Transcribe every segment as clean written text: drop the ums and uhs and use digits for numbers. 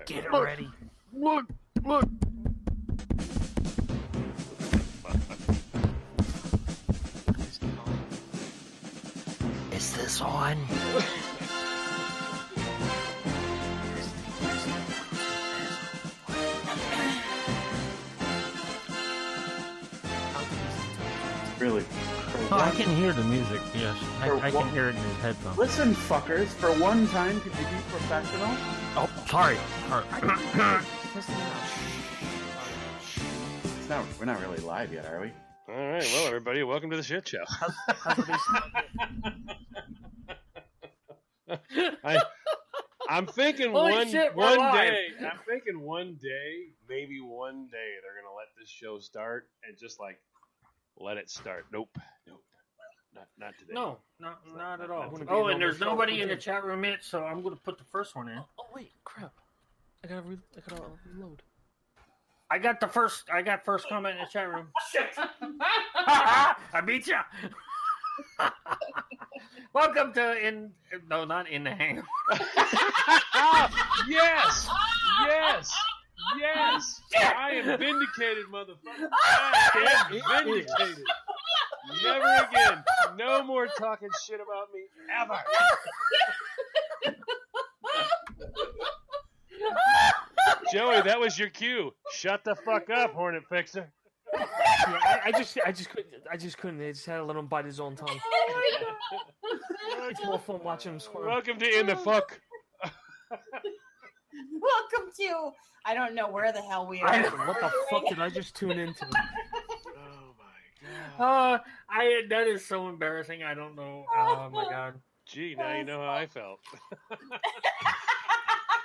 Get it ready. Look. Is this on? Really. Oh, I can hear the music, yes. I can hear it in his headphones. Listen, fuckers, for one time, could you be professional? Oh, sorry. We're not really live yet, are we? All right, well, everybody, welcome to the shit show. I'm thinking one day, maybe one day, they're gonna let this show start and just like let it start. Nope, not today. No, not at all. Oh, and there's nobody in the chat room yet, so I'm going to put the first one in. Oh wait, crap! I gotta reload. I got first comment in the chat room. Shit! I beat ya. Welcome to not in the hangar. Yes. I am vindicated, motherfucker. I am vindicated. Never again. No more talking shit about me ever. Joey, that was your cue. Shut the fuck up, Hornet Fixer. Yeah, I just couldn't. I just had to let him bite his own tongue. It's more fun watching him squirm. Welcome to In the Fuck. Welcome to, I don't know where the hell we are. What the fuck did I just tune into? Oh my god. That is so embarrassing. I don't know. Oh my god. Gee, now you know how I felt.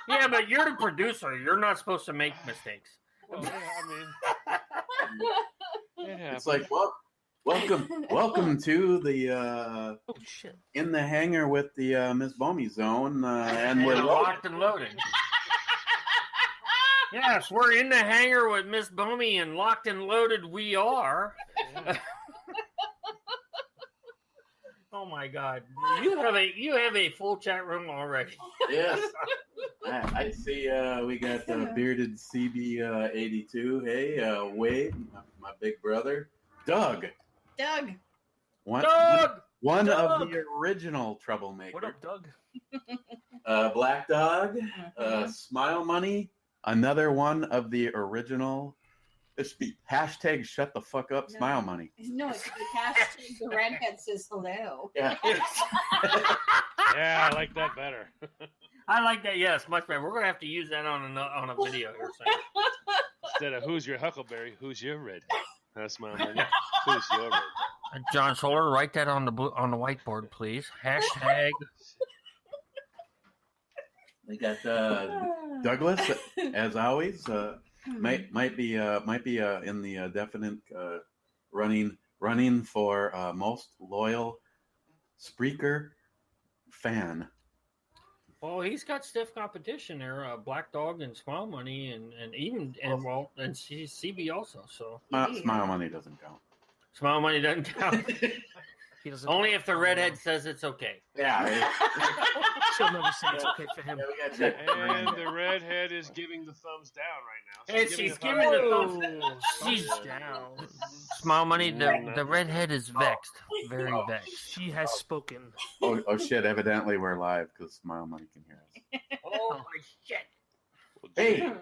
Yeah, but you're the producer. You're not supposed to make mistakes. Well, yeah, I mean, it happens. It's like, welcome to the Oh shit! in the hangar with the Miss Bomey zone, and we're locked and loaded. Yes, we're in the hangar with Miss Bomey, and locked and loaded we are. Yeah. Oh my god, you have a full chat room already. Yes. I see. We got bearded CB82. Hey, Wade, my big brother, Doug. One of the original troublemakers. What up, Doug? Black Dog, Smile Money, another one of the original. It should be hashtag shut the fuck up, No. Smile Money. No, it's the hashtag the redhead says hello. Yeah. Yeah, I like that better. I like that. Yes, much better. We're gonna have to use that on a video here soon. Instead of who's your Huckleberry, who's your red? That's my money. Who's your red? John Solar, write that on the whiteboard, please. Hashtag. We got Douglas, as always. Might be in the definite running for most loyal Spreaker fan. Well, he's got stiff competition there. Black Dog and Smile Money, and CB also. So Smile Money doesn't count. Smile Money doesn't count. He doesn't. Only if the redhead says it's okay. Yeah. She'll never say it's okay for him. And the redhead is giving the thumbs down right now. And she's giving the thumbs. She's down. Smile Money. The redhead is vexed, very vexed. She has spoken. Oh shit! Evidently we're live because Smile Money can hear us. Oh my shit! Hey,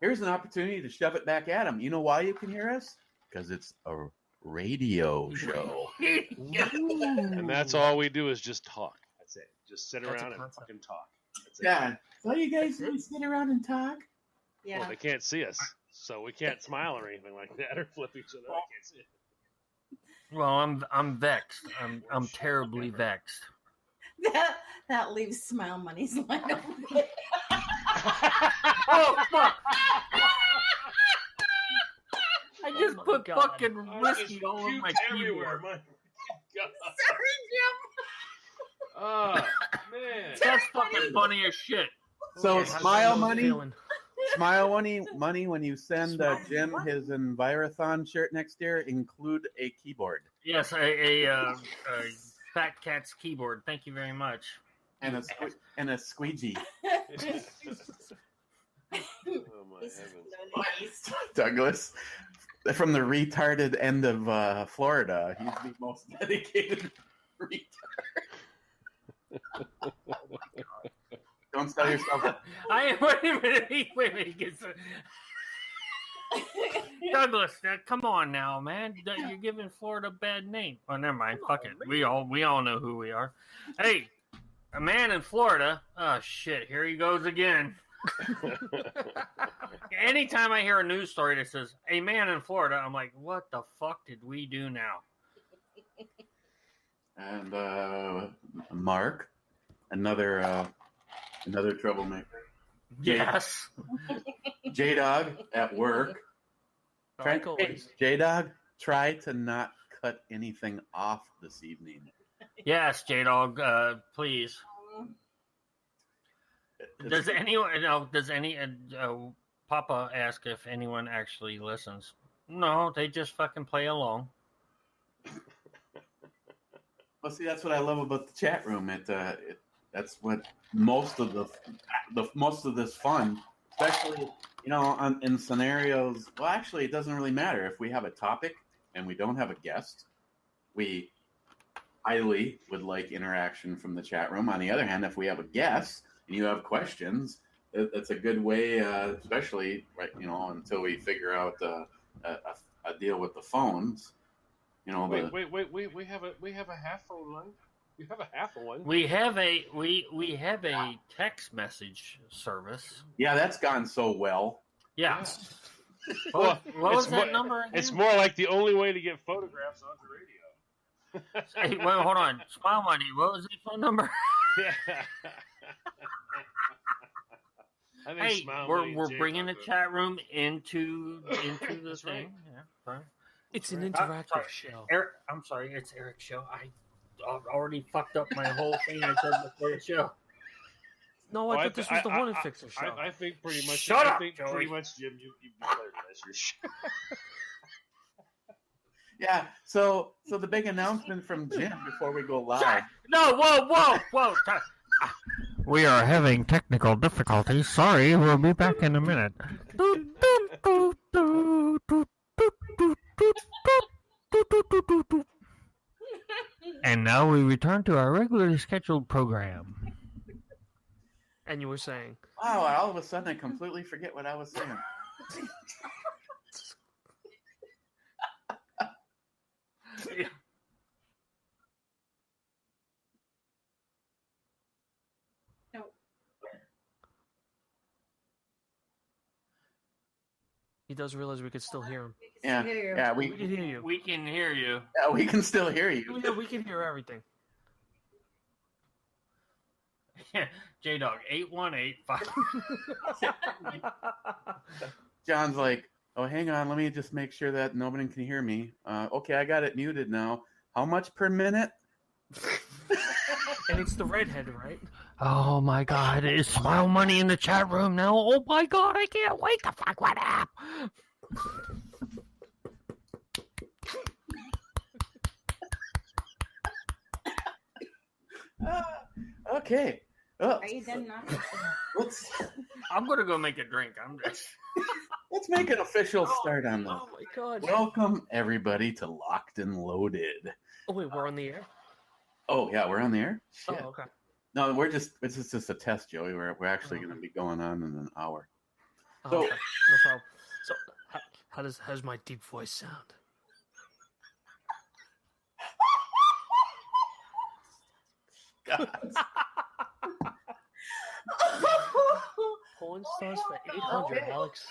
here's an opportunity to shove it back at him. You know why you can hear us? Because it's a radio show. And that's all we do is just talk. That's it. Just sit That's a around and concept. fucking talk. That's it. Yeah. So you guys sit around and talk? Yeah. Well, they can't see us, so we can't smile or anything like that or flip each other. I can't see it. Well, I'm vexed. I'm terribly vexed. That leaves Smile Money's line open. Oh fuck! I just my put God. fucking whiskey all over my everywhere. keyboard. My God. Sorry, Jim. Oh, man. That's fucking funny as shit. So How's Smile that Money, feeling? Smile Money. When you send Jim his Envirathon shirt next year, include a keyboard Yes, a Fat Cat's keyboard. Thank you very much. and a squeegee. Douglas from the retarded end of Florida. He's the most dedicated retard. Don't sell yourself. Wait a minute. Wait a minute. Douglas, come on now, man. You're giving Florida a bad name. Oh, never mind. Fuck it. We all know who we are. Hey, a man in Florida. Oh shit! Here he goes again. Anytime I hear a news story that says a man in Florida, I'm like, what the fuck did we do now? And Mark, another troublemaker. Yes. J-Dog at work. Like always. J-Dog, try to not cut anything off this evening. Yes, J-Dog, please. Does anyone? No, does any? Papa ask if anyone actually listens. No, they just fucking play along. Well, see, that's what I love about the chat room. That's what most of this fun, especially in scenarios. Well, actually, it doesn't really matter if we have a topic and we don't have a guest. We highly would like interaction from the chat room. On the other hand, if we have a guest and you have questions, that's a good way, especially until we figure out a deal with the phones. Wait. We have a half phone line. We have a half one. We have a text message service. Yeah, that's gone so well. Yeah. Well, what was that number again? It's more like the only way to get photographs onto radio. Hey, wait, hold on. Smile Money. What was the phone number? Hey, we're bringing the chat room into the thing. Right. Yeah, fine. It's an interactive show. Eric, I'm sorry, it's Eric's show. I already fucked up my whole thing I said before the show. No, I thought this was the One and Fixer show. I think pretty much. Shut up, Joey. Pretty much, Jim. You declared it as your show. Yeah. So the big announcement from Jim before we go live. No, whoa. We are having technical difficulties. Sorry, we'll be back in a minute. And now we return to our regularly scheduled program. And you were saying, Wow! All of a sudden, I completely forget what I was saying. he does realize we could still hear him. Yeah, We can hear you. We can hear you. Yeah, we can still hear you. Yeah, we can hear everything. J-Dog, 818-5. John's like, oh, hang on, let me just make sure that nobody can hear me. Okay, I got it muted now. How much per minute? And it's the redhead, right? Oh my God, is Smile Money in the chat room now? Oh my God, I can't wait to fuck what up. Okay. Oh, Are you done now? I'm gonna go make a drink. let's make an official start on this. Oh my God. Welcome everybody to Locked and Loaded. Oh wait, we're on the air? Oh yeah, we're on the air. Shit. Oh, okay. No, it's just a test, Joey. We're actually going to be going on in an hour. Oh, So- okay. No problem. So how's my deep voice sound? God. Porn stars for 800, Alex.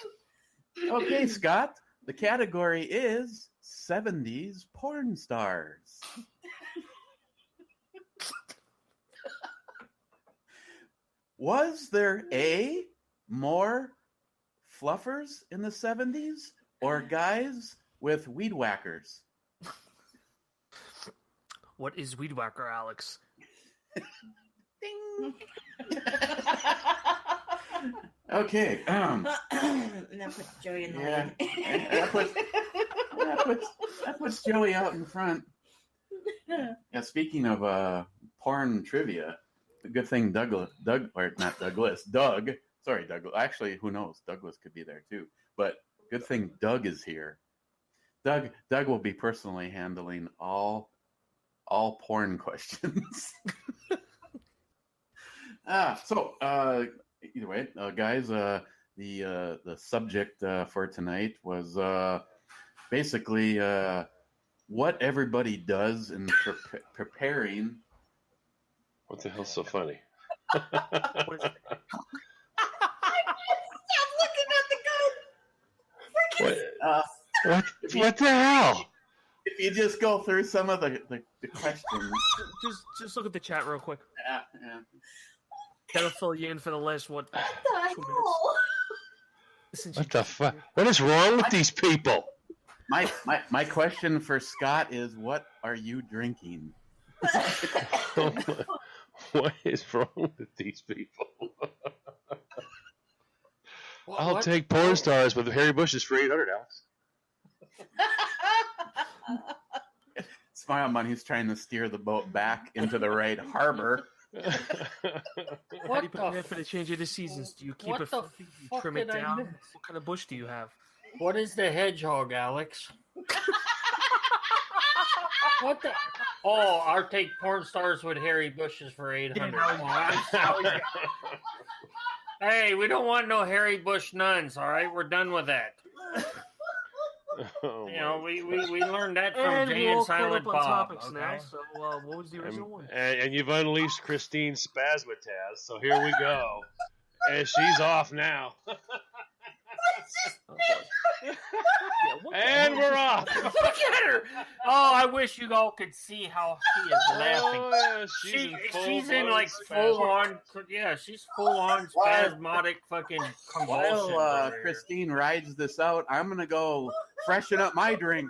Okay, Scott. The category is 70s porn stars. Was there A, more fluffers in the 70s or guys with weed whackers? What is Weed Whacker, Alex? Ding. Okay. That puts Joey in the Yeah. lead. That puts Joey out in front. Yeah, speaking of porn trivia, the good thing Doug, sorry, Douglas. Actually, who knows? Douglas could be there too. But Good thing Doug is here. Doug will be personally handling all porn questions. So either way, guys, the subject for tonight was basically what everybody does in preparing. What the hell's so funny? Stop looking at the gun. What the hell? If you just go through some of the questions. Just look at the chat real quick. Yeah. That'll fill you in for the last What the hell? What the fuck? What is wrong with these people? My question for Scott is, what are you drinking? What is wrong with these people? I'll take porn stars with Harry Bushes for $800, Alex. Smile Man, he's trying to steer the boat back into the right harbor. How do you prepare for the change of the seasons? Do you keep it? What the fuck trim it did I down? miss? What kind of bush do you have? What is the hedgehog, Alex? What the? Oh, I'll take porn stars with Harry Bushes for $800. Hey, we don't want no Harry Bush nuns. All right, we're done with that. Oh, You know, we learned that from And Jay we're all and caught Silent up on Bob. topics Okay? now. So, what was the original one? and you've unleashed Christine Spasmataz, so here we go. And she's off now. And we're off. Look at her! Oh, I wish you all could see how she is laughing. Oh, yeah, She's in like full on, yeah, she's full on spasmodic fucking convulsions. While over here. Christine rides this out, I'm gonna go freshen up my drink.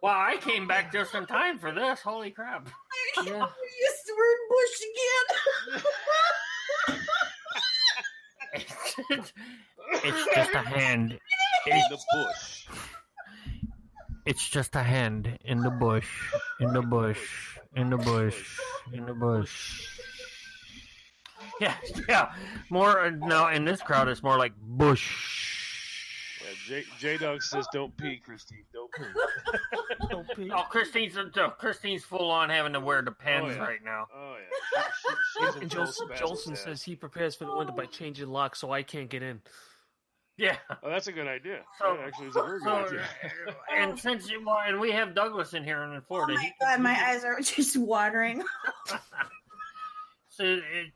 Wow, I came back just in time for this. Holy crap! Yeah. You used the word bush again. It's just a hand. In the bush. It's just a hand in the bush, in the bush, in the bush, in the bush. Yeah. More no. In this crowd, it's more like bush. Yeah, J-Dog says, "Don't pee, Christine. Don't pee." Don't pee. Oh, Christine's full on having to wear the pens right now. Oh yeah. She's in And full Jolson spasmataz. says he prepares for the winter by changing locks, so I can't get in. Yeah. Oh, that's a good idea. So- That actually is a very good So, idea. and since and we have Douglas in here in Oh Florida. my god, my eyes are just watering.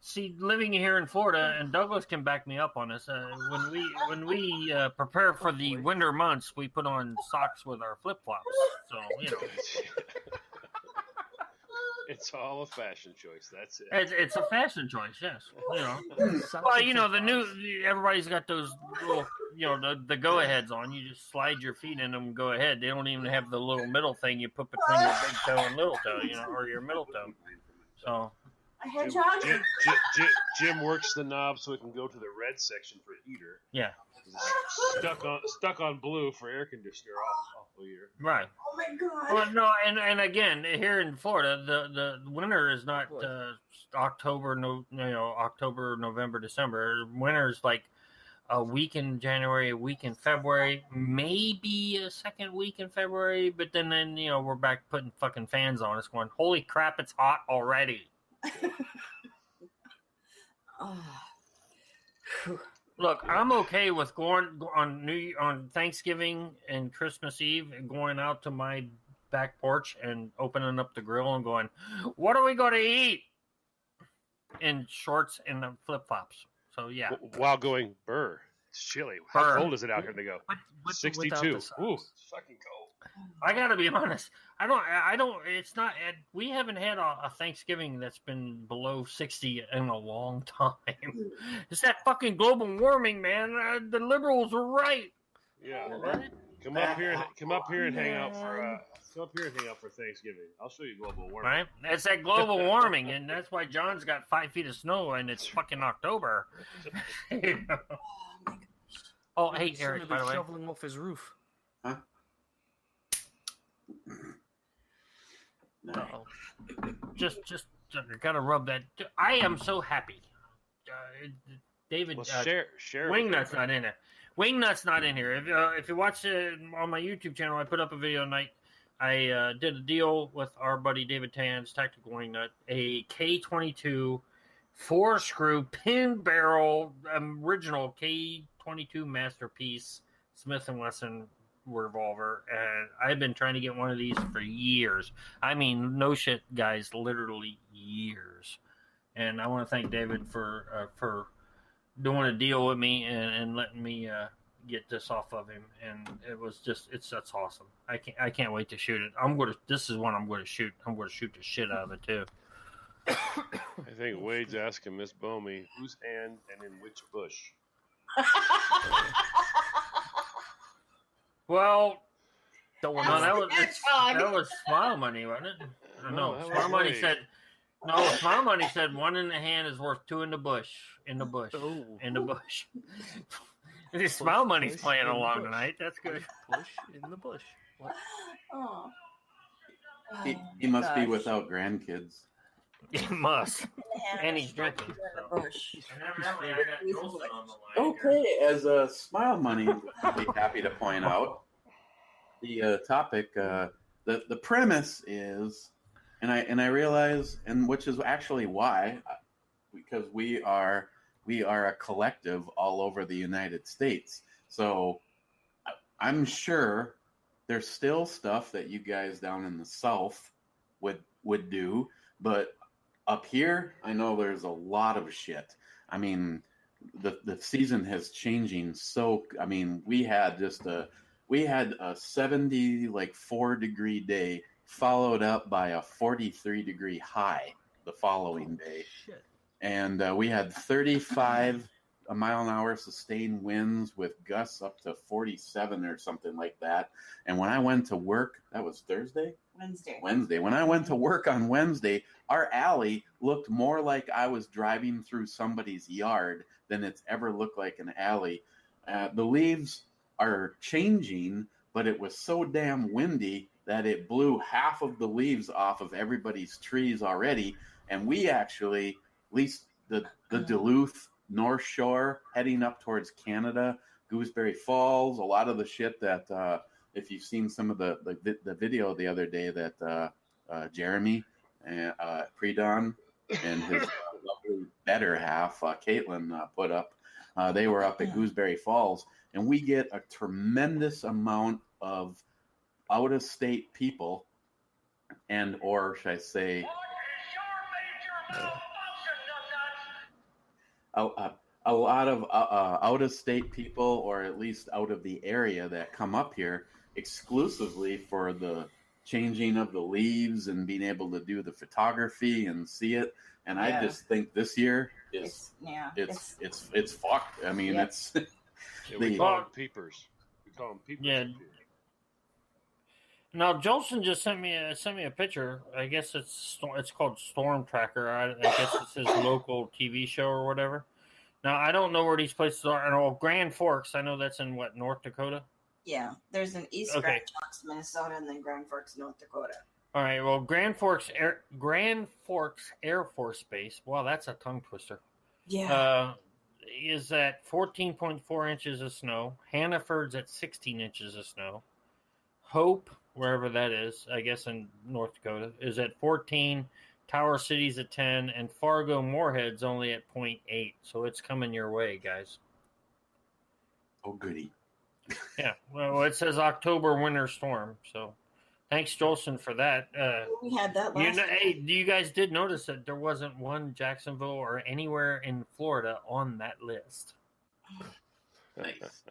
See, living here in Florida, and Douglas can back me up on this. When we prepare for the winter months, we put on socks with our flip flops. So you know, It's all a fashion choice. That's it. it's a fashion choice. Yes, you know. Socks Well, and you know, flip-flops. everybody's got those little, you know, the go aheads on. You just slide your feet in them and go ahead. They don't even have the little middle thing you put between your big toe and little toe, you know, or your middle toe. So, A hedgehog? Jim works the knob so it can go to the red section for heater. yeah, Stuck on blue for air conditioner all year. right. Oh my god. Well, no, and again, here in Florida, the winter is not October, November, December. Winter is like a week in January, a week in February, maybe a second week in February, but then you know we're back putting fucking fans on us, going, holy crap, it's hot already. Oh. Look, I'm okay with going on Thanksgiving and Christmas Eve and going out to my back porch and opening up the grill and going, what are we going to eat? In shorts and flip flops. So yeah, While going, burr. It's chilly. Burr. How cold is it out here? They go Without 62. the socks. Ooh, it's fucking cold. I gotta be honest. I don't. It's not. We haven't had a Thanksgiving that's been below 60 in a long time. It's that fucking global warming, man. The liberals are right. Yeah. Right? Come up here and hang out for Thanksgiving. I'll show you global warming. Right? It's that global warming, and that's why John's got 5 feet of snow, and it's fucking October. You know? Oh, hey, Eric. By the way, shoveling off his roof. Huh? Uh-oh. just gotta rub that. I am so happy. David. Well, share it. Wingnut's not in there. Wingnut's not in here. If you watch it on my YouTube channel, I put up a video tonight. I did a deal with our buddy David Tan's Tactical Wingnut, a K22 4-screw pin barrel original K22 masterpiece Smith & Wesson revolver, and I've been trying to get one of these for years. I mean, no shit, guys, literally years. And I want to thank David for doing a deal with me and letting me get this off of him. And it was just that's awesome. I can't wait to shoot it. This is one I'm going to shoot. I'm going to shoot the shit out of it too. I think Wade's asking Miss Bomey whose hand and in which bush. Well, Don't no, want that was Smile Money, wasn't it? No, No, that Smile was Money Wade. said. No, Smile Money said 1 in the hand is worth 2 in the bush. In the bush. Oh. In the bush. This Smile Money's push playing in the along bush. tonight. That's good. Push in the bush. What? Oh. He must be Gosh. without grandkids. He must. Yeah, And he's drinking. in the So. bush. And evidently, I got Jolson on the line. Okay, as a Smile Money would be happy to point out, the topic, the premise is, and I realize, and which is actually why, because we are a collective all over the United States. So I'm sure there's still stuff that you guys down in the South would do, but up here, I know there's a lot of shit. I mean, the season has changing. So, I mean, we had a 74-degree day followed up by a 43-degree high the following day. Shit. And we had 35 mile an hour sustained winds with gusts up to 47 or something like that. And when I went to work, that was Thursday? Wednesday. When I went to work on Wednesday, our alley looked more like I was driving through somebody's yard than it's ever looked like an alley. The leaves are changing, but it was so damn windy that it blew half of the leaves off of everybody's trees already. And we actually, at least the Duluth North Shore, heading up towards Canada, Gooseberry Falls, a lot of the shit that if you've seen some of the video the other day that Jeremy and Pre-Dawn and his lovely better half, Caitlin, put up, they were up at Gooseberry Falls, and we get a tremendous amount of out-of-state people, and or should I say, a lot of out-of-state people, or at least out of the area, that come up here exclusively for the changing of the leaves and being able to do the photography and see it. And I just think this year is it's fucked. I mean, it's we call them peepers. We call them peepers. Yeah. Now Jolson just sent me a picture. I guess it's called Storm Tracker. I guess it's his local TV show or whatever. Now I don't know where these places are. I know Grand Forks. I know that's in what, North Dakota. Yeah, there's an East Grand Forks, Minnesota, and then Grand Forks, North Dakota. All right. Well, Grand Forks Air Force Base. Wow, that's a tongue twister. Yeah. Is at 14.4 inches of snow. Hannaford's at 16 inches of snow. Hope, wherever that is, I guess in North Dakota, is at 14. Tower City's at 10, and Fargo Moorhead's only at 0.8. So it's coming your way, guys. oh goody. Yeah. Well, it says October winter storm. So thanks, Jolson, for that. We had that last year. Hey, you guys did notice that there wasn't one Jacksonville or anywhere in Florida on that list. Nice.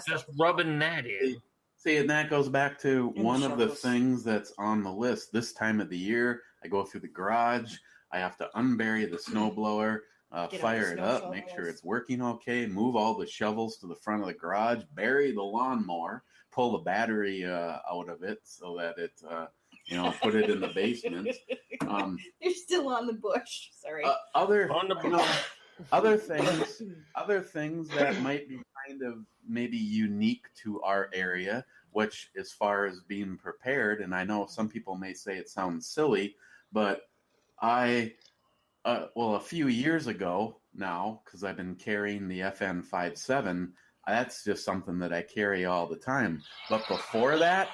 Just rubbing that in. See, and that goes back to And one of the shovels. things that's on the list. This time of the year, I go through the garage. I have to unbury the snowblower, Get fire all it the up, snow make sure shovels. it's working okay, move all the shovels to the front of the garage, bury the lawnmower, pull the battery out of it so that it, put it in the basement. You're still on the bush. Sorry. Other On the other things that might be kind of maybe unique to our area, which as far as being prepared, and I know some people may say it sounds silly, but I Well, a few years ago now, because I've been carrying the FN57, that's just something that I carry all the time. But before that,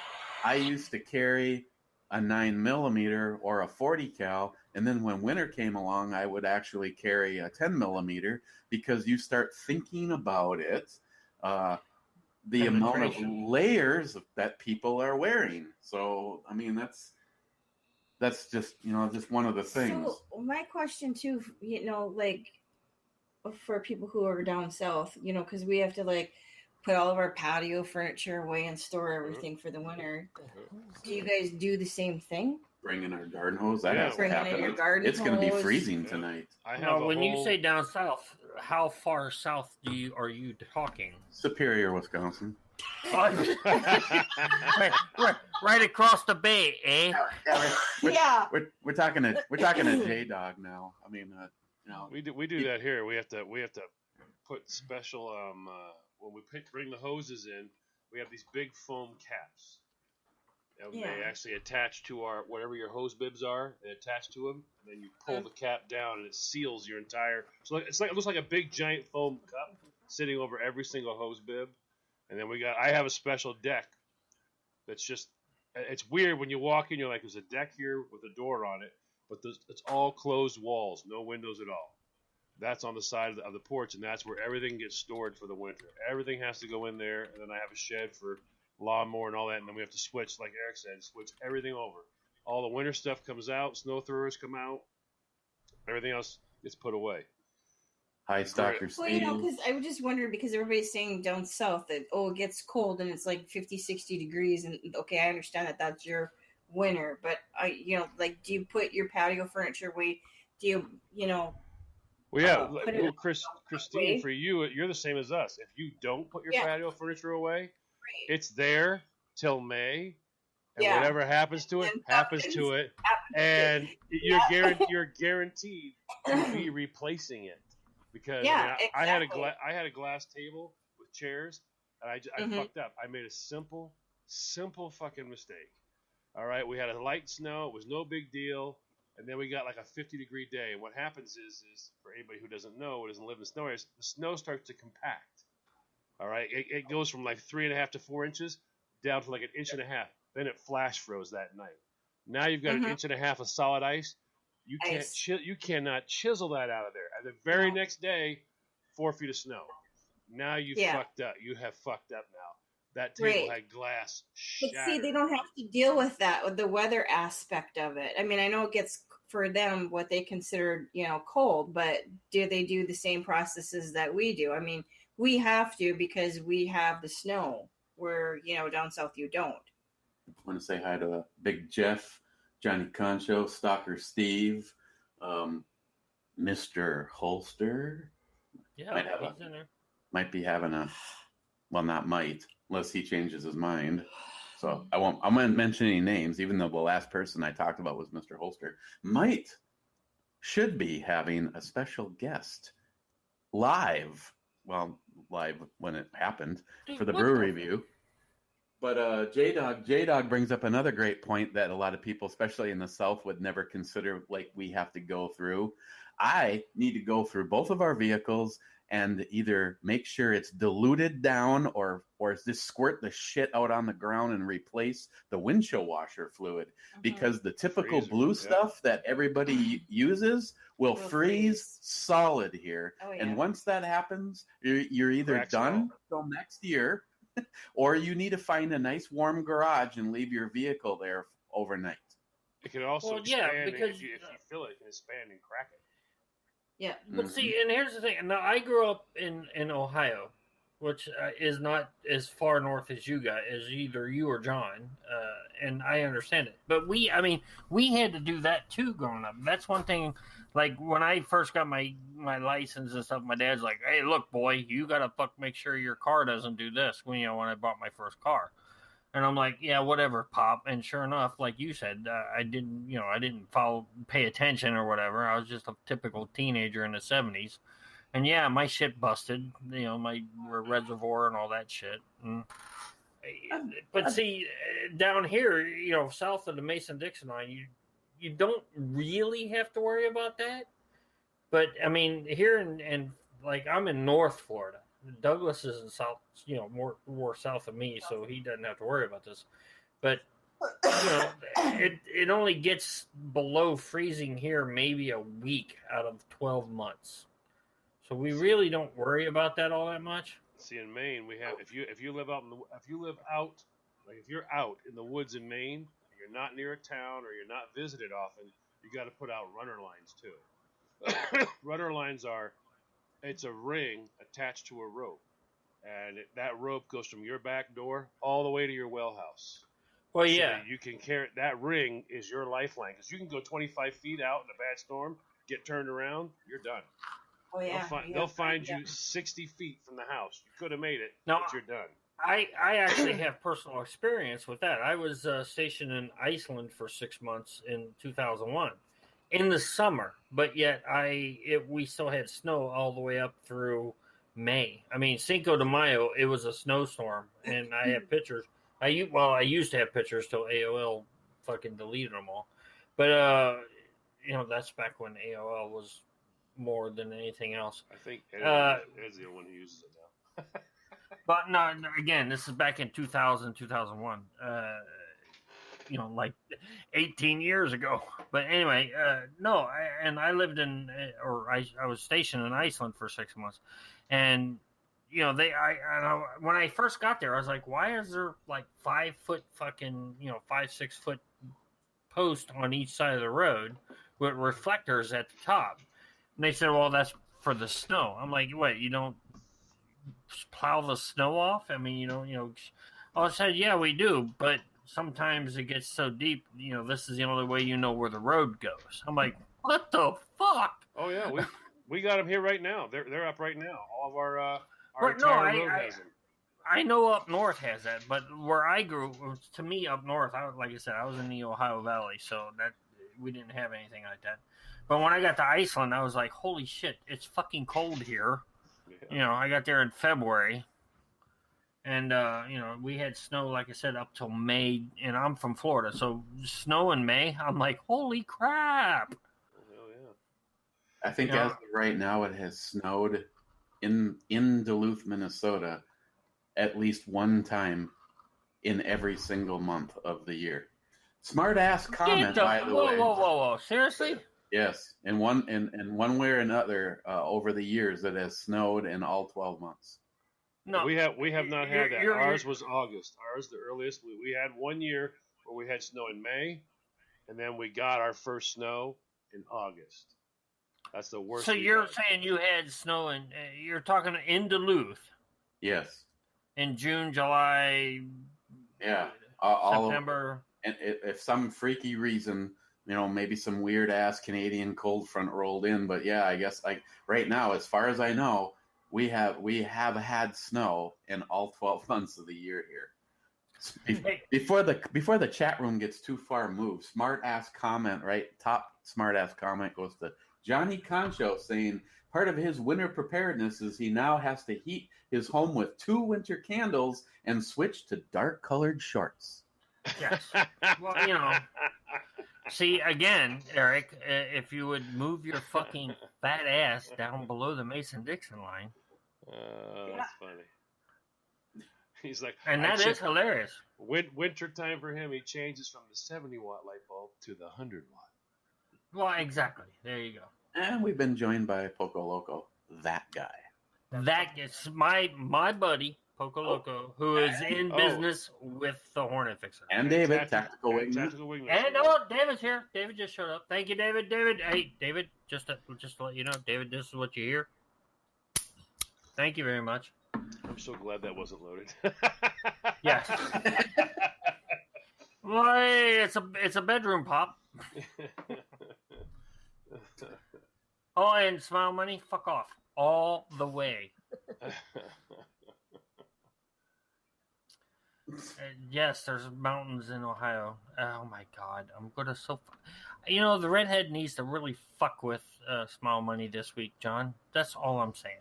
I used to carry a 9mm or a 40 cal, and then when winter came along, I would actually carry a 10mm because you start thinking about it, the amount of layers that people are wearing. So, I mean, that's just just one of the things. So my question too, like for people who are down south, because we have to like put all of our patio furniture away and store everything for the winter. Do you guys do the same thing? Bring in our garden hose. That has to Bring happen. in your garden It's going to be hose. freezing tonight. When you say down south, how far south are you talking? Superior, Wisconsin. right across the bay, eh? We're talking to J Dog now. I mean, we do that here. We have to put special when we bring the hoses in. We have these big foam caps. They actually attach to our whatever your hose bibs are. They attach to them, and then you pull the cap down, and it seals your entire. So it looks like a big giant foam cup sitting over every single hose bib. And then I have a special deck that's just, it's weird when you walk in, you're like, there's a deck here with a door on it, but it's all closed walls, no windows at all. That's on the side of the porch, and that's where everything gets stored for the winter. Everything has to go in there, and then I have a shed for lawnmower and all that, and then we have to switch, like Eric said, switch everything over. All the winter stuff comes out, snow throwers come out, everything else gets put away. Hi, Dr. Steve. Well, because I was just wondering, because everybody's saying down south that, it gets cold and it's like 50, 60 degrees. And okay, I understand that that's your winter, but do you put your patio furniture away? Do you, Well, yeah, Christine, for you, you're the same as us. If you don't put your patio furniture away, it's there till May, and whatever happens to it, happens to it. And you're guaranteed to be replacing it. Because I had a glass table with chairs, and I fucked up. I made a simple fucking mistake. All right, we had a light snow. It was no big deal, and then we got like a 50-degree day. And what happens is for anybody who doesn't know, who doesn't live in snow areas, the snow starts to compact. All right, it goes from like 3.5 to 4 inches down to like 1.5 inches. Then it flash froze that night. Now you've got 1.5 inches of solid ice. You cannot chisel that out of there. And the very next day, 4 feet of snow. Now you fucked up. You have fucked up now. That table had glass shattered. But see, they don't have to deal with that, with the weather aspect of it. I mean, I know it gets, for them, what they consider, cold, but do they do the same processes that we do? I mean, we have to because we have the snow where, down south you don't. I want to say hi to Big Jeff, Johnny Concho, Stalker Steve, Mr. Holster. Yeah, he's in there. Might be having not might, unless he changes his mind. So I won't mention any names, even though the last person I talked about was Mr. Holster. Should be having a special guest live when it happened for the brew review. But J-Dog brings up another great point that a lot of people, especially in the South, would never consider, like we have to go through. I need to go through both of our vehicles and either make sure it's diluted down or just squirt the shit out on the ground and replace the windshield washer fluid. Because the typical blue stuff that everybody uses will freeze solid here. Oh, yeah. And once that happens, you're either done till next year, or you need to find a nice warm garage and leave your vehicle there overnight. It can also expand because if you fill it, it can expand and crack it. Yeah. But see, and here's the thing. Now, I grew up in Ohio, which is not as far north as you guys, as either you or John, and I understand it. But we had to do that too growing up. That's one thing. Like, when I first got my license and stuff, my dad's like, hey, look, boy, you got to make sure your car doesn't do this, when I bought my first car. And I'm like, yeah, whatever, Pop. And sure enough, like you said, I didn't pay attention or whatever. I was just a typical teenager in the 70s. And yeah, my shit busted, my reservoir and all that shit. But see, down here, south of the Mason-Dixon line, you don't really have to worry about that. But I mean, here in like I'm in North Florida. Douglas is in South, more south of me, so he doesn't have to worry about this. But it only gets below freezing here maybe a week out of 12 months. So we really don't worry about that all that much. See, in Maine, we have if you live out if you're out in the woods in Maine, you're not near a town or you're not visited often, you got to put out runner lines too. Runner lines it's a ring attached to a rope, and that rope goes from your back door all the way to your well house. Well, yeah, so you can carry that ring is your lifeline because you can go 25 feet out in a bad storm, get turned around, you're done. Oh yeah, they'll find you 60 feet from the house. You could have made it, but you're done. I actually have personal experience with that. I was stationed in Iceland for 6 months in 2001 in the summer, but yet we still had snow all the way up through May. I mean, Cinco de Mayo, it was a snowstorm, and I have pictures. I used to have pictures till AOL fucking deleted them all, but that's back when AOL was more than anything else. I think Ed's the one who uses it now. But no, again, this is back in 2000, 2001. Like 18 years ago. But anyway, I lived I was stationed in Iceland for 6 months, and when I first got there, I was like, why is there like 5 foot fucking 5-6 foot post on each side of the road with reflectors at the top? And they said, well, that's for the snow. I'm like, what, you don't plow the snow off? I mean, I said, yeah, we do, but sometimes it gets so deep, this is the only way you know where the road goes. I'm like, what the fuck? Oh yeah, we got them here right now. They're up right now. All of our entire road has them. I know up north has that, but where I grew, to me up north, like I said, I was in the Ohio Valley, so that we didn't have anything like that. But when I got to Iceland, I was like, holy shit, it's fucking cold here. Yeah. I got there in February. And, we had snow, like I said, up till May. And I'm from Florida. So snow in May, I'm like, holy crap. Oh, yeah. I think as of right now, it has snowed in Duluth, Minnesota, at least one time in every single month of the year. Smart ass comment, by the way. Whoa. Seriously? Yes, in one way or another, over the years, it has snowed in all 12 months. No, we have not had that. Ours was August. Ours the earliest. We had 1 year where we had snow in May, and then we got our first snow in August. That's the worst. So you're saying you had snow you're talking in Duluth? Yes. In June, July. Yeah. September. And if some freaky reason, maybe some weird ass Canadian cold front rolled in, but yeah, I guess like right now, as far as I know, we have had snow in all 12 months of the year here. Before the chat room gets too far moved, smart ass comment, right? Top smart ass comment goes to Johnny Concho, saying part of his winter preparedness is he now has to heat his home with 2 winter candles and switch to dark colored shorts. Yes. Well, see, again, Eric, if you would move your fucking fat ass down below the Mason-Dixon line. That's funny. He's like, and that is hilarious. Winter time for him, he changes from the 70-watt light bulb to the 100-watt. Well, exactly. There you go. And we've been joined by Poco Loco, that guy. That is my buddy, Poco Loco, who is in business with the Hornet Fixer. And David, Tactical Wing. And David's here. David just showed up. Thank you, David. Hey, David, just to let you know, David, this is what you hear. Thank you very much. I'm so glad that wasn't loaded. Yes. Well, hey, it's a bedroom pop. Oh, and Smile Money, fuck off all the way. Yes, there's mountains in Ohio. Oh my God, I'm gonna the redhead needs to really fuck with Smile Money this week, John. That's all I'm saying.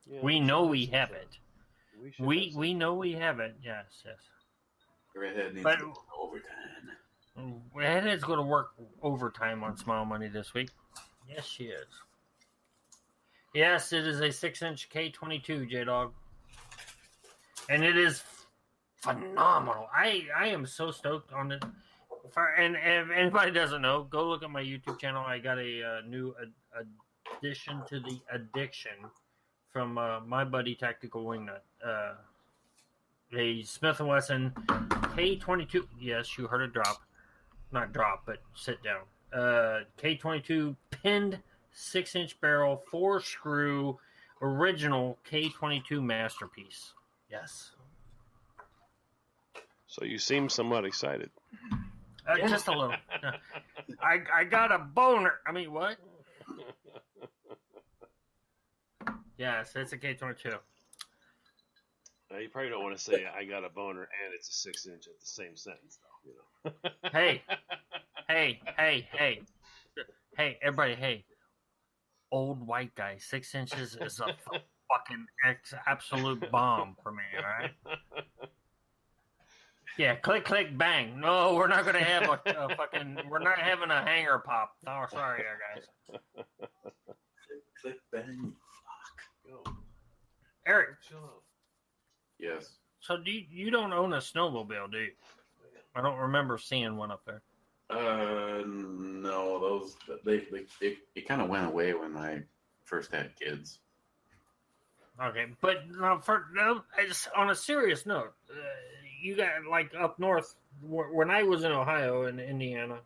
Yeah, we know we have it. We know we have it. Yes. Redhead needs to go overtime. Redhead's going to work overtime on Smile Money this week. Yes, she is. Yes, it is a 6-inch K22, J-Dog. And it is phenomenal. I am so stoked on it. And if anybody doesn't know, go look at my YouTube channel. I got a new addition to the addiction from my buddy Tactical Wingnut. A Smith & Wesson K22. Yes, you heard it drop. Not drop, but sit down. K22 pinned 6-inch barrel, 4-screw, original K22 masterpiece. Yes. So you seem somewhat excited. Just a little. I got a boner. I mean, what? Yes, it's a K22. You probably don't want to say I got a boner and it's a 6-inch at the same sentence, though. You know. Hey, everybody, hey. Old white guy, 6 inches is a fucking absolute bomb for me, all right? Yeah, click, click, bang. No, we're not going to have a fucking, we're not having a hanger pop. Oh, sorry, guys. Click, bang. Fuck. Eric. Yes. So you don't own a snowmobile, do you? I don't remember seeing one up there. No, those it kind of went away when I first had kids. Okay, but on a serious note, you got like up north when I was in Ohio and Indiana,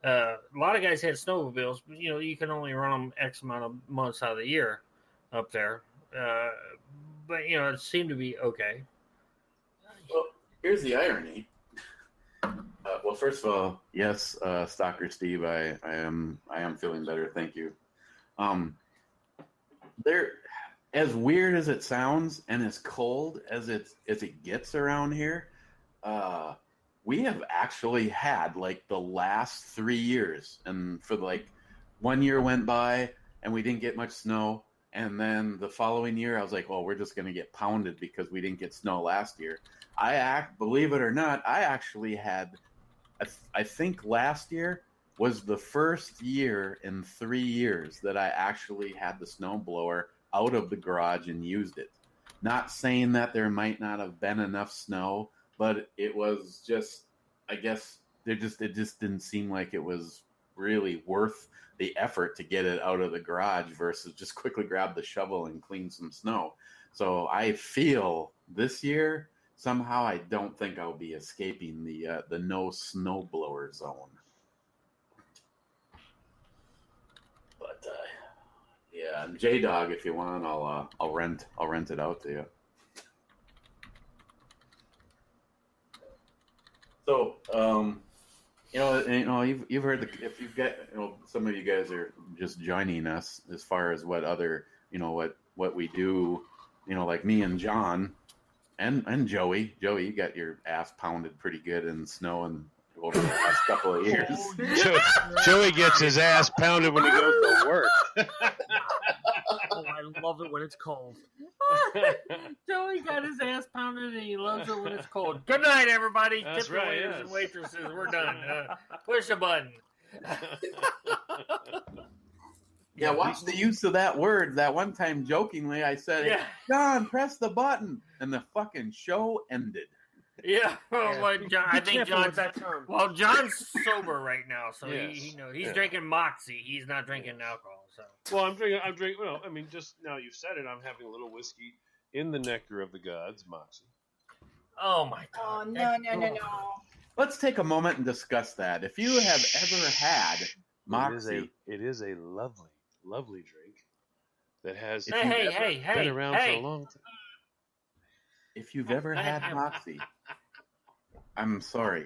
a lot of guys had snowmobiles, but you can only run them X amount of months out of the year up there. But it seemed to be okay. Well, here's the irony. Well, first of all, yes, Stalker Steve, I am feeling better. Thank you. There, as weird as it sounds, and as cold as it gets around here, we have actually had like the last 3 years, and for like 1 year went by and we didn't get much snow, and then the following year I was like, oh, we're just going to get pounded because we didn't get snow last year. Believe it or not, I actually had. I think last year was the first year in 3 years that I actually had the snowblower out of the garage and used it. Not saying that there might not have been enough snow, but it was just, I guess, it just didn't seem like it was really worth the effort to get it out of the garage versus just quickly grab the shovel and clean some snow. So I feel this year, somehow I don't think I'll be escaping the no snowblower zone. But yeah, and J-Dog, if you want, I'll rent it out to you. So you've heard if you've got some of you guys are just joining us as far as what other what we do, like me and John. And Joey, you got your ass pounded pretty good in snow and over the last couple of years. Joey gets his ass pounded when he goes to work. Oh, I love it when it's cold. Joey got his ass pounded and he loves it when it's cold. Good night, everybody. That's Tip right, the waiters yes. and waitresses. We're done. Push a button. Yeah, watch the use of that word. That one time, jokingly, I said, Yeah. John, press the button. And the fucking show ended. Yeah, well, John, I think careful John's with that term. Well, John's sober right now, so Yes. he's drinking Moxie. He's not drinking alcohol. So Well, I'm drinking. Well, I mean, just now you said it. I'm having a little whiskey in the nectar of the gods, Moxie. oh my Oh, god! no. Let's take a moment and discuss that. If you have ever had Moxie, It is a lovely, lovely drink that has Hey, been around for a long time. if you've ever had Moxie, I'm sorry.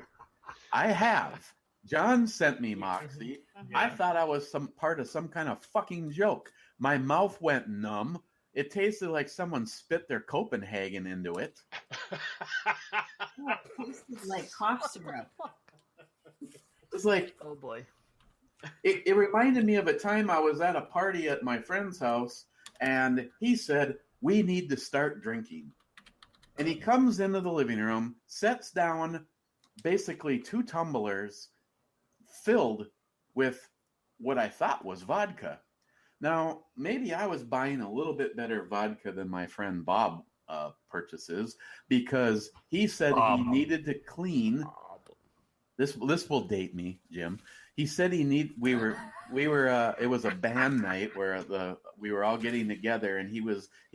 I have. John sent me Moxie. I thought I was some part of some kind of fucking joke. My mouth went numb. It tasted like someone spit their Copenhagen into it. Tasted like cough syrup. It's like, Oh boy. it reminded me of a time I was at a party at my friend's house, and he said, we need to start drinking. And he comes into the living room, sets down basically 2 tumblers filled with what I thought was vodka. Now, maybe I was buying a little bit better vodka than my friend Bob purchases, because he said he needed to clean. This will date me, Jim. He said we were it was a band night where we were all getting together, and he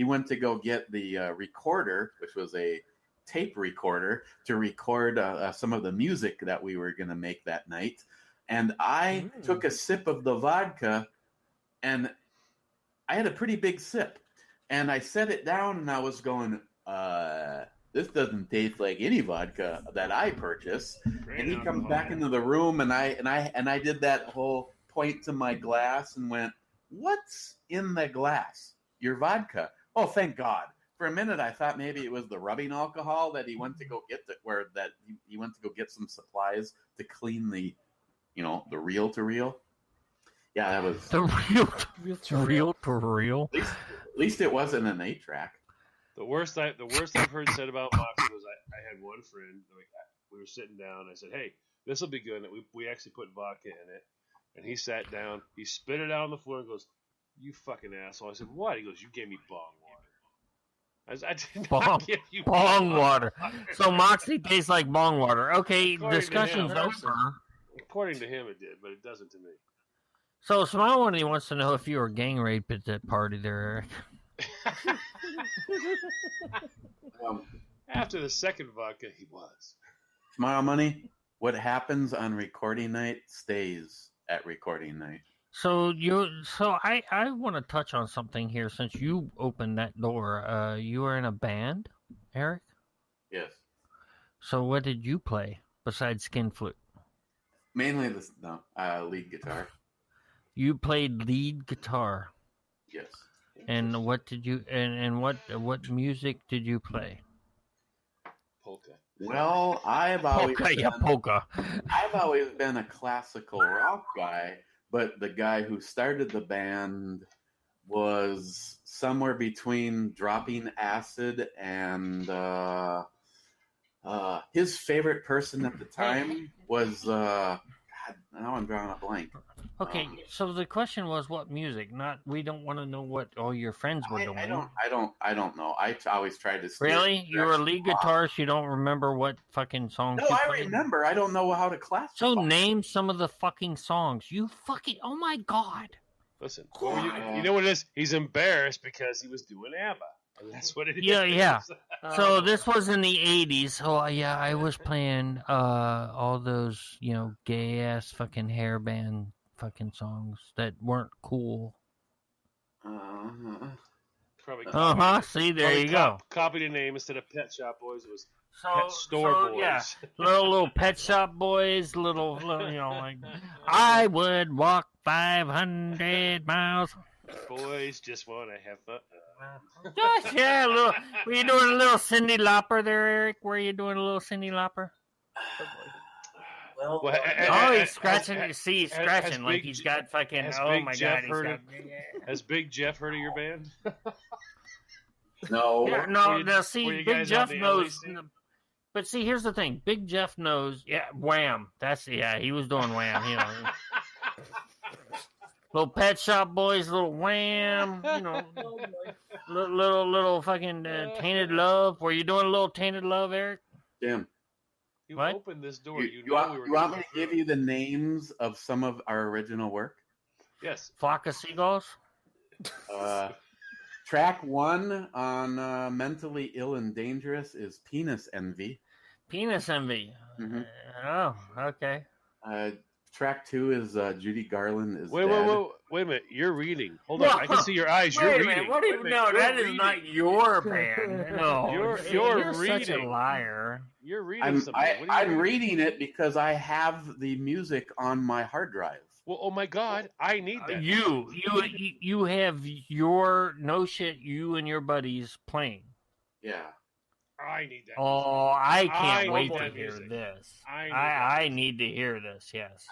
went to go get the recorder, which was a tape recorder, to record some of the music that we were going to make that night. And I took a sip of the vodka, and I had a pretty big sip, and I set it down, and I was going, this doesn't taste like any vodka that I purchase. And he comes back into the room, and I did that whole point to my glass and went, "What's in the glass? Your vodka." Oh, thank God. For a minute, I thought maybe it was the rubbing alcohol that he went to go get he went to go get some supplies to clean the reel to reel. Yeah, that was the reel to reel. At least it wasn't an 8-track. The worst I've heard said about Moxie was I had one friend. We were sitting down. I said, "Hey, this will be good." And we actually put vodka in it. And he sat down. He spit it out on the floor and goes, "You fucking asshole." I said, "What?" He goes, "You gave me bong water." I did not give you bong water. So Moxie tastes like bong water. Okay, discussion's over. According to him, it did, but it doesn't to me. So Smile One, he wants to know if you were gang raped at that party there, Eric. After the second vodka, he was. Smile Money, what happens on recording night stays at recording night. So I want to touch on something here since you opened that door. You were in a band, Eric? Yes. So what did you play besides skin flute? Mainly lead guitar. You played lead guitar. Yes. And what did you what music did you play? Polka. Well, I've always been a classical rock guy, but the guy who started the band was somewhere between Dropping Acid and his favorite person at the time was God, now I'm drawing a blank. Okay, so the question was what music? We don't want to know what all your friends were doing. I don't know. I always tried to. Really? You were a lead guitarist. You don't remember what fucking songs? No, I remember. I don't know how to classify. So name some of the fucking songs. You fucking. Oh my God. Listen, you know what it is? He's embarrassed because he was doing ABBA. And that's what it is. Yeah. So this was in the 80s. So yeah, I was playing all those gay ass fucking hair band fucking songs that weren't cool. See, there you go. Copy the name instead of Pet Shop Boys. It was Pet Store Boys. Yeah, little Pet Shop Boys. Little like I would walk 500 miles. Boys just want to have fun. Yeah, were you doing a little Cyndi Lauper there, Eric? Were you doing a little Cyndi Lauper? Well, he's scratching. He's scratching like he's got fucking. Oh my God! Has Big Jeff heard of your band? No. Yeah, no. See, Big Jeff knows. But see, here's the thing. Big Jeff knows. Yeah, Wham. He was doing Wham. Little Pet Shop Boys, little Wham. Little fucking Tainted Love. Were you doing a little Tainted Love, Eric? Jim. You opened this door. You want me to give you the names of some of our original work? Yes. Flock of Seagulls? Track 1 on Mentally Ill and Dangerous is Penis Envy. Penis Envy. Mm-hmm. Oh, okay. Track 2 is Judy Garland is Wait a minute. You're reading. Hold on. I can see your eyes. You're reading. No, that is not your band. No. You're reading. Such a liar. You're reading something. I'm reading it because I have the music on my hard drive. Well, oh my God, I need that. You have your no shit. You and your buddies playing. Yeah. I need that. Oh, I can't wait to hear this. I need to hear this. Yes.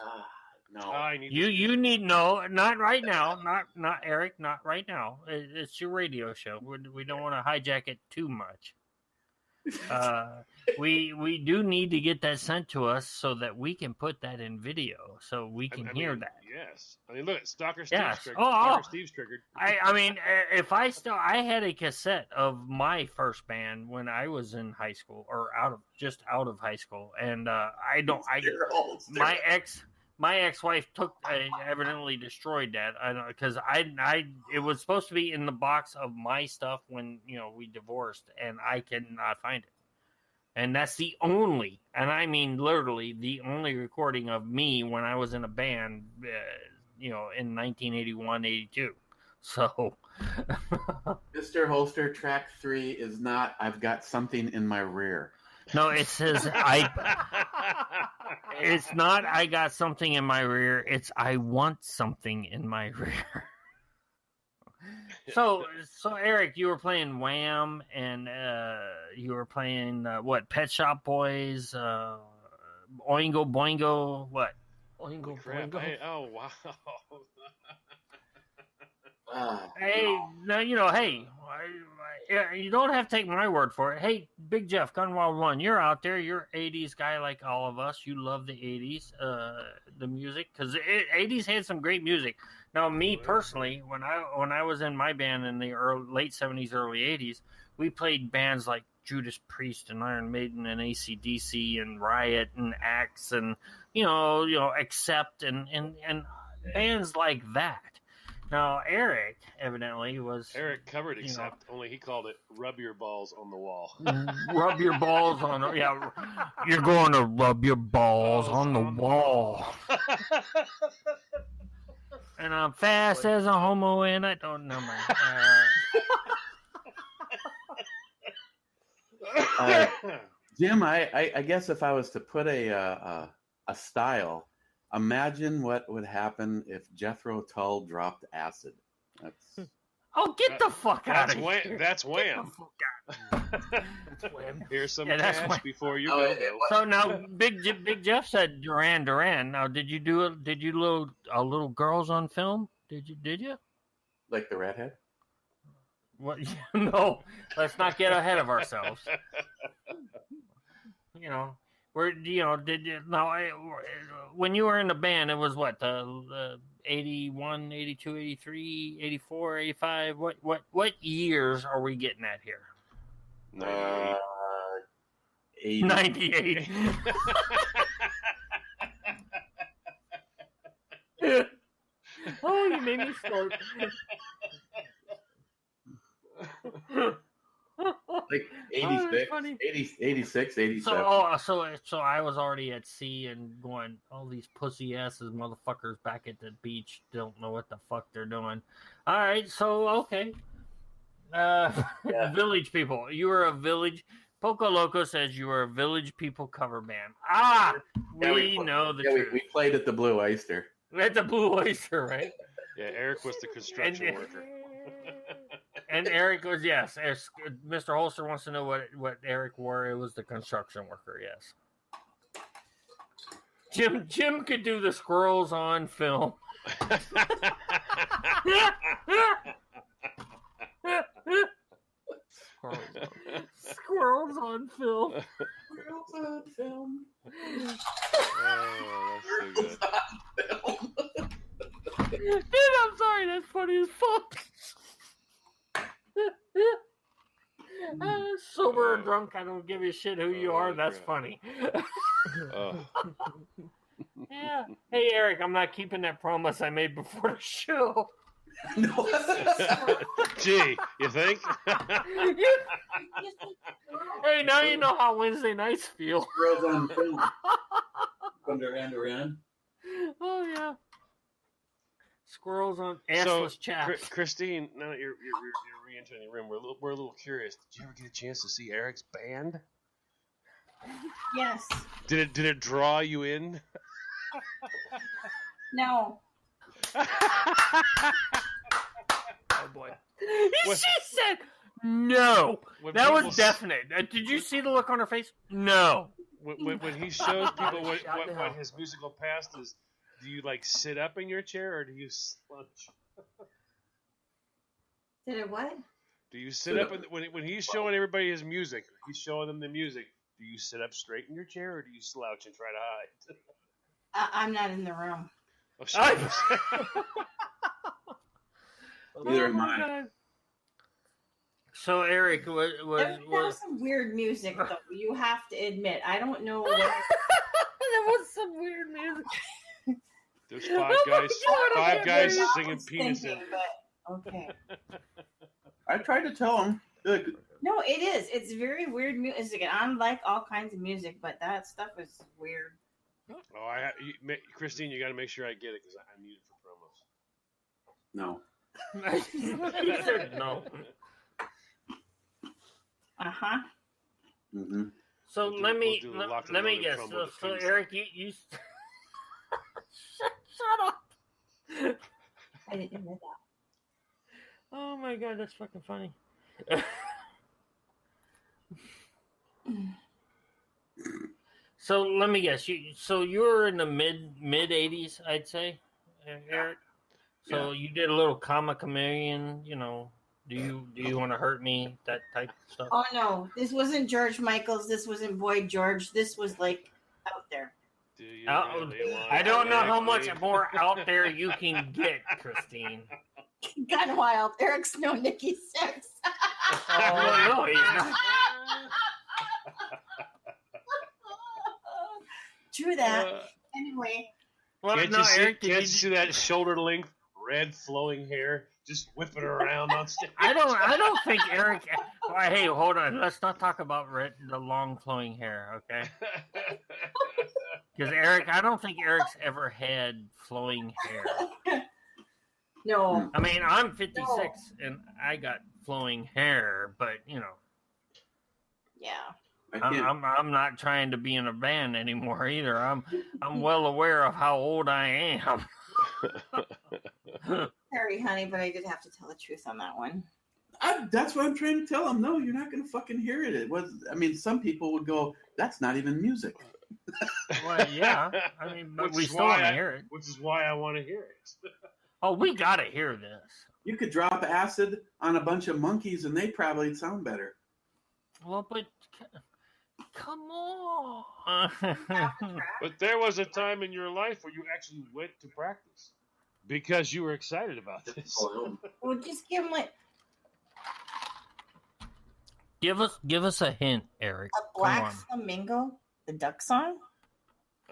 No. I need. You need not right now. Not Eric. Not right now. It's your radio show. We don't want to hijack it too much. we do need to get that sent to us so that we can put that in video, so we can hear that. Yes, I mean, look, Stalker Steve's triggered. Steve's triggered. I mean, if I had a cassette of my first band when I was in high school or out of high school, and my ex-wife evidently destroyed that. I don't, because it was supposed to be in the box of my stuff when we divorced, and I cannot find it. And that's the only, and I mean literally the only recording of me when I was in a band, in 1981, 82. So, Mr. Holster, track 3 is not "I've got something in my rear." No, it says it's not "I got something in my rear." It's "I want something in my rear." So Eric, you were playing Wham, and you were playing what? Pet Shop Boys, Oingo Boingo, what? Oingo Boingo. Hey, oh wow. Hey, now hey, you don't have to take my word for it. Hey, Big Jeff, Gunwild One, you're out there. You're an '80s guy like all of us. You love the '80s, the music, because the '80s had some great music. Now, me personally, when I was in my band in the late '70s, early '80s, we played bands like Judas Priest and Iron Maiden and AC/DC and Riot and Axe and Accept and bands like that. Now, Eric evidently was... Eric covered Accept, only he called it "Rub Your Balls on the Wall." Rub your balls on the... Yeah, you're going to rub your balls on the wall. And I'm fast as a homo and I don't know Jim, I guess if I was to put a style... Imagine what would happen if Jethro Tull dropped acid. Get the fuck out of here. That's Wham. That's Wham. Here's some cash before you go. So now, Big Jeff said Duran Duran. Now, did you load a little Girls on Film? Did you? Like the redhead? What? No, let's not get ahead of ourselves. Where did you when you were in the band, it was what, 81, 82, 83, 84, 85? What years are we getting at here? 98. Oh, you made me start. Like 86, 86, 87. So I was already at sea and going, all these pussy asses motherfuckers back at the beach don't know what the fuck they're doing. All right, so okay. Village People. You were a Village. Poco Loco says you were a Village People cover band. We know the truth. We played at the Blue Oyster. At the Blue Oyster, right? Yeah, Eric was the construction worker. And Eric was, yes. Mr. Holster wants to know what Eric wore. It was the construction worker, yes. Jim could do the Squirrels on Film. Squirrels on Film. Squirrels on Film. Oh, that's so good. Dude, I'm sorry. That's funny as fuck. Sober or drunk, I don't give a shit who you are. That's funny. Yeah. Hey, Eric, I'm not keeping that promise I made before the show. No. Gee, you think? Hey, now you know how Wednesday nights feel. Squirrels on Film. Duran. Oh, yeah. Squirrels on assless chaps. Christine, now that you're re-entering the room, we're a little curious. Did you ever get a chance to see Eric's band? Yes. Did it draw you in? No. Oh boy. She said no. That was definite. Did you see the look on her face? No. When he shows people what his musical past is, do you sit up in your chair or do you slouch? Did it what? Do you sit up when he's showing everybody his music? He's showing them the music. Do you sit up straight in your chair, or do you slouch and try to hide? I'm not in the room. Neither am I. So Eric, was some weird music though. You have to admit, I don't know. What... There was some weird music. There's five guys singing penis in. Okay. I tried to tell him. No, it is. It's very weird music, and I like all kinds of music, but that stuff is weird. Oh, Christine, you got to make sure I get it because I need it for promos. No. He said no. Uh-huh. Mm-hmm. So let me guess. So Eric, you shut up. I didn't hear that. Oh my god, that's fucking funny. So let me guess. You're in the mid 80s, I'd say, Eric. So you did a little Comic Chameleon, Do you want to hurt me? That type of stuff. Oh no, this wasn't George Michaels. This wasn't Boy George. This was like out there. I don't know how much more out there you can get, Christine. Gone wild. Eric's no Nikki Sixx. Oh no, he's not. True that. Anyway. Well, can't you see that shoulder length, red flowing hair? Just whipping around on stage. I don't think Eric. Hey, hold on. Let's not talk about the long flowing hair, okay? Because Eric, I don't think Eric's ever had flowing hair. No. I mean, I'm 56 and I got flowing hair, but Yeah. I'm not trying to be in a band anymore either. I'm well aware of how old I am. Sorry, honey, but I did have to tell the truth on that one. That's what I'm trying to tell him. No, you're not going to fucking hear it. It was. I mean, some people would go, "That's not even music." Well, yeah. I mean, but we still want to hear it. Which is why I want to hear it. Oh, we got to hear this. You could drop acid on a bunch of monkeys, and they probably sound better. Well, but come on. But there was a time in your life where you actually went to practice because you were excited about this. Well, just give him like give us a hint, Eric. A Black Flamingo, the duck song.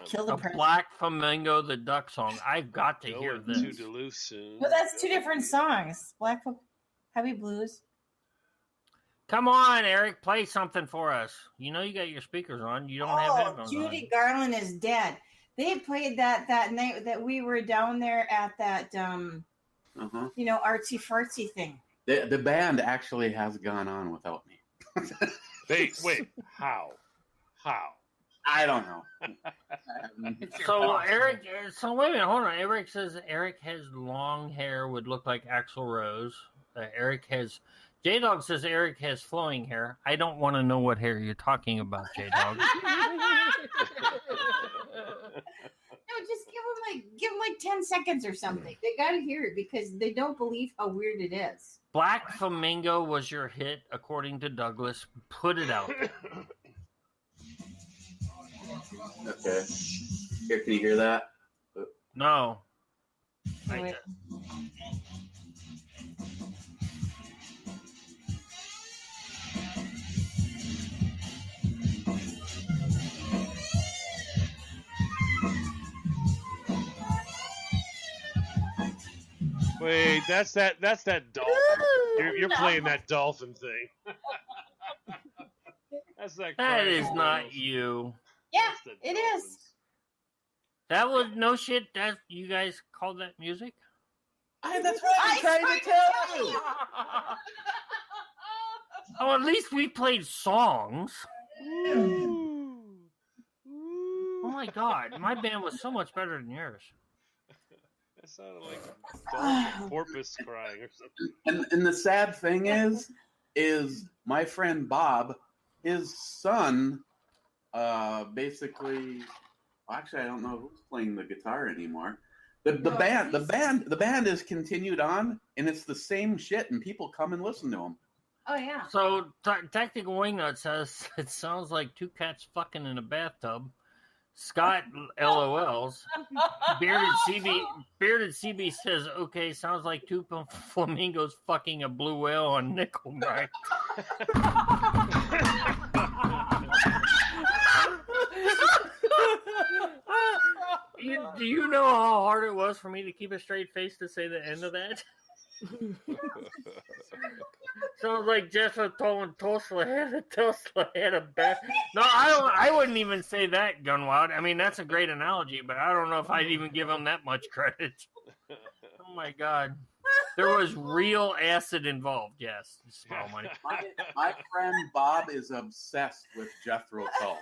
Kill the President. Black Flamingo, the duck song. I've got to hear this. To Duluth soon. Well, that's two different songs. Heavy Blues. Come on, Eric, play something for us. You know you got your speakers on. You don't have headphones Judy on. Garland is dead. They played that night that we were down there at that artsy fartsy thing. The band actually has gone on without me. Wait, how? I don't know. So Eric, wait a minute, hold on. Eric says Eric has long hair, would look like Axl Rose. J-Dog says Eric has flowing hair. I don't want to know what hair you're talking about, J-Dog. No, just give them like 10 seconds or something. They got to hear it because they don't believe how weird it is. Black Flamingo was your hit, according to Douglas. Put it out. Okay. Here, can you hear that? No. Wait. Wait, that's that dolphin. You're playing that dolphin thing. That is not you. Yeah, it is. That was no shit. That you guys called that music? That's what I'm trying to tell you. Oh, at least we played songs. Ooh. Oh my god, my band was so much better than yours. That sounded like a dolphin porpoise crying or something. And the sad thing is my friend Bob, his son, basically. Well, actually, I don't know who's playing the guitar anymore. The band is continued on, and it's the same shit, and people come and listen to them. Oh yeah. So Tactical Wingnut says it sounds like two cats fucking in a bathtub. Scott LOLs. Bearded CB says, okay, sounds like two flamingos fucking a blue whale on Nickelback. Do you know how hard it was for me to keep a straight face to say the end of that? Sounds like Jethro Tull and Tulsa had a bat. No, I wouldn't even say that, Gunwad. I mean, that's a great analogy, but I don't know if I'd even give him that much credit. Oh my God, there was real acid involved. Yes, small money. My friend Bob is obsessed with Jethro Tull,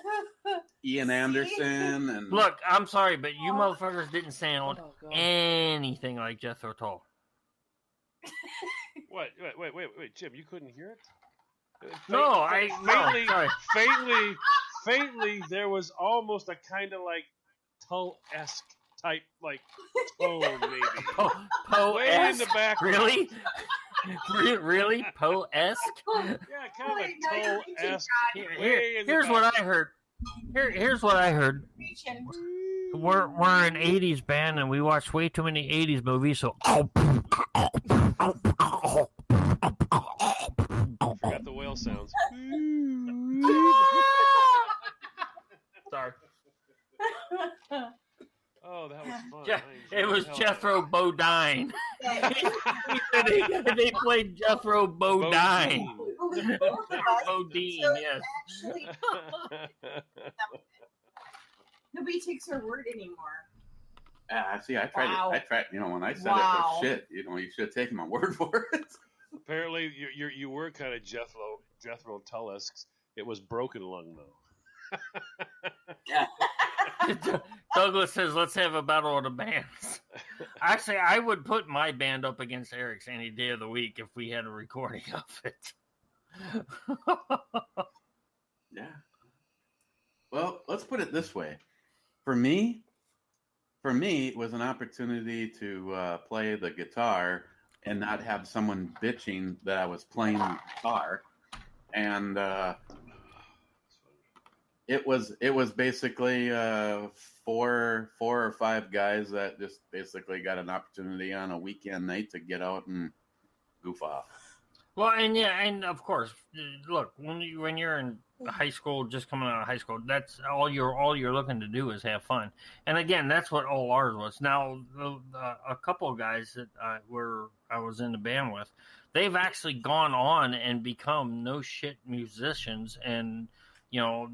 Ian Anderson, and look. I'm sorry, but you motherfuckers didn't sound anything like Jethro Tull. What? Wait, Jim, you couldn't hear it? Faintly, there was almost a kind of like Tull-esque type, like tone, maybe. Poe-esque? In the background. Really? Poe-esque? Yeah, kind of Tull-esque. Here's what I heard. Here's what I heard. We're an 80s band and we watch way too many 80s movies, so forgot the whale sounds. Sorry. Oh, that was fun. It was Jethro Bodine. They played Jethro Bodine. Bodine, yes. Nobody takes her word anymore. See, I tried it. I tried. When I said it was shit, you should have taken my word for it. Apparently, you were kind of Jethro Tull-esque. It was Broken Lung, though. Douglas says, let's have a battle of the bands. Actually, I would put my band up against Eric's any day of the week if we had a recording of it. Yeah. Well, let's put it this way. For me, it was an opportunity to play the guitar and not have someone bitching that I was playing the guitar. And it was basically four or five guys that just basically got an opportunity on a weekend night to get out and goof off. Well, and of course, look, when you're in high school, just coming out of high school, that's all you're looking to do is have fun. And again, that's what all ours was. Now, a couple of guys that I was in the band with, they've actually gone on and become no shit musicians, and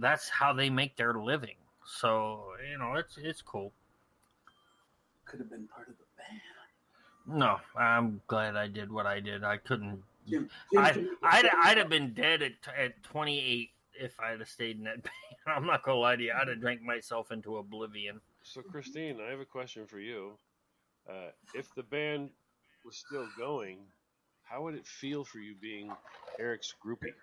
that's how they make their living. So it's cool. Could have been part of the band. No, I'm glad I did what I did. I couldn't. I'd have been dead at 28 if I'd have stayed in that band. I'm not gonna lie to you. I'd have drank myself into oblivion. So, Christine, I have a question for you. If the band was still going, how would it feel for you being Eric's groupie?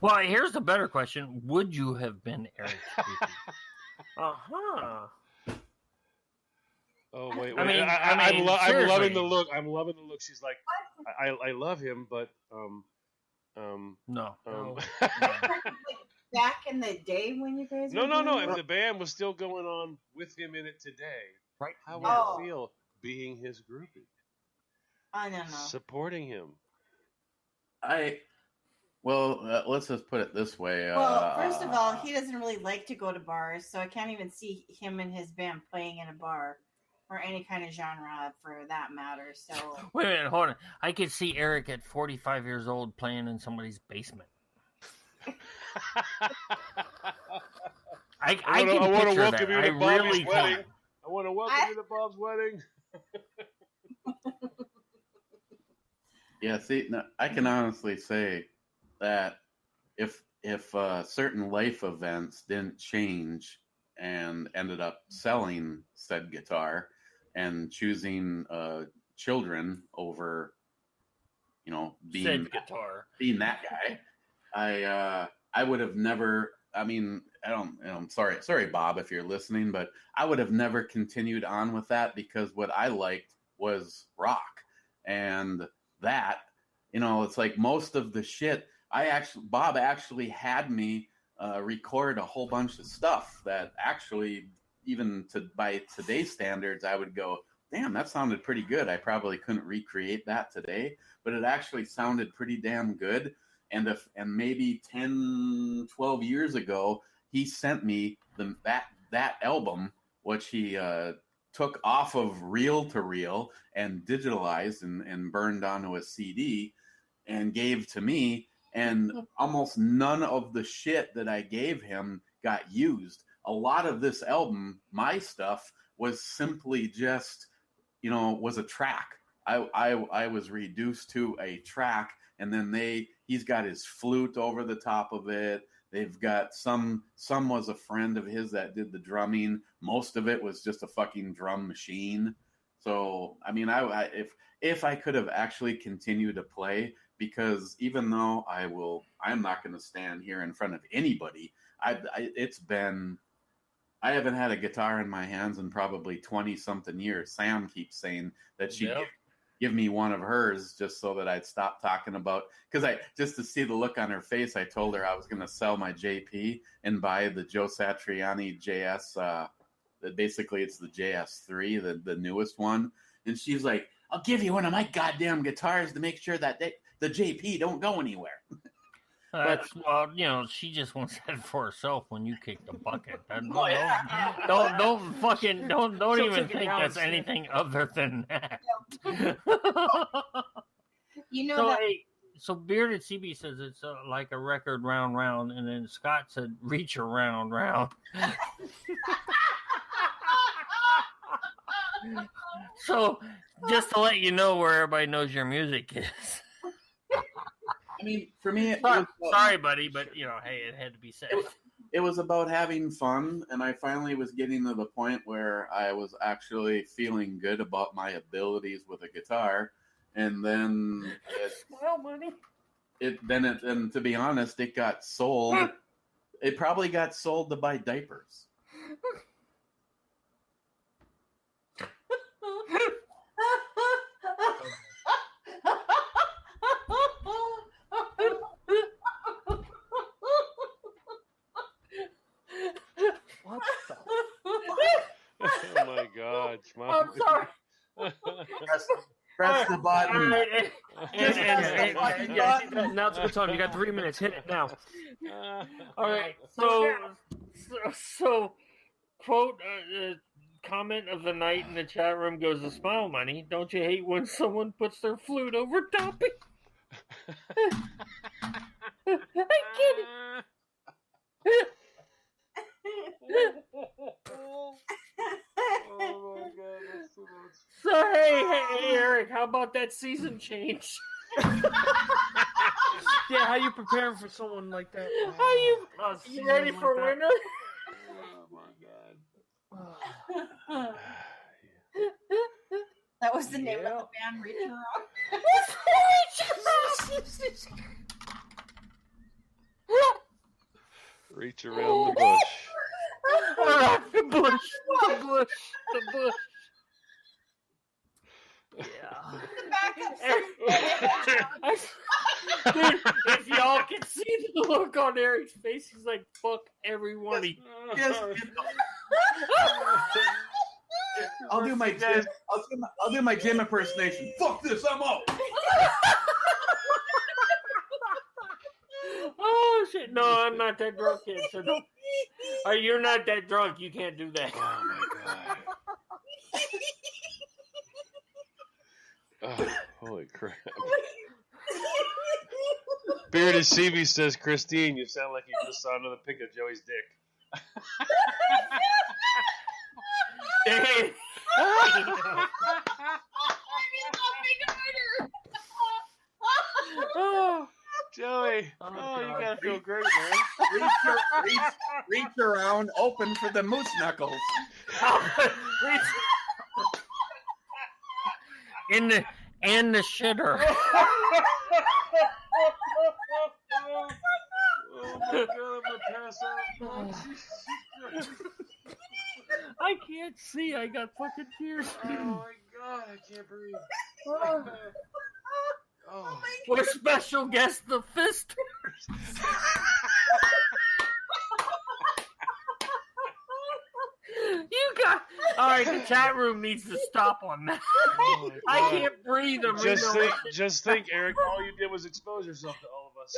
Well, here's the better question: would you have been Eric's groupie? Oh wait! I mean, I'm loving the look. I'm loving the look. She's like, I love him, but no. Back in the day when you guys no. If the band was still going on with him in it today, right? How would it feel being his groupie? I don't know. Supporting him. Let's just put it this way. Well, first of all, he doesn't really like to go to bars, so I can't even see him and his band playing in a bar or any kind of genre for that matter. So wait a minute, hold on. I could see Eric at 45 years old playing in somebody's basement. I want to welcome you to Bob's wedding. I want to welcome you to Bob's wedding. Yeah, see, no, I can honestly say that if certain life events didn't change and ended up selling said guitar and choosing children over, being said guitar, being that guy, I would have never. I mean, I'm sorry, Bob, if you're listening, but I would have never continued on with that because what I liked was rock. and that, it's like most of the shit. Bob actually had me record a whole bunch of stuff that actually, even by today's standards, I would go, damn, that sounded pretty good. I probably couldn't recreate that today, but it actually sounded pretty damn good. And maybe 10, 12 years ago, he sent me that album, which he took off of reel-to-reel and digitalized and burned onto a CD and gave to me. And almost none of the shit that I gave him got used. A lot of this album, my stuff, was simply just, was a track. I was reduced to a track, and then he's got his flute over the top of it. They've got some was a friend of his that did the drumming. Most of it was just a fucking drum machine. So, I mean, if I could have actually continued to play, because even though I'm not going to stand here in front of anybody. I haven't had a guitar in my hands in probably 20 something years. Sam keeps saying that she'd give me one of hers just so that I'd stop talking about, because just to see the look on her face, I told her I was going to sell my JP and buy the Joe Satriani JS. Basically, it's the JS3, the newest one. And she's like, I'll give you one of my goddamn guitars to make sure that the JP don't go anywhere. She just wants that for herself when you kick the bucket. Don't even think that's anything other than that. So Bearded CB says it's like a record round, and then Scott said reach around. So just to let you know where everybody knows your music is. I mean, for me, sorry, buddy, but hey, it had to be said. It was about having fun, and I finally was getting to the point where I was actually feeling good about my abilities with a guitar, and then and to be honest, it got sold. It probably got sold to buy diapers. What the? Oh my God, I'm sorry. Press the button. Now it's a good time. You got 3 minutes. Hit it now. All right. So quote comment of the night in the chat room goes to Smile Money. Don't you hate when someone puts their flute over top it? I get it. Oh my God, that's too much. So hey Eric, how about that season change? Yeah, how you preparing for someone like that? How you ready for winter? Oh my God. That was the name of the band, Reach Around. Reach around the bush. The bush. Yeah. Dude, if y'all can see the look on Eric's face, he's like, fuck everyone. I'll do my Jim. I'll do my Jim impersonation. Fuck this, I'm out. Oh shit! No, I'm not that drunk yet. So don't. You're not that drunk. You can't do that. Oh my God. Oh, holy crap. Bearded CB says, Christine, you sound like you just saw another pic of Joey's dick. Oh, Joey. Oh, you gotta feel great, man. Reach around, open for the moose knuckles. In the shitter. Oh my God, I'm gonna pass out. I can't see. I got fucking tears. Oh my God, I can't breathe. Oh my We're special guest, the Fisters. You got all right. The chat room needs to stop on that. Oh I can't breathe. Just think, Eric. All you did was expose yourself to all of us.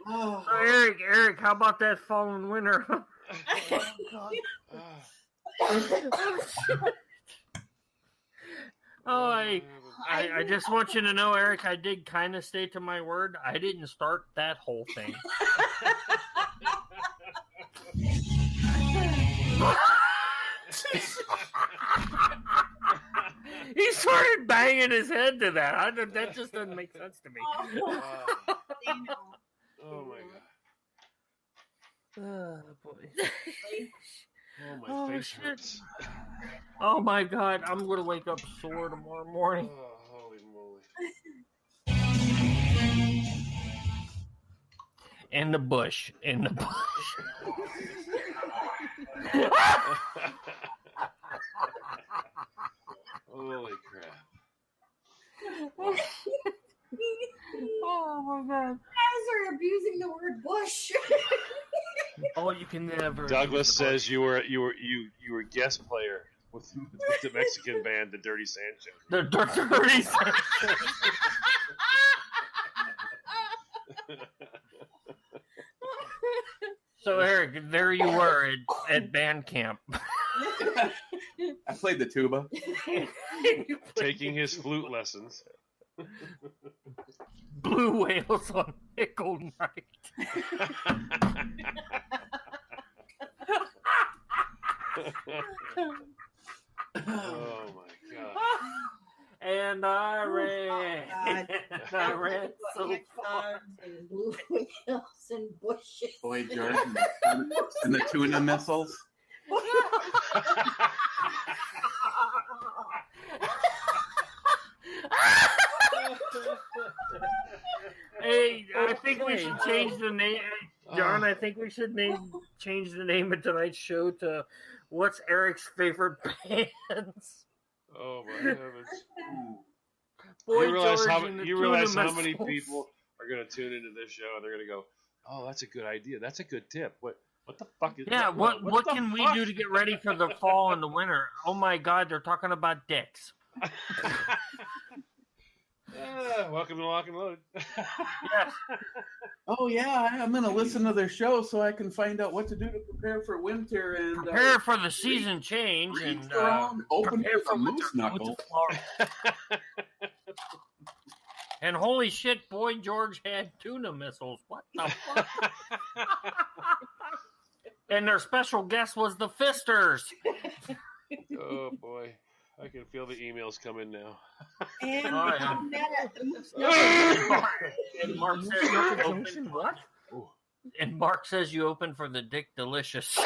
So Eric, how about that fallen winter? I just want you to know, Eric, I did kind of stay to my word. I didn't start that whole thing. He started banging his head to that. That just doesn't make sense to me. Oh my god. Oh boy. Oh my face hurts. Oh my god, I'm gonna wake up sore tomorrow morning. Oh, holy moly. In the bush. Holy crap. Oh my god. guys are abusing the word bush. Oh, you can never. Douglas says you were guest player with the Mexican band, the Dirty Sanchez. The Dirty Sanchez. So Eric, there you were at band camp. I played the tuba. Taking his flute lessons. Blue Whales on Nickel Night. Oh my god. And I ran. I ran so far. And blue whales and bushes. Boy George and the tuna missiles. Hey, I think we should change the name. John, I think we should change the name of tonight's show to "What's Eric's Favorite Bands?" Oh my heavens! Boy, you realize George how many people are going to tune into this show and they're going to go, "Oh, that's a good idea. That's a good tip." What the fuck is? Yeah, that? what can we do to get ready for the fall and the winter? Oh my God, they're talking about dicks. Welcome to Lock and Load. Yes. Oh yeah, I'm going to listen to their show so I can find out what to do to prepare for winter and prepare for the season change and open for moose knuckle. And holy shit, Boy George had tuna missiles. What the fuck? And their special guest was the Fisters. Oh boy. I can feel the emails coming now. And and Mark says you open what? And Mark says you open for the Dick Delicious.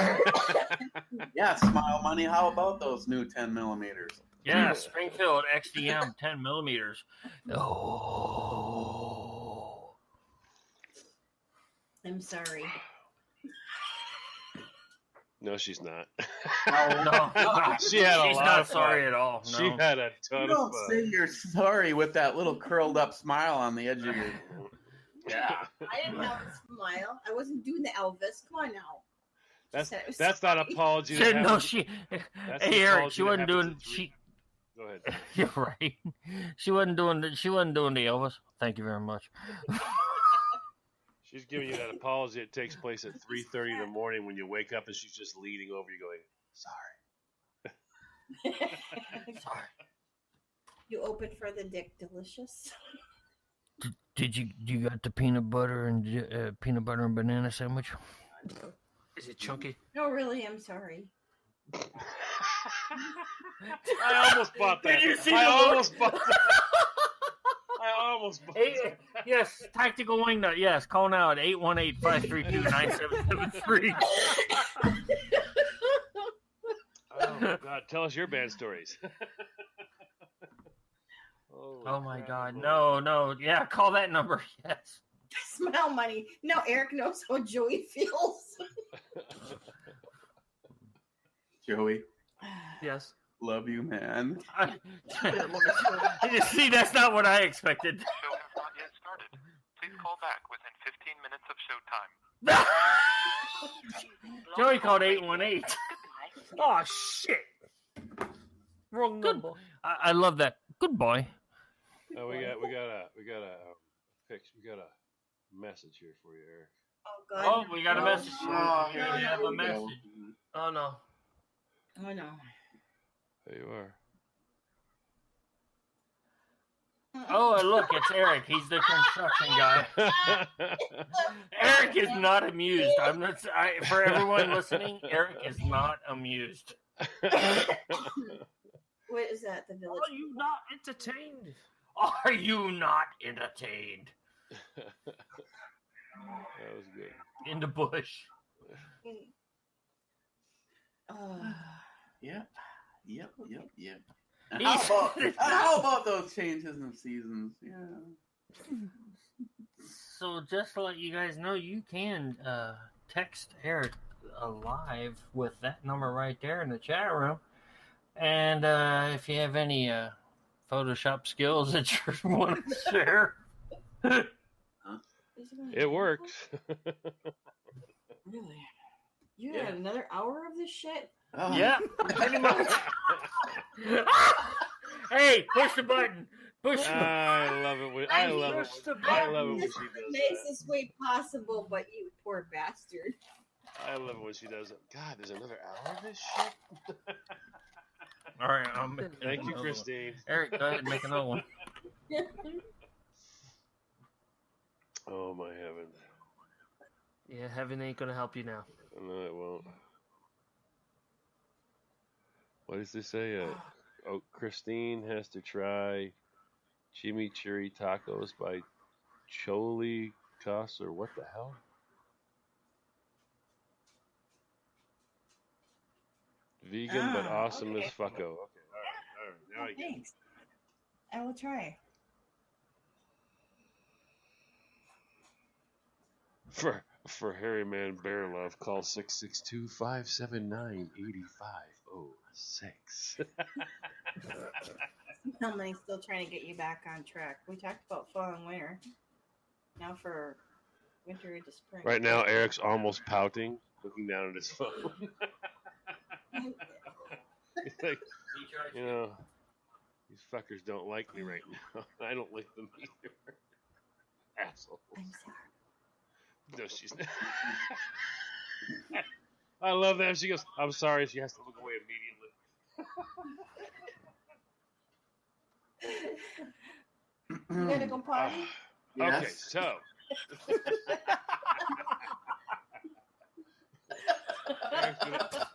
Yeah, Smile Money. How about those new 10 millimeters? Yeah, Springfield XDM 10 millimeters. Oh. I'm sorry. No, she's not. No. She had a She's lot not of fun. sorry at all. No. She had a ton You don't of fun. say you're sorry with that little curled up smile on the edge of your. Yeah. I didn't have a smile. I wasn't doing the Elvis. Come on now. That's not apology. Said no, she. That's Hey an Eric, apology she that wasn't happens doing. in three- Go ahead. You're right. She wasn't doing the Elvis. Thank you very much. She's giving you that apology. It takes place at 3:30 in the morning when you wake up and she's just leaning over you going, sorry. Sorry. You opened for the Dick Delicious. Did you got the peanut butter and banana sandwich? Is it chunky? No, really, I'm sorry. I almost bought that. Did you see I the almost bought that. I almost bought Hey, that. yes, Tactical Wingnut. Yes, call now at 818-532-9773. Oh God, tell us your band stories. Oh my God, no, yeah, call that number. Yes. Smile money. No, Eric knows how Joey feels. Joey. Yes. Love you, man. See, that's not what I expected. The show has not yet started. Please call back within 15 minutes of showtime. Joey called 818. Oh shit! Wrong number. I love that. Good boy. Oh, we got a message here for you, Eric. Oh God. Oh, we got a message. Oh, Here we have a message. Oh no. Oh no. There you are. Oh, look, it's Eric. He's the construction guy. Eric is not amused. I'm not. For everyone listening, Eric is not amused. What is that? The village? Are you not entertained? Are you not entertained? That was good. In the bush. Yep. He's- How about those changes in seasons? Yeah. So just to let you guys know, you can text Eric live with that number right there in the chat room. And if you have any Photoshop skills that you want to share. It works. Really? You got another hour of this shit? Oh. Yeah, pretty much. Hey, push the button. Push the button. I love it. I love it when she does Makes that. this way possible, but you poor bastard. I love it when she does it. God, there's another hour of this shit. All right, Thank you, Christine. Eric, go ahead and make another one. Oh my heaven! Yeah, heaven ain't gonna help you now. No, it won't. What does this say? Christine has to try chimichurri tacos by Choli Cas, or what the hell? Vegan but awesome as fucko. Okay, all right. Now I get it. Thanks. I will try. For Harry Man Bear Love, call 662-579-8506. Somebody's still trying to get you back on track. We talked about fall and winter. Now for winter into spring. Right now, Eric's almost pouting, looking down at his phone. He's like, you know, these fuckers don't like me right now. I don't like them either. Assholes. I'm sorry. No, she's not. I love that. She goes, I'm sorry. She has to look away immediately. You gotta go party? Okay, Yes. so.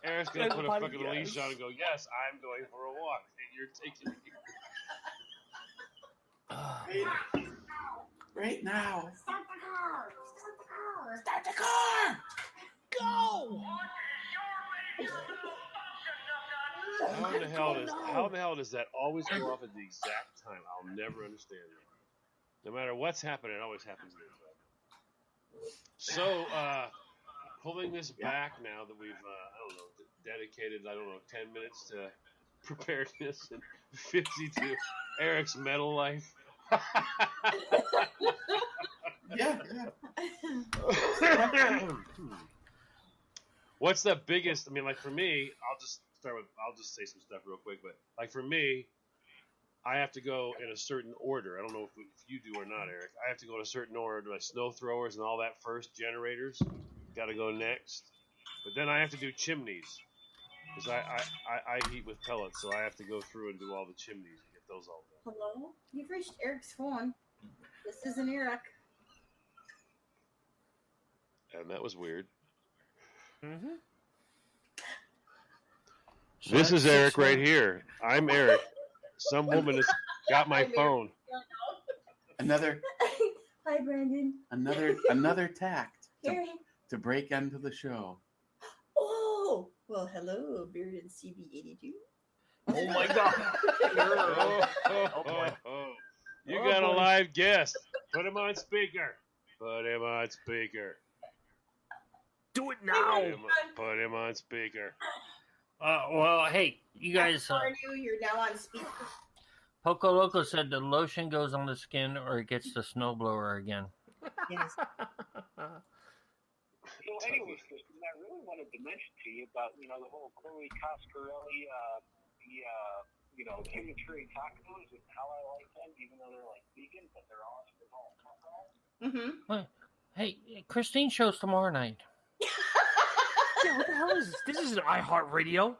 Eric's gonna put a fucking leash on and go, yes, I'm going for a walk, and you're taking me. Right now. Start the car! Start the car! Go! How the hell does that always go off at the exact time? I'll never understand that. No matter what's happening, it always happens at the exact time. So, pulling this back now that we've, dedicated, 10 minutes to preparedness and 50 to Eric's metal life. Yeah. What's the biggest? I mean, like for me, I'll just say some stuff real quick. But like for me, I have to go in a certain order. I don't know if you do or not, Eric. I have to go in a certain order. My snow throwers and all that first. Generators got to go next. But then I have to do chimneys because I heat with pellets, so I have to go through and do all the chimneys and get those all done. Hello? You've reached Eric's phone. This isn't Eric. And that was weird. Mm-hmm. This is Eric right here. I'm Eric. Some woman has got my phone. Another Hi, Brandon. another tact Eric. to break into the show. Oh! Well, hello, Bearded CB82. Oh my god. You got a live guest. Put him on speaker. Put him on speaker. Do it now. Put him on speaker. Well, hey, you guys. You're now on speaker. Poco Loco said the lotion goes on the skin or it gets the snowblower again. Yes. So, anyways, Kristen, I really wanted to mention to you about, the whole Chloe Coscarelli, human-trade tacos and how I like them, even though they're like vegan, but they're awesome. Mm-hmm. Hey, Christine shows tomorrow night. Yeah, what the hell is this? This is an iHeartRadio.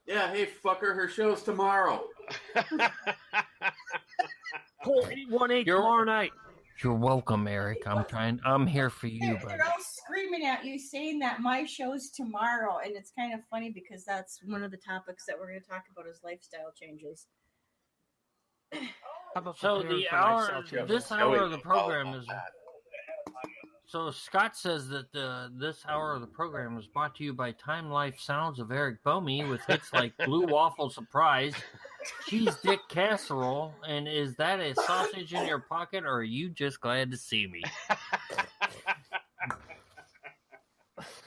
Yeah, hey, fucker, her show's tomorrow. Call 818 tomorrow night. You're welcome, Eric. I'm here for you, buddy. They're all screaming at you saying that my show's tomorrow, and it's kind of funny because that's one of the topics that we're going to talk about is lifestyle changes. So this hour of the program is. So Scott says that this hour of the program is brought to you by Time Life Sounds of Eric Bomey with hits like Blue Waffle Surprise, Cheese Dick Casserole, and Is That a Sausage in Your Pocket, or are you just glad to see me?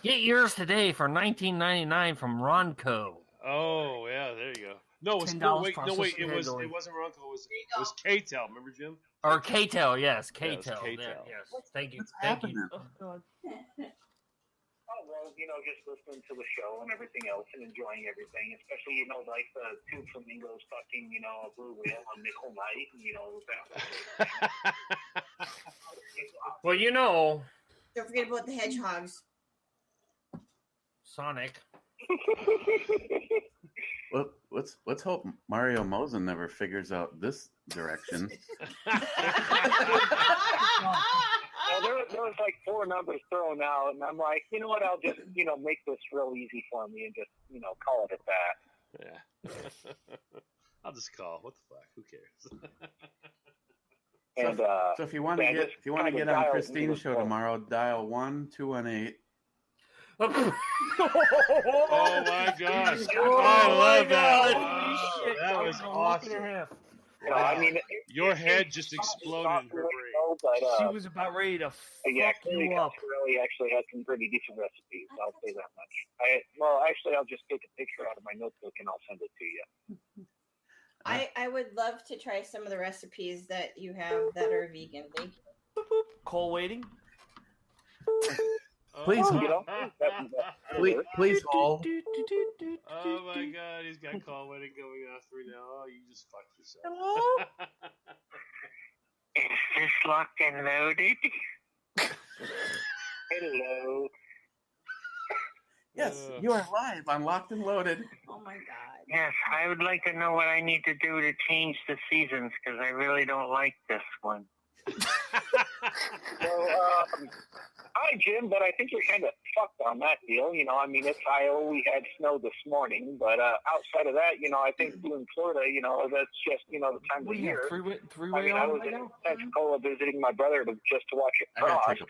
Get yours today for $19.99 from Ronco. Oh yeah, there you go. No, it wasn't Ronco. It was K-Tel. Remember, Jim? Or K-Tel, yes, K-Tel. K-Tel. Yes, thank you. What's Thank happening? you. Oh, well, just listening to the show and everything else and enjoying everything, especially, like the two flamingos fucking, a blue whale on Nickel Night, that. Well, Don't forget about the hedgehogs. Sonic. Well, let's hope Mario Mosen never figures out this direction. There was like 4 numbers thrown out, and I'm like, you know what? I'll just, make this real easy for me and just, call it at that. Yeah. I'll just call. What the fuck? Who cares? And so if you want to get on Christine's show tomorrow, dial 1-218. Oh my gosh! Oh, I love that. God. Wow, that was awesome. I mean, your head just exploded in her brain. She was about ready to fuck you up. Really actually had some pretty decent recipes. I'll say that much. Actually, I'll just take a picture out of my notebook and I'll send it to you. I would love to try some of the recipes that you have that are vegan. Thank you. Call waiting. Please hold. Please hold. Oh my god, he's got call waiting going on through now. Oh, you just fucked yourself. Hello? Is this locked and loaded? Hello. Yes, you are live on Locked and Loaded. Oh my god. Yes, I would like to know what I need to do to change the seasons because I really don't like this one. Hi, Jim, but I think you're kind of fucked on that deal. It's Iowa. We had snow this morning, but outside of that, I think in Florida, that's just, the time of year. Three-way I was in Pensacola visiting my brother to watch it frost.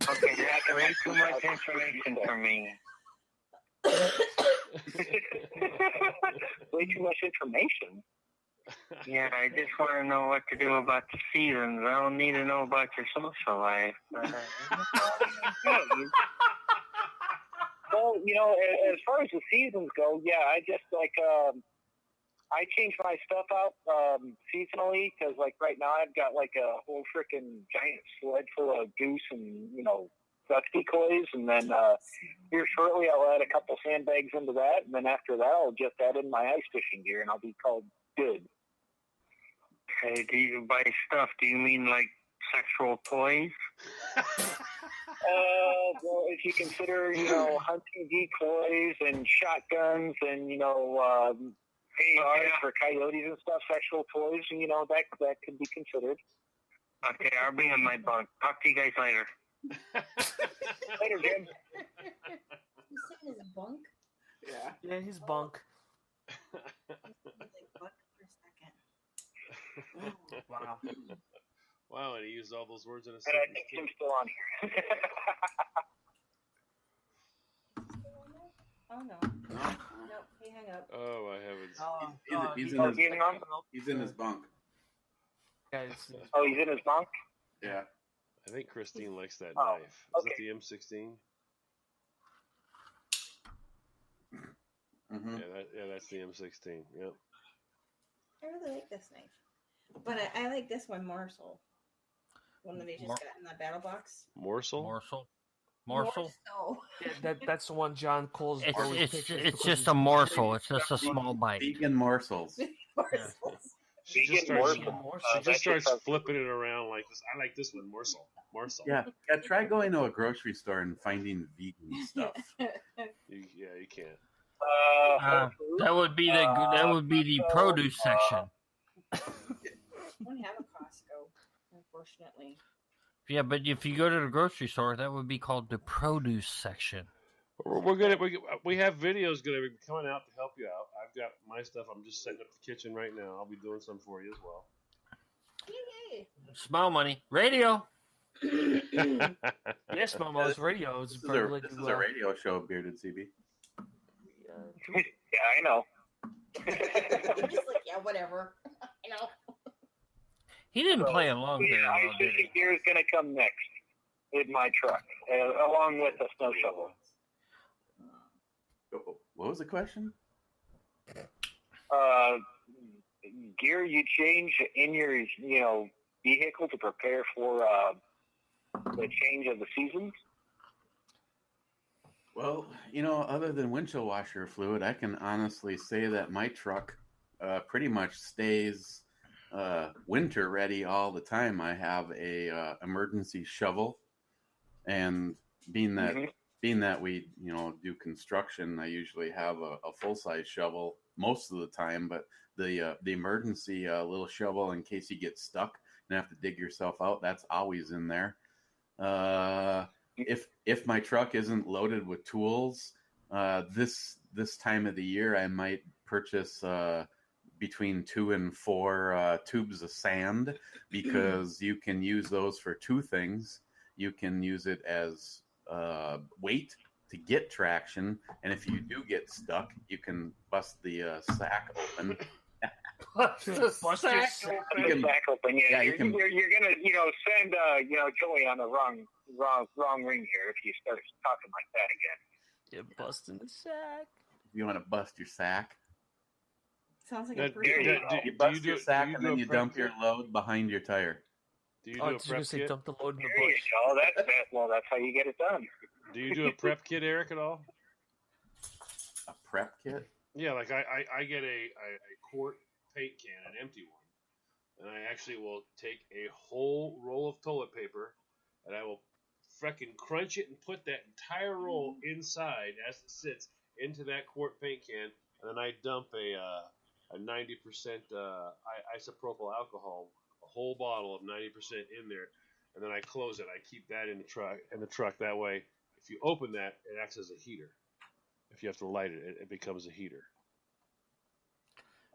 Okay, that's way too much information for me. Way too much information. Yeah, I just want to know what to do about the seasons. I don't need to know about your social life. Well, as far as the seasons go, yeah, I just I change my stuff out seasonally because, right now I've got a whole freaking giant sled full of goose and duck decoys, and then here shortly I'll add a couple sandbags into that, and then after that I'll just add in my ice fishing gear, and I'll be called good. Okay, do you buy stuff? Do you mean sexual toys? Well, if you consider, hunting decoys and shotguns and, ARs for coyotes and stuff, sexual toys, that could be considered. Okay, I'll be in my bunk. Talk to you guys later. Later, Jim. You said his bunk? Yeah, his bunk. Wow. Wow, and he used all those words in a And I sentence. think Jim's still on here. Oh no. No, he hung up. Oh, I haven't. He's in his bunk. Oh, he's in his bunk? Yeah. I think Christine likes that knife. Is that the M16? Mm-hmm. That's the M16. Yep. I really like this knife, but I like this one more so. One that they just got in that battle box. Morsel. Yeah, that's the one John calls. It's just a morsel. It's just a small bite. Vegan morsels. She just starts flipping it around like this. I like this one, morsel. Yeah, try going to a grocery store and finding vegan stuff. You can't. That would be the produce section. I don't have a Costco, unfortunately. Yeah, but if you go to the grocery store, that would be called the produce section. We have videos gonna be coming out to help you out. I've got my stuff. I'm just setting up the kitchen right now. I'll be doing some for you as well. Yay! Smile money. Radio. Yes, Momo's radio. This is a radio show, Bearded CB. Yeah, I know. Just like, yeah, whatever. I know. He didn't play along very well, did he? Ice gear is going to come next in my truck, along with a snow shovel. What was the question? Gear you change in your, vehicle to prepare for the change of the seasons? Well, other than windshield washer fluid, I can honestly say that my truck pretty much stays winter ready all the time. I have a emergency shovel, and being that we do construction, I usually have a full size shovel most of the time. But the emergency little shovel in case you get stuck and have to dig yourself out, that's always in there. If my truck isn't loaded with tools, this time of the year, I might purchase between 2 and 4 tubes of sand, because you can use those for two things. You can use it as weight to get traction, and if you do get stuck, you can bust the sack open. Bust the sack open. Yeah, you're gonna send Joey on the wrong ring here if you start talking like that again. You're busting the sack. You want to bust your sack? Sounds like a you bust your sack and then you dump your load behind your tire. Do you do a prep kit? Dump the load in the bush. That's how you get it done. Do you do a prep kit, Eric, at all? A prep kit? Yeah, like I get a quart paint can, an empty one, and I actually will take a whole roll of toilet paper, and I will freaking crunch it and put that entire roll inside as it sits into that quart paint can, and then I dump a 90% isopropyl alcohol, a whole bottle of 90% in there, and then I close it. I keep that in the truck. That way, if you open that, it acts as a heater. If you have to light it, it becomes a heater.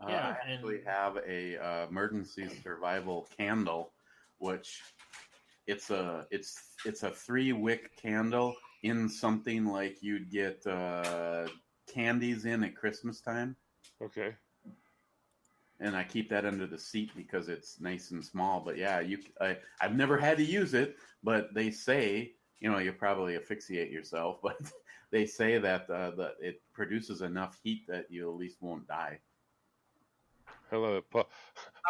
I actually have a emergency survival candle, which it's a 3-wick candle in something like you'd get candies in at Christmas time. Okay. And I keep that under the seat because it's nice and small. But yeah, I've never had to use it, but they say, you probably asphyxiate yourself, but they say that it produces enough heat that you at least won't die. Hello, Paco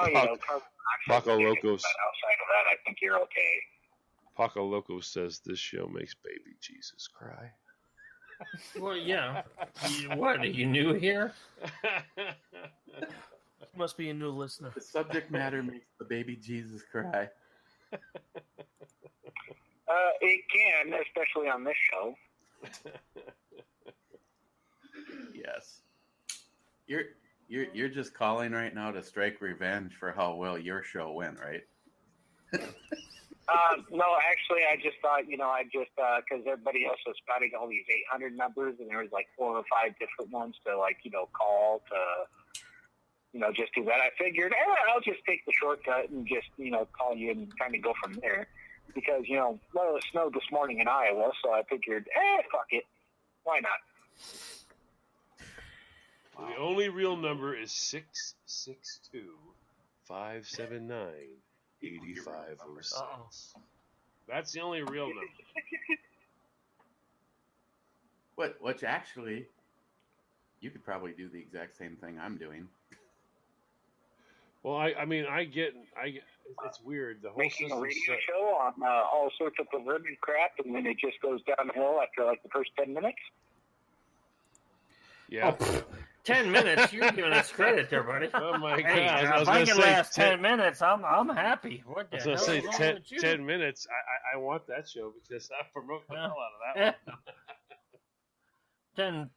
Outside Locos. of that, I think you're okay. Paco Locos says this show makes baby Jesus cry. Well, yeah. What, are you new here? Must be a new listener. The subject matter makes the baby Jesus cry. It can, especially on this show. Yes. You're just calling right now to strike revenge for how well your show went, right? No, actually, I just thought, because everybody else was spouting all these 800 numbers, and there was like 4 or 5 different ones to call to, just do that. I figured, I'll just take the shortcut and just, call you and kind of go from there. Because, it snowed this morning in Iowa, so I figured, fuck it. Why not? The only real number is 662-579-8506. That's the only real number. Which actually, you could probably do the exact same thing I'm doing. Well, I mean, I get. It's weird. The whole making a radio show on all sorts of perverted crap, and then it just goes downhill after like the first 10 minutes. Yeah. Oh, 10 minutes? You're giving us credit there, buddy. Oh my Hey, God! if I can last 10 minutes, I'm happy. What the I hell was is gonna wrong say with you? 10 minutes. I want that show because I promote the hell out of that one.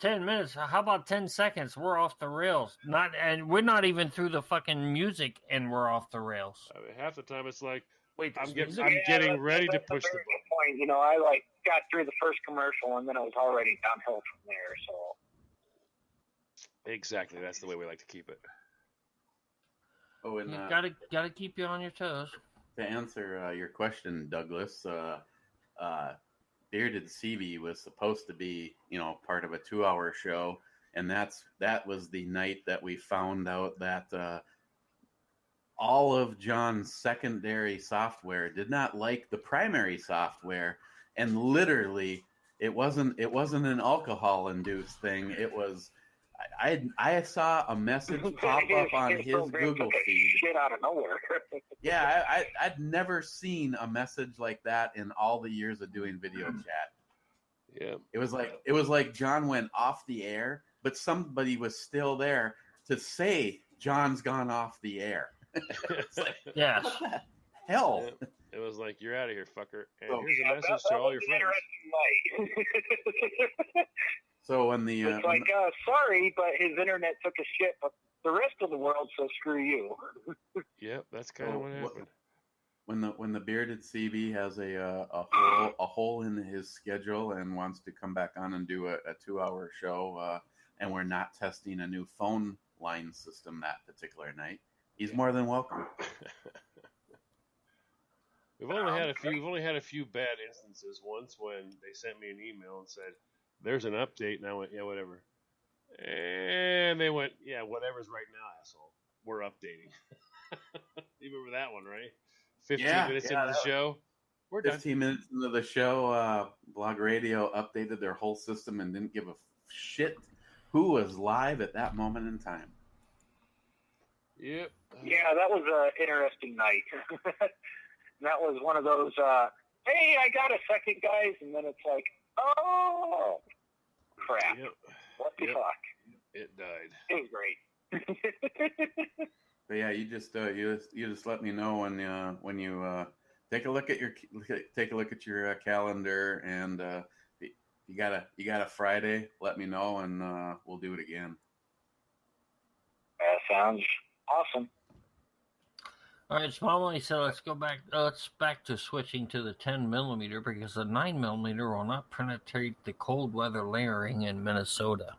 10 minutes. How about 10 seconds? We're off the rails. And we're not even through the fucking music, and we're off the rails. I mean, half the time it's like, wait, I'm getting ready to push the button. Point. You know, I like got through the first commercial, and then it was already downhill from there. So exactly, that's the way we like to keep it. Oh, and gotta keep you on your toes. To answer your question, Douglas, Bearded CB was supposed to be, part of a 2-hour show, and that was the night that we found out that all of John's secondary software did not like the primary software, and literally it wasn't an alcohol-induced thing. It was I saw a message pop up on his Google feed. Shit out of nowhere. Yeah, I'd never seen a message like that in all the years of doing video chat. Yeah, it was like John went off the air, but somebody was still there to say John's gone off the air. It's like, yes. What the hell? It was like, you're out of here, fucker. And here's a message to all your friends. So when the it's like, sorry, but his internet took a shit, but the rest of the world, so screw you. Yep, that's kind of what happened. When the Bearded CB has a hole in his schedule and wants to come back on and do a 2-hour show, and we're not testing a new phone line system that particular night, he's more than welcome. We've only had a few bad instances. Once when they sent me an email and said, "There's an update," and I went, "Yeah, whatever." And they went, "Yeah, whatever's right now, asshole. We're updating." You remember that one, right? 15 minutes into the show. We're 15 minutes into the show, Blog Radio updated their whole system and didn't give a shit who was live at that moment in time. Yep. Yeah, that was an interesting night. That was one of those, hey, I got a second, guys, and then it's like, oh, crap. Yep. What the fuck? It died. It was great. But yeah, you just let me know when you take a look at your calendar, and you got a Friday. Let me know, and we'll do it again. That sounds awesome. All right, Smalley, so let's go back. Let's back to switching to the 10mm because the 9mm will not penetrate the cold weather layering in Minnesota.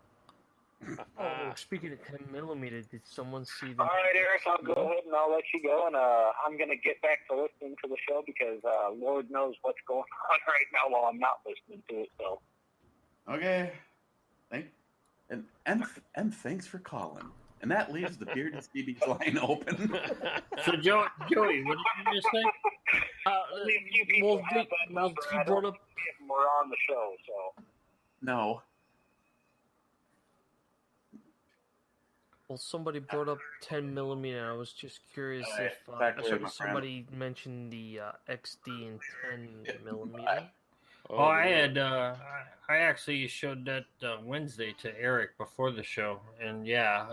Oh, speaking of 10mm, did someone see the? All right, Eric, I'll go ahead and I'll let you go, and I'm gonna get back to listening to the show because Lord knows what's going on right now while I'm not listening to it. So. Okay. And thanks for calling. And that leaves the Bearded CB line open. So, Joey, what did you just say? He brought up. We're on the show, so. No. Well, somebody brought up 10mm. I was just curious if somebody mentioned the XD and 10mm. Oh, I actually showed that Wednesday to Eric before the show, and yeah,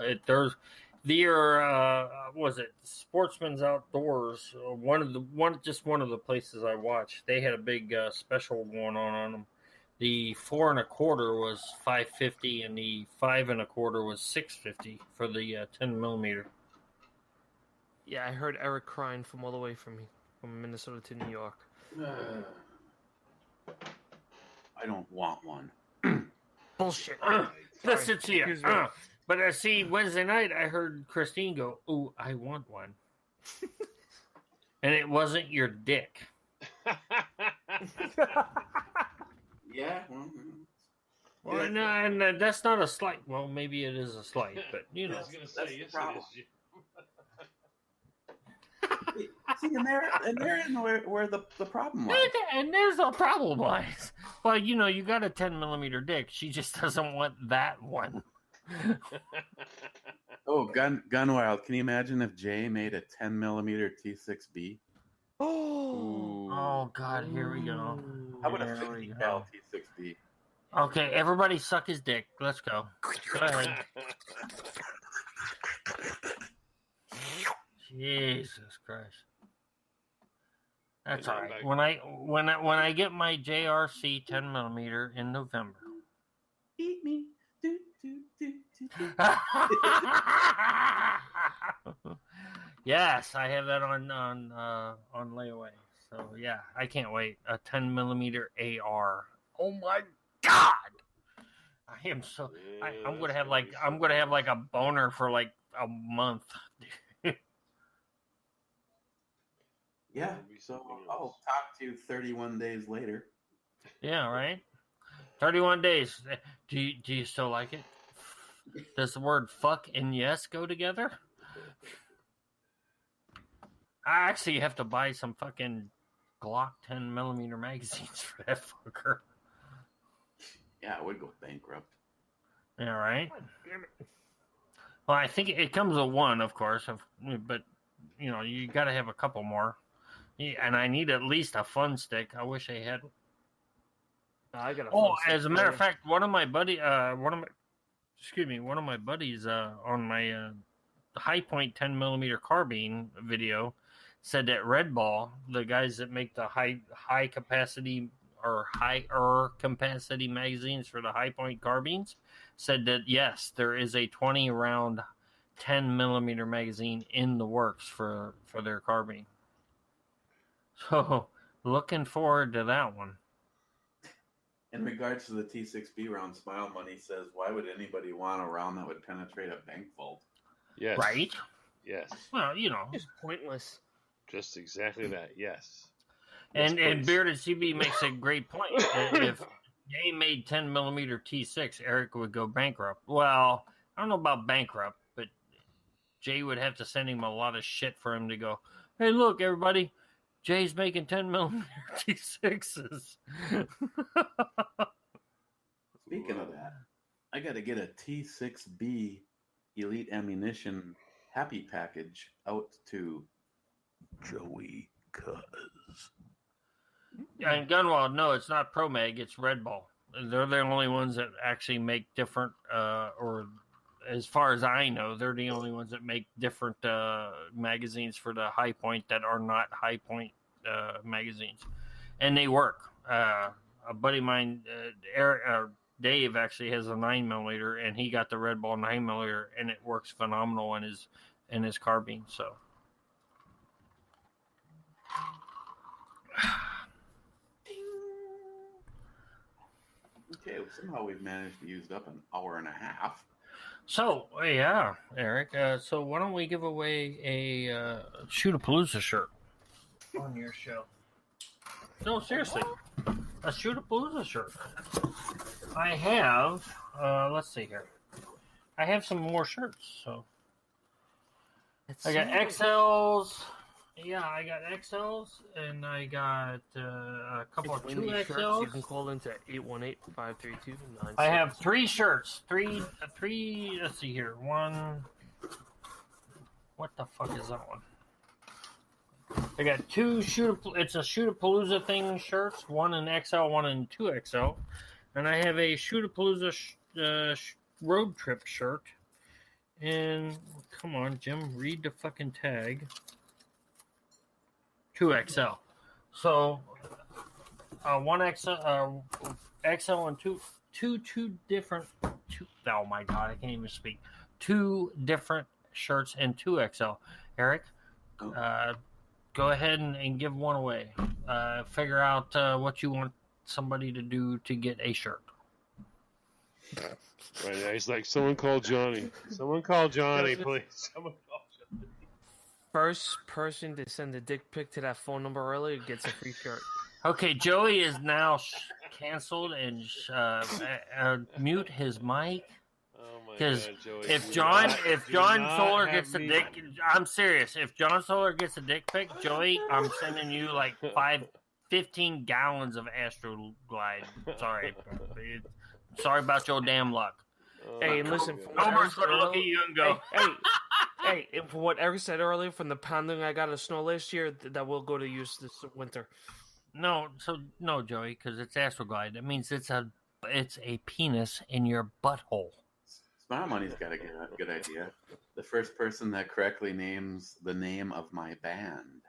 was it Sportsman's Outdoors? One of the places I watched, they had a big special going on them. The 4 1/4 was $550, and the 5 1/4 was $650 for the 10mm. Yeah, I heard Eric crying from all the way from Minnesota to New York. I don't want one. Bullshit. Listen to you. But I see Wednesday night I heard Christine go, "Ooh, I want one," and it wasn't your dick. Yeah. Well, no, and that's not a slight. Well, maybe it is a slight, but you know. I was gonna say, yes, it is. See, and therein where the problem lies. And there's no problem lies. Well, you got a 10mm dick. She just doesn't want that one. Oh, Gunwild. Can you imagine if Jay made a 10mm T6B? Oh God, here we go. How about a 50 cal T6B? Okay, everybody suck his dick. Let's go. Go ahead. Jesus Christ. That's all right. When I get my JRC 10mm in November. Eat me. Yes, I have that on layaway. So yeah, I can't wait. A 10mm AR. Oh my God! I am so. I'm gonna have like a boner for like a month. Yeah. So I'll talk to you 31 days later. Yeah. Right. 31 days. Do you still like it? Does the word fuck and yes go together? I actually have to buy some fucking Glock 10mm magazines for that fucker. Yeah, I would go bankrupt. Yeah, right? Well, I think it comes with one, of course, but, you got to have a couple more. Yeah, and I need at least a fun stick. I wish I had. I got a fun stick. As a matter of fact, one of my buddies on my High Point 10mm carbine video said that Red Ball, the guys that make the high capacity or higher capacity magazines for the High Point carbines, said that yes, there is a 20 round 10mm magazine in the works for their carbine. So looking forward to that one. In regards to the T6B round, Smile Money says, why would anybody want a round that would penetrate a bank vault? Yes. Right? Yes. Well, it's pointless. Just exactly that. Yes. And Bearded CB makes a great point. If they made 10mm T6, Eric would go bankrupt. Well, I don't know about bankrupt, but Jay would have to send him a lot of shit for him to go, hey, look, everybody, Jay's making 10mm T6s. Speaking of that, I got to get a T6B Elite Ammunition Happy Package out to Joey Cuz. And Gunwald, no, it's not Pro Mag, it's Red Ball. They're the only ones that actually make different, or as far as I know, they're the only ones that make different magazines for the High Point that are not High Point magazines. And they work. A buddy of mine, Dave, actually has a 9mm, and he got the Red Ball 9mm, and it works phenomenal in his carbine, so. Okay, well, somehow we've managed to use up an hour and a half. So, yeah, Eric. So why don't we give away a Shootapalooza shirt on your show? No, seriously. A Shootapalooza shirt. I have, let's see here. I have some more shirts, so. I got XLs. Yeah, I got XLs, and I got a couple of 2XLs. You can call into 818-532-96. I have 3 shirts. Three, let's see here. One. What the fuck is that one? I got 2 it's a Shootapalooza thing shirts. One in XL, one in 2XL. And I have a Shootapalooza road trip shirt. And, come on, Jim, read the fucking tag. 2XL. So, 1XL, XL and two different, oh my God, I can't even speak. 2 different shirts and 2XL. Eric, go ahead and give one away. Figure out what you want somebody to do to get a shirt. Right now, he's like, someone call Johnny. Someone call Johnny, please. Someone call Johnny. First person to send a dick pic to that phone number earlier gets a free shirt. Okay, Joey is now canceled and mute his mic. Because if John Solar gets a dick, I'm serious. If John Solar gets a dick pic, Joey, I'm sending you like 15 gallons of Astroglide. Sorry about your damn luck. Hey, and listen, Homer's going to look at you and go, hey, and from what Eric said earlier, from the pounding I got of snow last year, that will go to use this winter. No, Joey, because it's Astroglide. That means it's a penis in your butthole. Smart Money's got a good idea. The first person that correctly names the name of my band.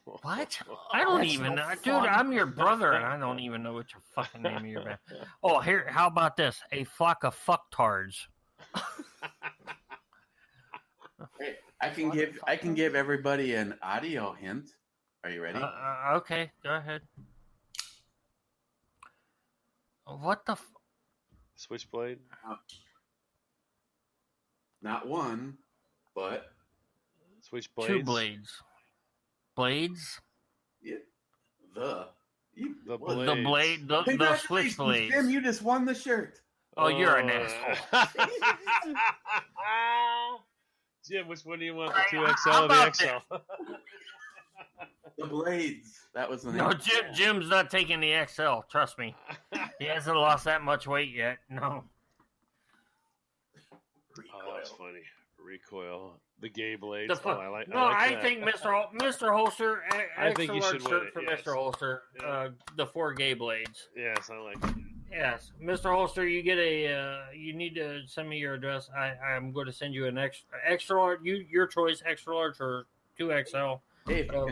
What? I don't even know. Dude, I'm your brother, and I don't even know what your fucking name of your band. Oh, here, how about this? A flock of fucktards. Hey, I can give everybody an audio hint. Are you ready? Okay, go ahead. What the? Switchblade? Not one, but Switchblades. 2 blades. Blades? Yeah, the switchblades. Jim, you just won the shirt. Oh, you're an asshole. Jim, which one do you want? The 2XL or the XL? The blades. That was the name. No, Jim's not taking the XL. Trust me. He hasn't lost that much weight yet. No. Oh, that's funny. Recoil. The gay blades. I think Mr. Holster. I think you should win it. For Mr. Holster. The 4 gay blades. Yes, I like it. Yes, Mr. Holster, you get you need to send me your address. I'm going to send you an extra large. Your choice, extra large or 2XL. Hey, if you can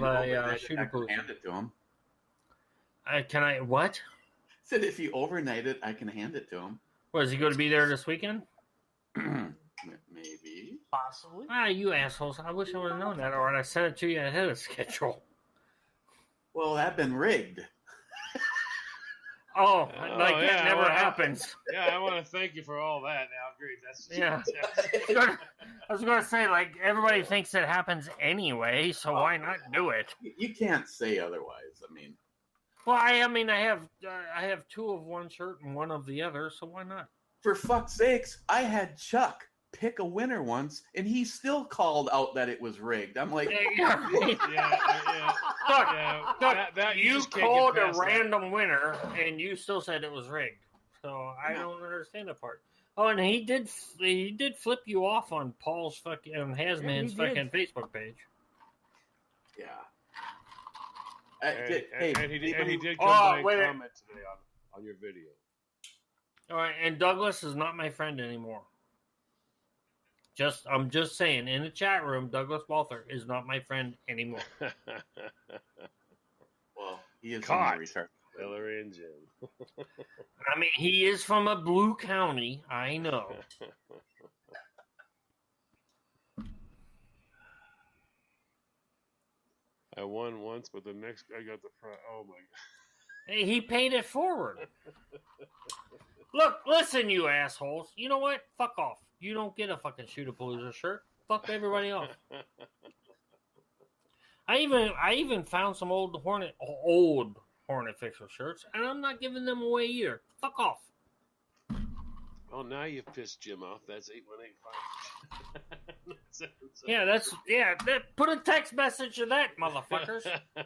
shooter I can hand it to him. Can I what? Said if you overnight it, I can hand it to him. Is he going to be there this weekend? Maybe. Possibly. You assholes! I wish I would have known that, or I sent it to you ahead of schedule. Well, that'd been rigged. That never happens. Yeah, I want to thank you for all that. Now, great. I was going to say, everybody thinks it happens anyway, so why not do it? You can't say otherwise. I mean, well, I have 2 of one shirt and 1 of the other, so why not? For fuck's sakes, I had Chuck pick a winner once, and he still called out that it was rigged. I'm like, you called a random winner, and you still said it was rigged. So I don't understand the part. Oh, and he did flip you off on Paul's fucking Hasman's fucking Facebook page. Yeah. And he did come by and comment today on your video. All right, and Douglas is not my friend anymore. I'm just saying, in the chat room, Douglas Walther is not my friend anymore. Well, he is caught. Hillary and Jim. I mean, he is from a blue county. I know. I won once, but the next guy got the front. Oh my god! Hey, he paid it forward. Look, listen, you assholes. You know what? Fuck off. You don't get a fucking Shoot-A-Palooza shirt. Fuck everybody off. I even found some old Hornet Fixer shirts, and I'm not giving them away either. Fuck off. Oh, now you pissed Jim off. That's 8185. Put a text message to that, motherfuckers. Wait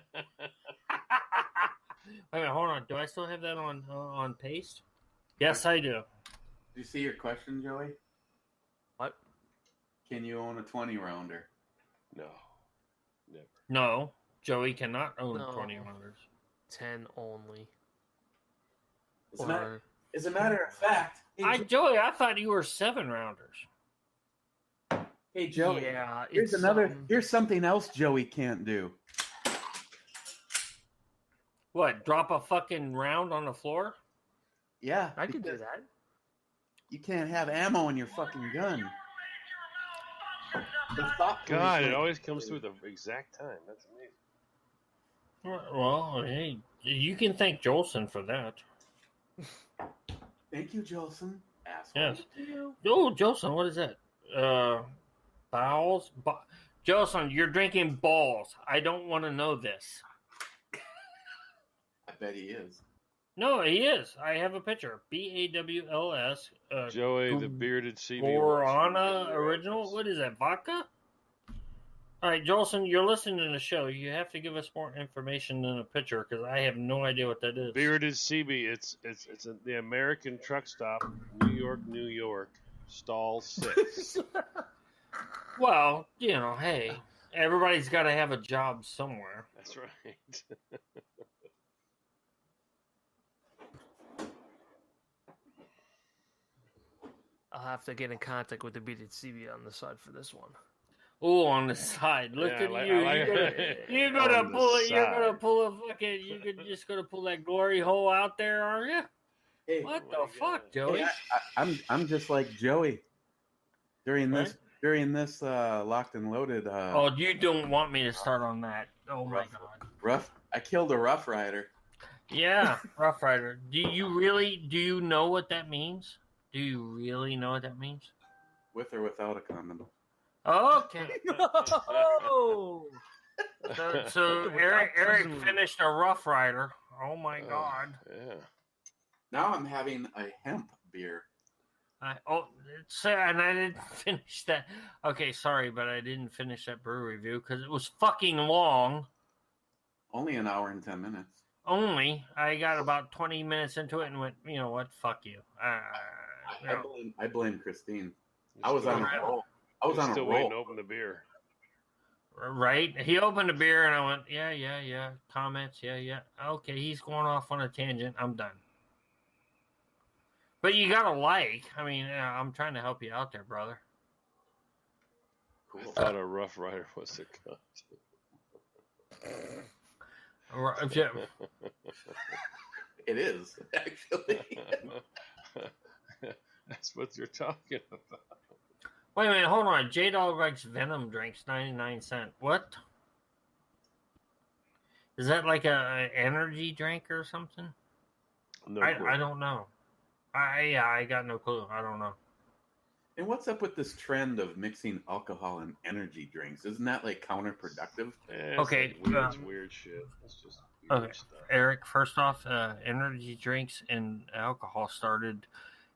a minute, hold on. Do I still have that on paste? Yes, I do. Did you see your question, Joey? What? Can you own a 20-rounder? No. Never. No. Joey cannot own 20-rounders. 10 only. As a matter of fact... Joey, I thought you were 7-rounders. Hey, Joey. Yeah, here's something else Joey can't do. What? Drop a fucking round on the floor? Yeah. I could do that. You can't have ammo in your fucking gun. God, it always comes through the exact time. That's amazing. Well, hey, you can thank Jolson for that. Thank you, Jolson. Asshole. Yes. Oh, Jolson, what is that? Bowels? Jolson, you're drinking balls. I don't want to know this. I bet he is. No, he is. I have a picture. BAWLS. Joey, the bearded sea. Guarana original. What is that? Vodka? All right, Jolson, you're listening to the show. You have to give us more information than a picture because I have no idea what that is. Bearded CB. It's the American truck stop, New York, stall 6. Well, hey, everybody's got to have a job somewhere. That's right. I'll have to get in contact with the Bearded CB on the side for this one. Oh, on the side. Look at you. You're gonna pull it. You're gonna pull a fucking. You're just gonna pull that glory hole out there, are you? Hey, what the fuck, Joey? Hey, I'm just like Joey during this locked and loaded. Oh, you don't want me to start on that? Oh my god. I killed a Rough Rider. Yeah, Rough Rider. Do you know what that means? Do you really know what that means? With or without a condom. Okay. So Eric finished a Rough Rider. Oh my god. Yeah. Now I'm having a hemp beer. And I didn't finish that. Okay, sorry, but I didn't finish that brew review because it was fucking long. Only an hour and 10 minutes. I got about 20 minutes into it and went, you know what? Fuck you. I blame Christine. I was on a roll. Waiting to open the beer. Right? He opened a beer and I went, yeah. Comments, yeah. Okay, he's going off on a tangent. I'm done. But you gotta I'm trying to help you out there, brother. Cool. I thought a Rough Rider was a cunt. It is, actually. That's what you're talking about. Wait a minute, hold on. J-Dog likes Venom drinks, 99 cents. What? Is that like a energy drink or something? No, I don't know. I got no clue. I don't know. And what's up with this trend of mixing alcohol and energy drinks? Isn't that like counterproductive? Yeah, okay, it's weird shit. It's just weird stuff. Eric, first off, energy drinks and alcohol started.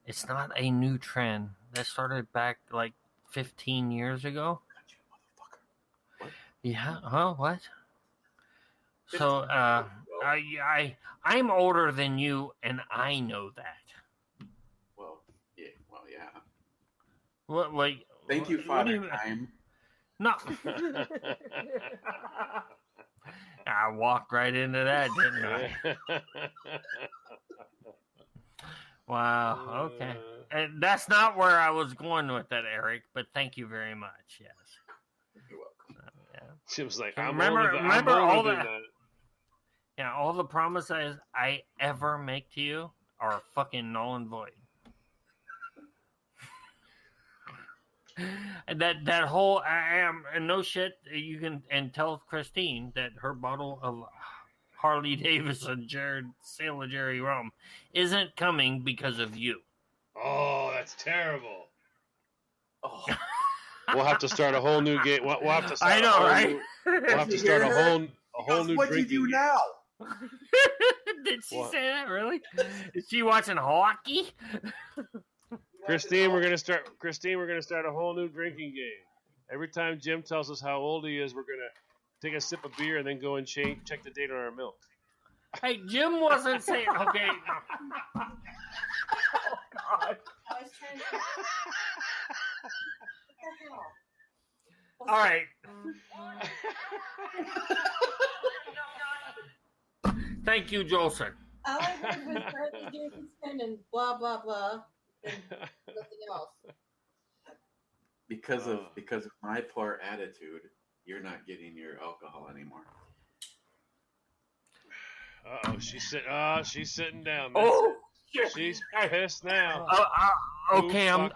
It's not a new trend. That started back like 15 years ago. What? Yeah. Oh, what? So, I'm older than you, and I know that. Yeah. What? Like? Thank you, Father Time. No. I walked right into that, didn't I? Wow. Okay. And that's not where I was going with that, Eric. But thank you very much. Yes. You're welcome. Yeah. She was like, remember all the. Yeah, all the promises I ever make to you are fucking null and void. And that whole I am and no shit. You can and tell Christine that her bottle of Harley Davidson Sailor Jerry rum isn't coming because of you. Oh, that's terrible. Oh. We'll have to start a whole new game. We'll have to start. I know, right? We'll have to start a whole new. What do you do now? Did she say that? Really? Is she watching hockey? Christine, we're gonna start a whole new drinking game. Every time Jim tells us how old he is, we're gonna take a sip of beer and then go and check the date on our milk. Hey, Jim wasn't saying okay. Oh God! I was trying to. What the hell? All right. Thank you, Jolson. All I heard was Harley Davidson and blah blah blah, and nothing else. Because of my poor attitude, you're not getting your alcohol anymore. She's sitting down. Oh, she's pissed now. Okay, I'm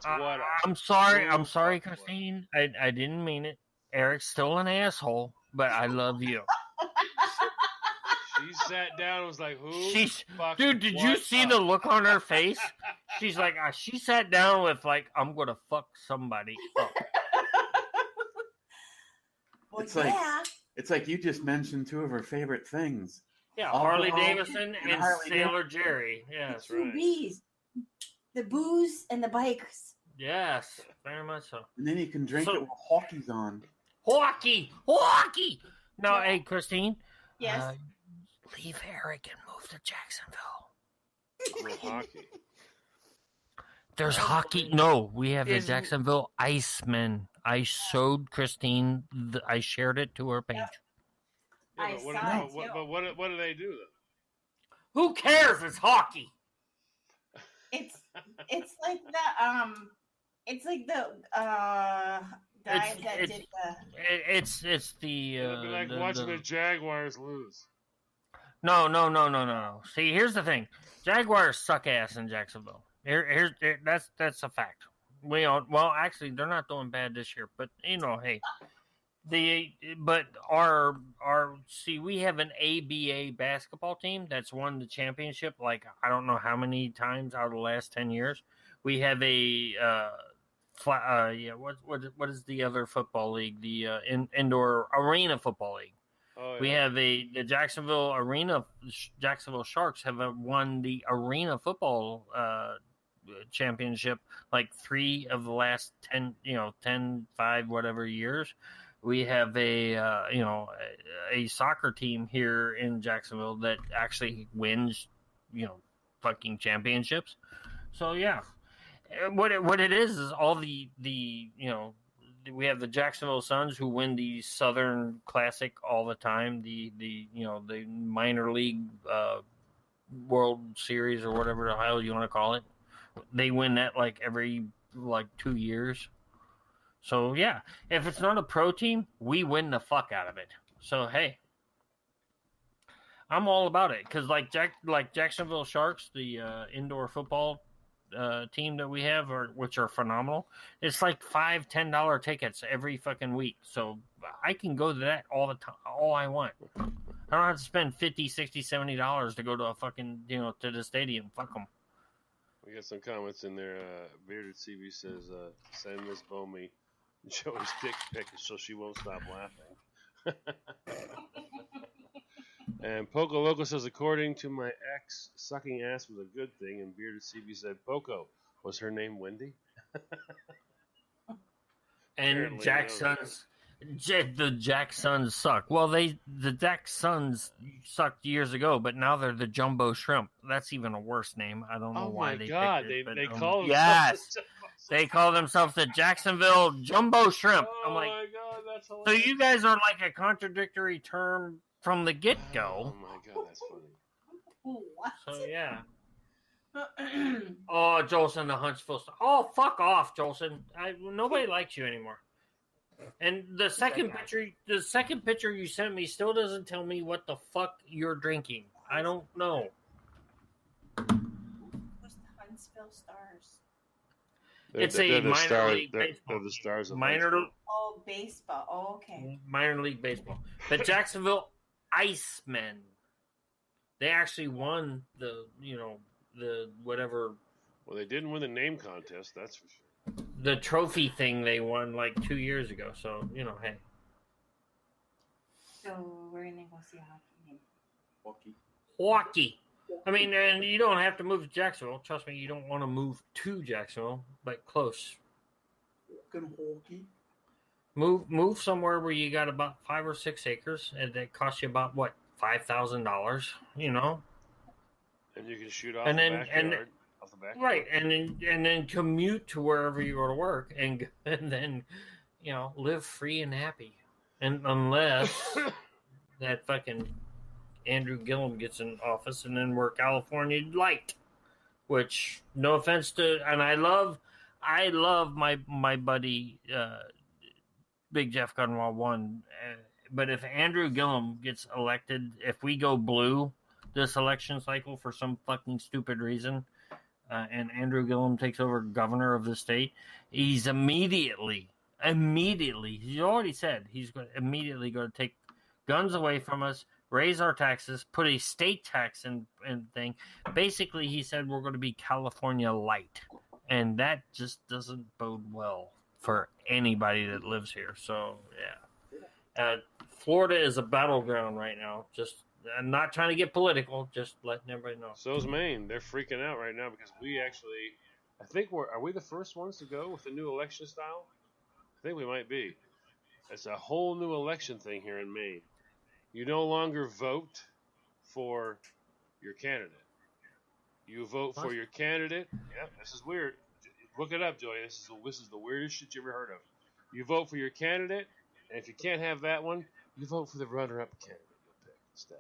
sorry. I'm sorry, Christine. I didn't mean it. Eric's still an asshole, but I love you. She sat down and was like, "Who?" Dude, did you see the look on her face? She's like, she sat down with like, "I'm gonna fuck somebody up." Well, it's like you just mentioned two of her favorite things. Yeah, Harley Davidson and Sailor Jerry. Yeah, that's right. Bees. The booze and the bikes. Yes, very much so. And then you can drink it while hockey's on. Hockey. No, hey, Christine. Yes. Leave Eric and move to Jacksonville. No hockey. There's hockey. No, we have the Jacksonville Icemen. I showed Christine. I shared it to her page. Yeah, but what do they do then? Who cares? It's hockey. It's like the guys that did the. It's the. It'd be like watching the Jaguars lose. No. See, here's the thing: Jaguars suck ass in Jacksonville. That's a fact. Actually, they're not doing bad this year, but hey, we have an ABA basketball team that's won the championship like I don't know how many times out of the last 10 years. We have a what is the other football league? The indoor arena football league. Oh, yeah. We have the Jacksonville Sharks have won the arena football championship like 3 of the last 10, 5 whatever years. We have a soccer team here in Jacksonville that actually wins, fucking championships. So yeah, what it is all the we have the Jacksonville Suns who win the Southern Classic all the time, the minor league World Series or whatever the hell you want to call it. They win that like every 2 years. So yeah, if it's not a pro team, we win the fuck out of it. So hey, I'm all about it because like Jacksonville Sharks, the indoor football team that we have, which are phenomenal. It's like $5-10 tickets every fucking week, so I can go to that all the time, all I want. I don't have to spend $50, $60, $70 to go to a fucking to the stadium. Fuck them. We got some comments in there. Bearded CB says, "Send Miss Bomey Joey's dick pic so she won't stop laughing." And Poco Loco says, "According to my ex, sucking ass was a good thing." And Bearded CB said, "Poco, was her name Wendy?" And Jackson's the Jacksons suck. Well, the Jacksons sucked years ago, but now they're the Jumbo Shrimp. That's even a worse name. I don't know why they picked it. They call themselves yes, they call themselves the Jacksonville Jumbo Shrimp. Oh, I'm like, my God, that's hilarious. So you guys are like a contradictory term from the get-go. Oh my God, that's funny. What? So yeah. Oh, Jolson, the Huntsville Star. Oh, fuck off, Jolson. Nobody likes you anymore. And the second picture you sent me still doesn't tell me what the fuck you're drinking. I don't know. Who's the Huntsville Stars? It's a minor league baseball. They're the Stars of Oh, baseball. Oh, okay. Minor league baseball. The Jacksonville Icemen. They actually won the whatever. Well, they didn't win the name contest, that's for sure. The trophy thing they won like 2 years ago. So, hey. So we're going to go see a hockey game. Hockey. I mean, and you don't have to move to Jacksonville. Trust me, you don't want to move to Jacksonville, but close. Move somewhere where you got about 5 or 6 acres, and that costs you about what, $5,000. And you can shoot off the backyard. Right, and then commute to wherever you go to work, and then live free and happy, and unless that fucking Andrew Gillum gets in office, and then we're California light. Which, no offense to, and I love my buddy Big Jeff Gunwall won, but if Andrew Gillum gets elected, if we go blue this election cycle for some fucking stupid reason. And Andrew Gillum takes over governor of the state, he's immediately, he's already said he's immediately going to take guns away from us, raise our taxes, put a state tax in thing. Basically, he said we're going to be California light. And that just doesn't bode well for anybody that lives here. So, yeah. Florida is a battleground right now. I'm not trying to get political, just letting everybody know. So's Maine. They're freaking out right now because we actually, are we the first ones to go with the new election style? I think we might be. It's a whole new election thing here in Maine. You no longer vote for your candidate. You vote for your candidate. Yep, this is weird. Look it up, Joey. This is the weirdest shit you ever heard of. You vote for your candidate, and if you can't have that one, you vote for the runner-up candidate you'll pick instead.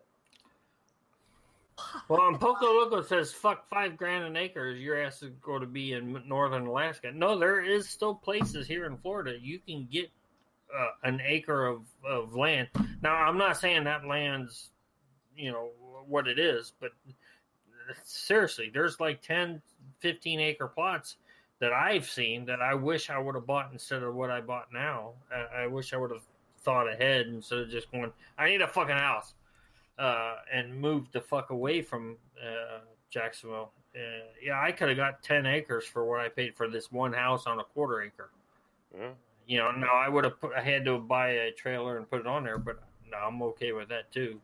Well, Poco Loco says, fuck $5,000 an acre. Your ass is going to be in northern Alaska. No, there is still places here in Florida you can get an acre of land. Now, I'm not saying that land's, what it is, but seriously, there's like 10, 15 acre plots that I've seen that I wish I would have bought instead of what I bought now. I wish I would have thought ahead instead of just going, I need a fucking house. And moved the fuck away from Jacksonville. I could have got 10 acres for what I paid for this one house on a quarter acre. Yeah. No, I would have I had to buy a trailer and put it on there, but no, I'm okay with that too.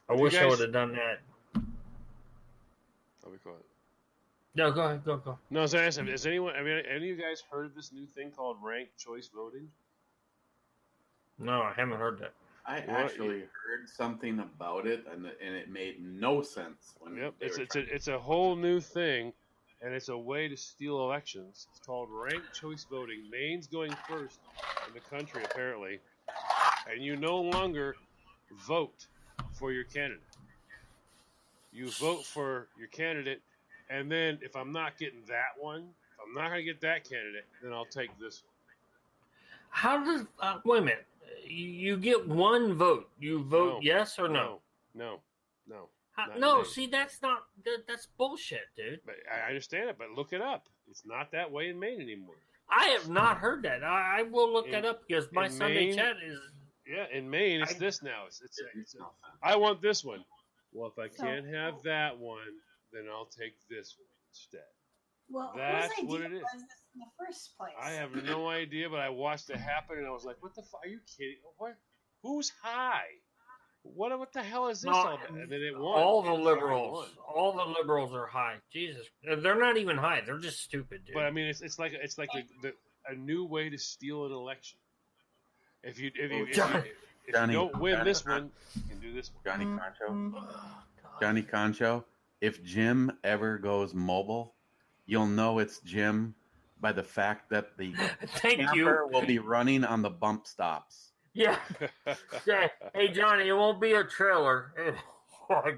I wish I would have done that. I'll be quiet. No, go ahead. Go. No, I was asking, has any of you guys heard of this new thing called ranked choice voting? No, I haven't heard that. I actually heard something about it, and it made no sense. It's a whole new thing, and it's a way to steal elections. It's called ranked choice voting. Maine's going first in the country, apparently, and you no longer vote for your candidate. You vote for your candidate, and then if I'm not getting that one, if I'm not going to get that candidate, then I'll take this one. How does wait a minute? You get one vote. You vote yes or no? No. No, see, that's bullshit, dude. But I understand it, but look it up. It's not that way in Maine anymore. I have not heard that. I will look that up because my Sunday chat is. Yeah, in Maine, it's this now. It's I want this one. Well, if I can't have that one, then I'll take this one instead. Well, that's what it is. Was this in the first place? I have no idea, but I watched it happen, and I was like, "What the fuck? Are you kidding? What? Who's high? What the hell is this all about?" And then it won. All the liberals are high. Jesus, they're not even high. They're just stupid, dude. But I mean, it's like a new way to steal an election. If you don't win this one, you can do this one. Johnny Concho. If Jim ever goes mobile, you'll know it's Jim by the fact that the camper will be running on the bump stops. Yeah. Hey, Johnny, it won't be a trailer.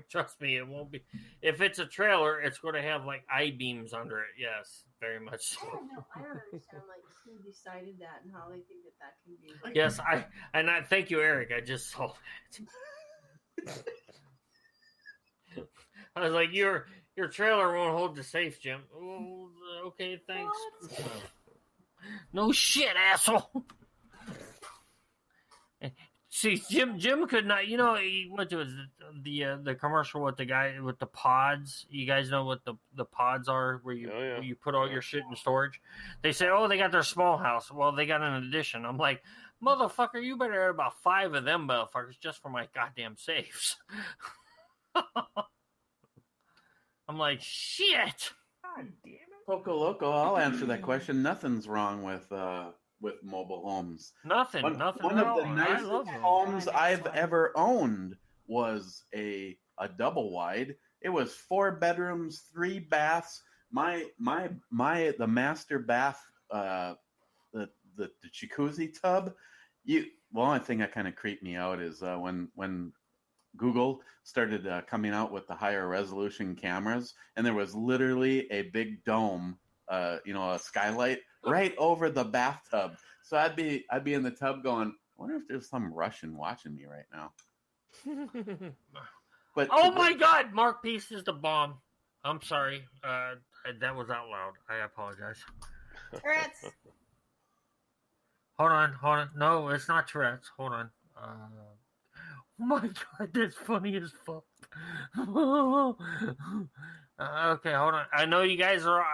Trust me, it won't be. If it's a trailer, it's going to have like I-beams under it. Yes, very much so. I don't understand who decided that and how they think that can be. Yes, I thank you, Eric. I just saw that. I was like, your trailer won't hold the safe, Jim. Oh, okay, thanks. What? No shit, asshole. See, Jim could not. What was the commercial with the guy with the pods? You guys know what the pods are, where you put all your shit in storage. They say, oh, they got their small house. Well, they got an addition. I'm like, motherfucker, you better have about 5 of them motherfuckers just for my goddamn safes. I'm like, shit. God damn it. Poco Loco, I'll answer that question. Nothing's wrong with mobile homes. Nothing. One of the nicest homes I've ever owned was a double wide. It was 4 bedrooms, 3 baths. The master bath, the jacuzzi tub. Only thing that kind of creeped me out is when Google started coming out with the higher resolution cameras, and there was literally a big dome, a skylight right over the bathtub. So I'd be in the tub going, I wonder if there's some Russian watching me right now. But oh my God, Mark Peace is the bomb. I'm sorry, that was out loud. I apologize. Tourette's. Hold on. No, it's not Tourette's. Hold on. Oh my God, that's funny as fuck. Okay, hold on. I know you guys are.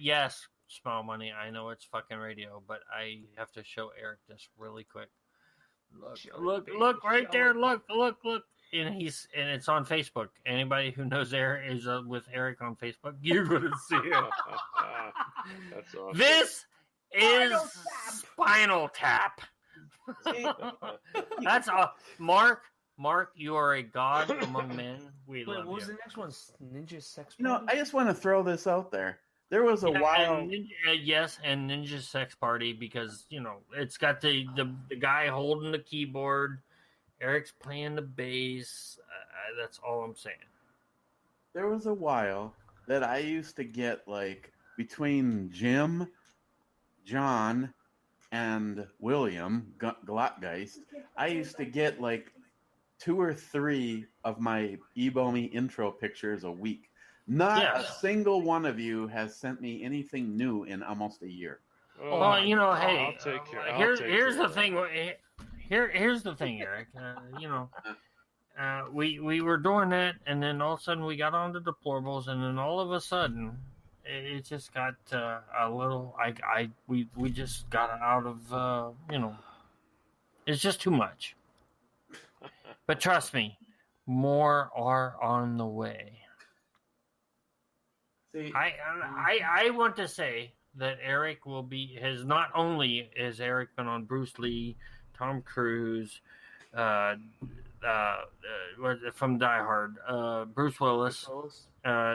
Yes, Small Money. I know it's fucking radio, but I have to show Eric this really quick. Look right there. Look. And it's on Facebook. Anybody who knows Eric is with Eric on Facebook, you're gonna see it. That's awesome. This is Spinal Tap. That's Mark. Mark, you are a god among men. Wait, what was the next one? Ninja Sex Party? No, I just want to throw this out there. There was a while. And Ninja Sex Party, because it's got the guy holding the keyboard. Eric's playing the bass. That's all I'm saying. There was a while that I used to get like between Jim, John, and William Glottgeist. I used to get like 2 or 3 of my Ebomi intro pictures a week. Not a single one of you has sent me anything new in almost a year. Well, hey, I'll take care. Here's the thing. Here's the thing, Eric. We were doing that, and then all of a sudden we got on the deplorables, and then all of a sudden it just got a little. We just got out of it's just too much. But trust me, more are on the way. See, I want to say that Eric has not only has Eric been on Bruce Lee, Tom Cruise, from Die Hard, Bruce Willis, Batman.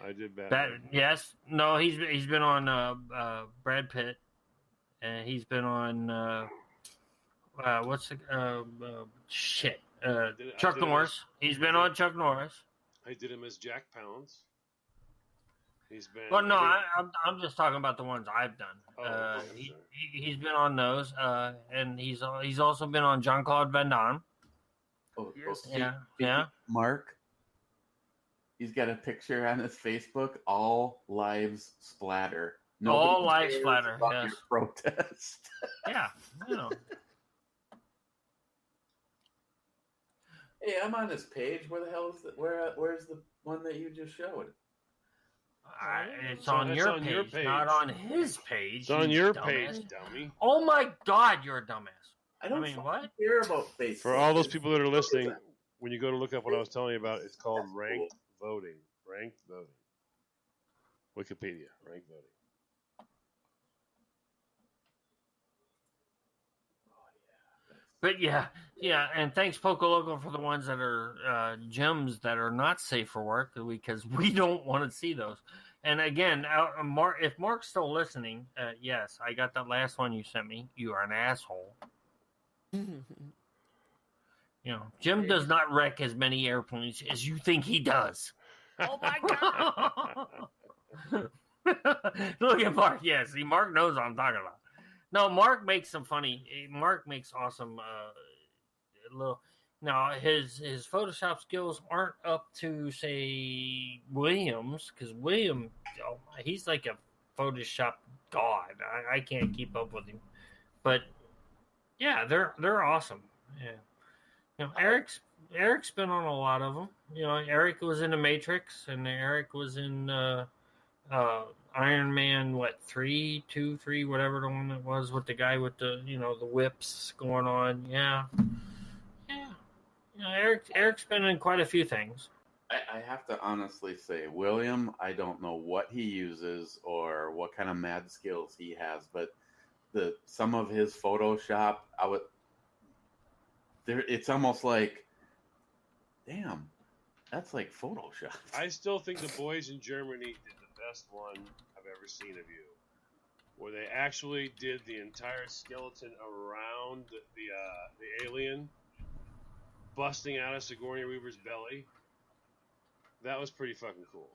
I did Batman. Yes, no, he's been on Brad Pitt, and he's been on Chuck Norris. He's been on Chuck Norris. I did him as Jack Palance. He's been. Well, no, I'm just talking about the ones I've done. He's been on those, and he's also been on Jean-Claude Van Damme. Yeah. Mark. He's got a picture on his Facebook. All lives splatter. All lives splatter. Yes. Yes. Protest. Yeah. Hey, I'm on this page. Where the hell is where's the one that you just showed? It's on your page, not on his page. It's on your page, dummy. Oh my God, you're a dumbass. I don't what? care about Facebook. For all those people that are listening, when you go to look up what I was telling you about, it's called ranked voting. Ranked voting. Wikipedia. Ranked voting. But yeah, and thanks Poco Loco for the ones that are gems that are not safe for work, because we don't want to see those. And again, if Mark's still listening, yes, I got that last one you sent me. You are an asshole. Jim does not wreck as many airplanes as you think he does. Oh my God! Look at Mark. Yeah, see, Mark knows what I'm talking about. No, Mark makes Mark makes awesome little. Now his Photoshop skills aren't up to say William's, because William, he's like a Photoshop god. I can't keep up with him, but yeah, they're awesome. Yeah, Eric's been on a lot of them. Eric was in The Matrix, and Eric was in Iron Man, 3, 2, 3, whatever the one that was with the guy with the the whips going on. Yeah. Eric's been in quite a few things. I have to honestly say, William, I don't know what he uses or what kind of mad skills he has, but some of his Photoshop, it's almost like, damn, that's like Photoshop. I still think the boys in Germany did the best one I've ever seen of you, where they actually did the entire skeleton around the alien busting out of Sigourney Weaver's belly. That was pretty fucking cool.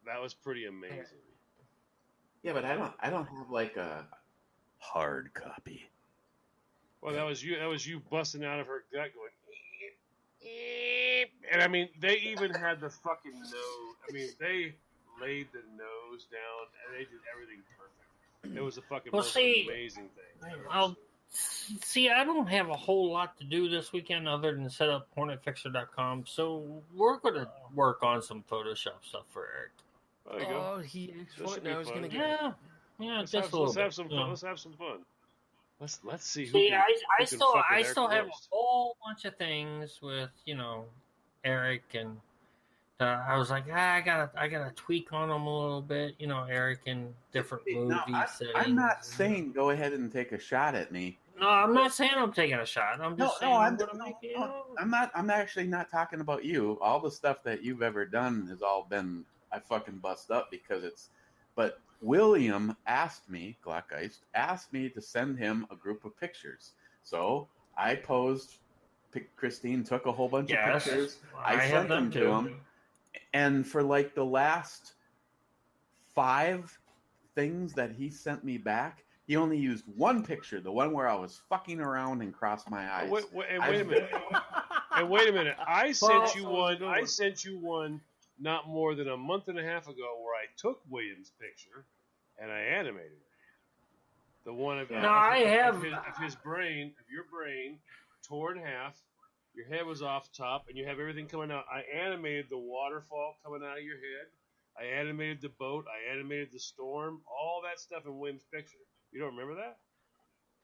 That was pretty amazing. Yeah, but I don't have like a hard copy. Well, that was you busting out of her gut going, and I mean, they even had the fucking nose. I mean, they laid the nose down and they did everything perfect. It was a fucking amazing thing. I don't have a whole lot to do this weekend other than set up HornetFixer.com, so we're going to work on some Photoshop stuff for Eric. There you go. Oh, he now he's going to get let's have some fun. Let's have some fun. Let's see. I still have a whole bunch of things with Eric and I was like, I gotta tweak on them a little bit, Eric in different movie settings. I'm not saying go ahead and take a shot at me. No, I'm not saying I'm taking a shot. I'm just saying I'm gonna make it. I'm not. I'm actually not talking about you. All the stuff that you've ever done has all been I fucking bust up because it's. But William Glockeist asked me to send him a group of pictures. So I posed. Christine took a whole bunch of pictures. I sent them to him. And for like the last 5 things that he sent me back, he only used one picture, the one where I was fucking around and crossed my eyes. Wait a minute. And wait a minute. I sent you one. I sent you one not more than a month and a half ago where I took William's picture and I animated it. The one of your brain torn in half. Your head was off top, and you have everything coming out. I animated the waterfall coming out of your head. I animated the boat. I animated the storm. All that stuff in William's picture. You don't remember that?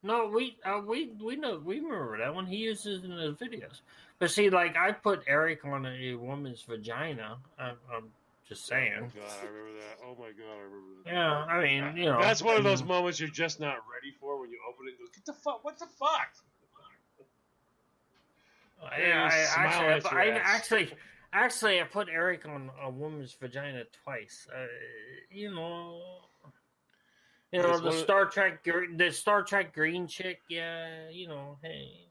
No, we know, we remember that one. He uses it in his videos. But see, like I put Eric on a woman's vagina. I'm just saying. Oh my god, I remember that. Oh my god, I remember that. Yeah, I mean, that's one of those moments you're just not ready for when you open it and go, "Get the fuck! What the fuck?" I put Eric on a woman's vagina twice. The Star Trek green chick. Yeah, hey.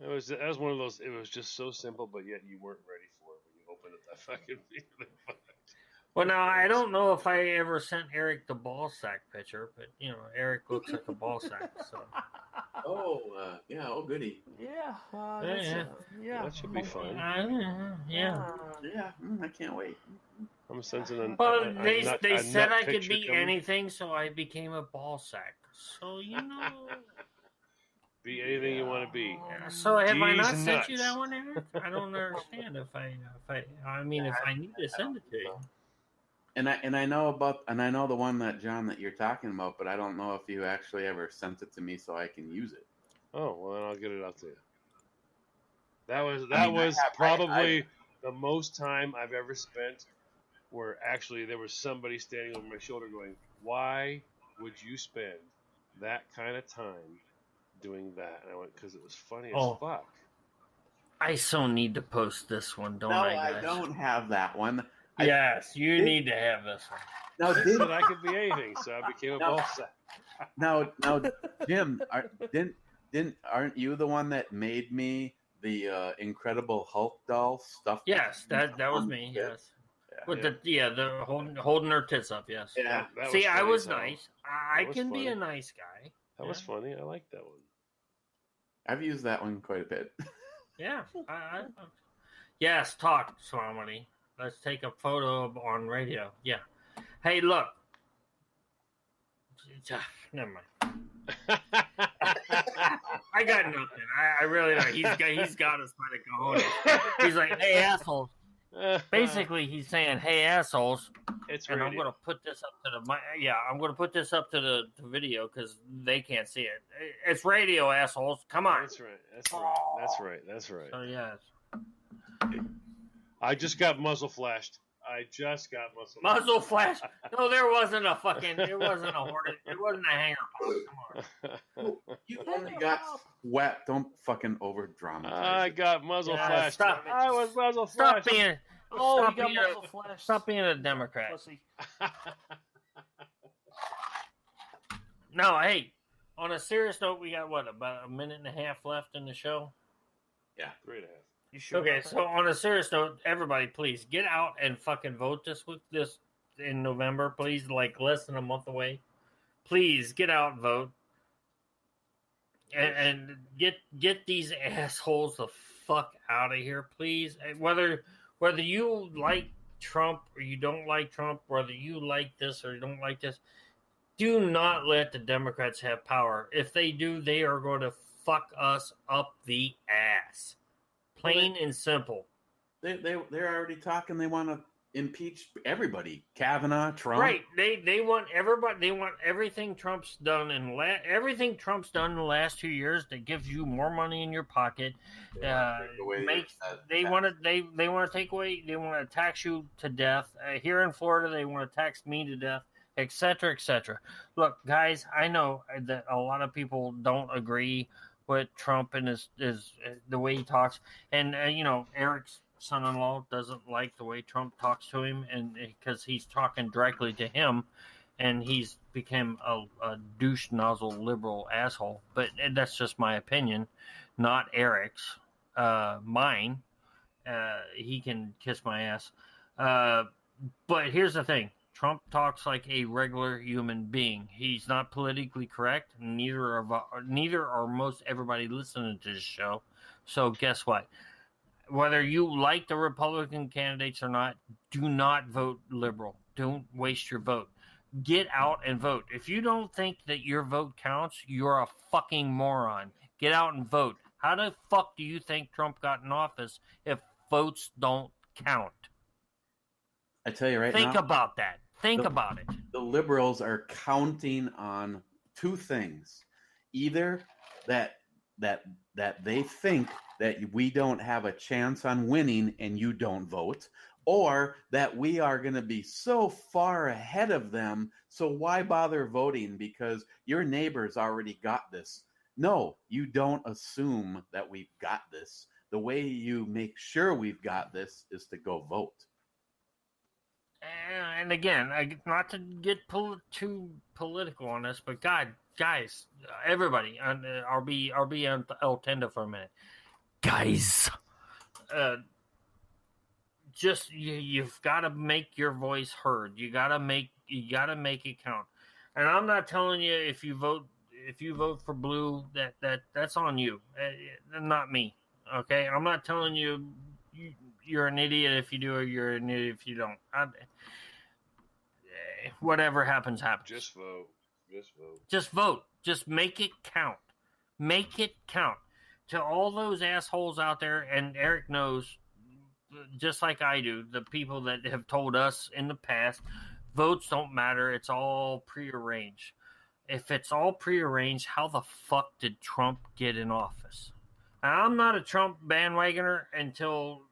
That was one of those. It was just so simple, but yet you weren't ready for it when you opened it. That fucking video. Well, now I don't know if I ever sent Eric the ball sack picture, but Eric looks like a ball sack. So. Oh goody. Yeah. That should be fun. Yeah. I can't wait. I'm sensing. They said I could be anything, so I became a ball sack. So be anything you want to be. So have I not sent you that one, Eric? I don't understand if I need to send it to you. And I know the one that John that you're talking about, but I don't know if you actually ever sent it to me so I can use it. Oh well, then I'll get it out to you. That was probably the most time I've ever spent where actually there was somebody standing over my shoulder going, "Why would you spend that kind of time doing that?" And I went, "Because it was funny as fuck." I so need to post this one, don't I? No, I don't have that one. Yes, you need to have this one. Now, I said I could be anything, so I became a ball sack. Now, Jim, aren't you the one that made me the Incredible Hulk doll stuff? Yes, that was me. Yes, with the holding her tits up. Yes. Yeah. See, I was nice. I can be a nice guy. That was funny. I like that one. I've used that one quite a bit. Yeah. Yes, talk, Swamity. Let's take a photo on radio. Yeah. Hey, look. Never mind. I got nothing. I really don't. He's got us by the cojones. He's like, hey, assholes. Basically, he's saying, hey, assholes. And I'm going to put this up to I'm going to put this up to the video because they can't see it. It's radio, assholes. Come on. That's right. So, yes. I just got muzzle flashed. Muzzle flash? No, there wasn't a fucking. It wasn't a hornet. It wasn't a hanger pop. Come on. You only got wet. Don't fucking over dramatize. I got muzzle flashed. Stop. I was muzzle flashed. Stop being. Oh, you got muzzle flashed. Stop being a Democrat. No, hey. On a serious note, we got about a minute and a half left in the show. Yeah, 3.5. You sure? Okay, so on a serious note, everybody, please get out and fucking vote this in November. Please, like less than a month away. Please get out and vote, and get these assholes the fuck out of here, please. Whether you like Trump or you don't like Trump, whether you like this or you don't like this, do not let the Democrats have power. If they do, they are going to fuck us up the ass. Plain and simple. They're already talking. They want to impeach everybody. Kavanaugh, Trump. Right. They want everybody. They want everything Trump's done everything Trump's done in the last 2 years that gives you more money in your pocket. They want to take away. They want to tax you to death. Here in Florida, they want to tax me to death, etc., etc. Look, guys, I know that a lot of people don't agree with Trump and his the way he talks, and Eric's son-in-law doesn't like the way Trump talks to him, and because he's talking directly to him, and he's become a douche nozzle liberal asshole. But that's just my opinion, not Eric's. Mine. He can kiss my ass. But here's the thing: Trump talks like a regular human being. He's not politically correct. Neither are most everybody listening to this show. So guess what? Whether you like the Republican candidates or not, do not vote liberal. Don't waste your vote. Get out and vote. If you don't think that your vote counts, you're a fucking moron. Get out and vote. How the fuck do you think Trump got in office if votes don't count? I tell you right now. Think about that. Think about it. The liberals are counting on two things. Either that they think that we don't have a chance on winning and you don't vote, or that we are going to be so far ahead of them, so why bother voting because your neighbors already got this. No, you don't assume that we've got this. The way you make sure we've got this is to go vote. And again, not to get too political on this, but guys, everybody, I'll be on El Tendo for a minute. Guys, just you've got to make your voice heard. You got to make it count. And I'm not telling you if you vote for blue that's on you, not me. Okay, I'm not telling you you're an idiot if you do or you're an idiot if you don't. Whatever happens. Just vote. Just vote. Just make it count. Make it count. To all those assholes out there, and Eric knows, just like I do, the people that have told us in the past, votes don't matter. It's all prearranged. If it's all prearranged, how the fuck did Trump get in office? And I'm not a Trump bandwagoner until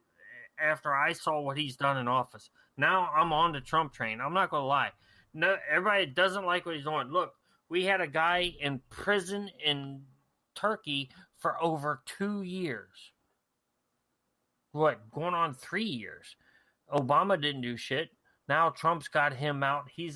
after I saw what he's done in office. Now I'm on the Trump train. I'm not going to lie. No, everybody doesn't like what he's doing. Look, we had a guy in prison in Turkey for over 2 years. Going on 3 years. Obama didn't do shit. Now Trump's got him out. He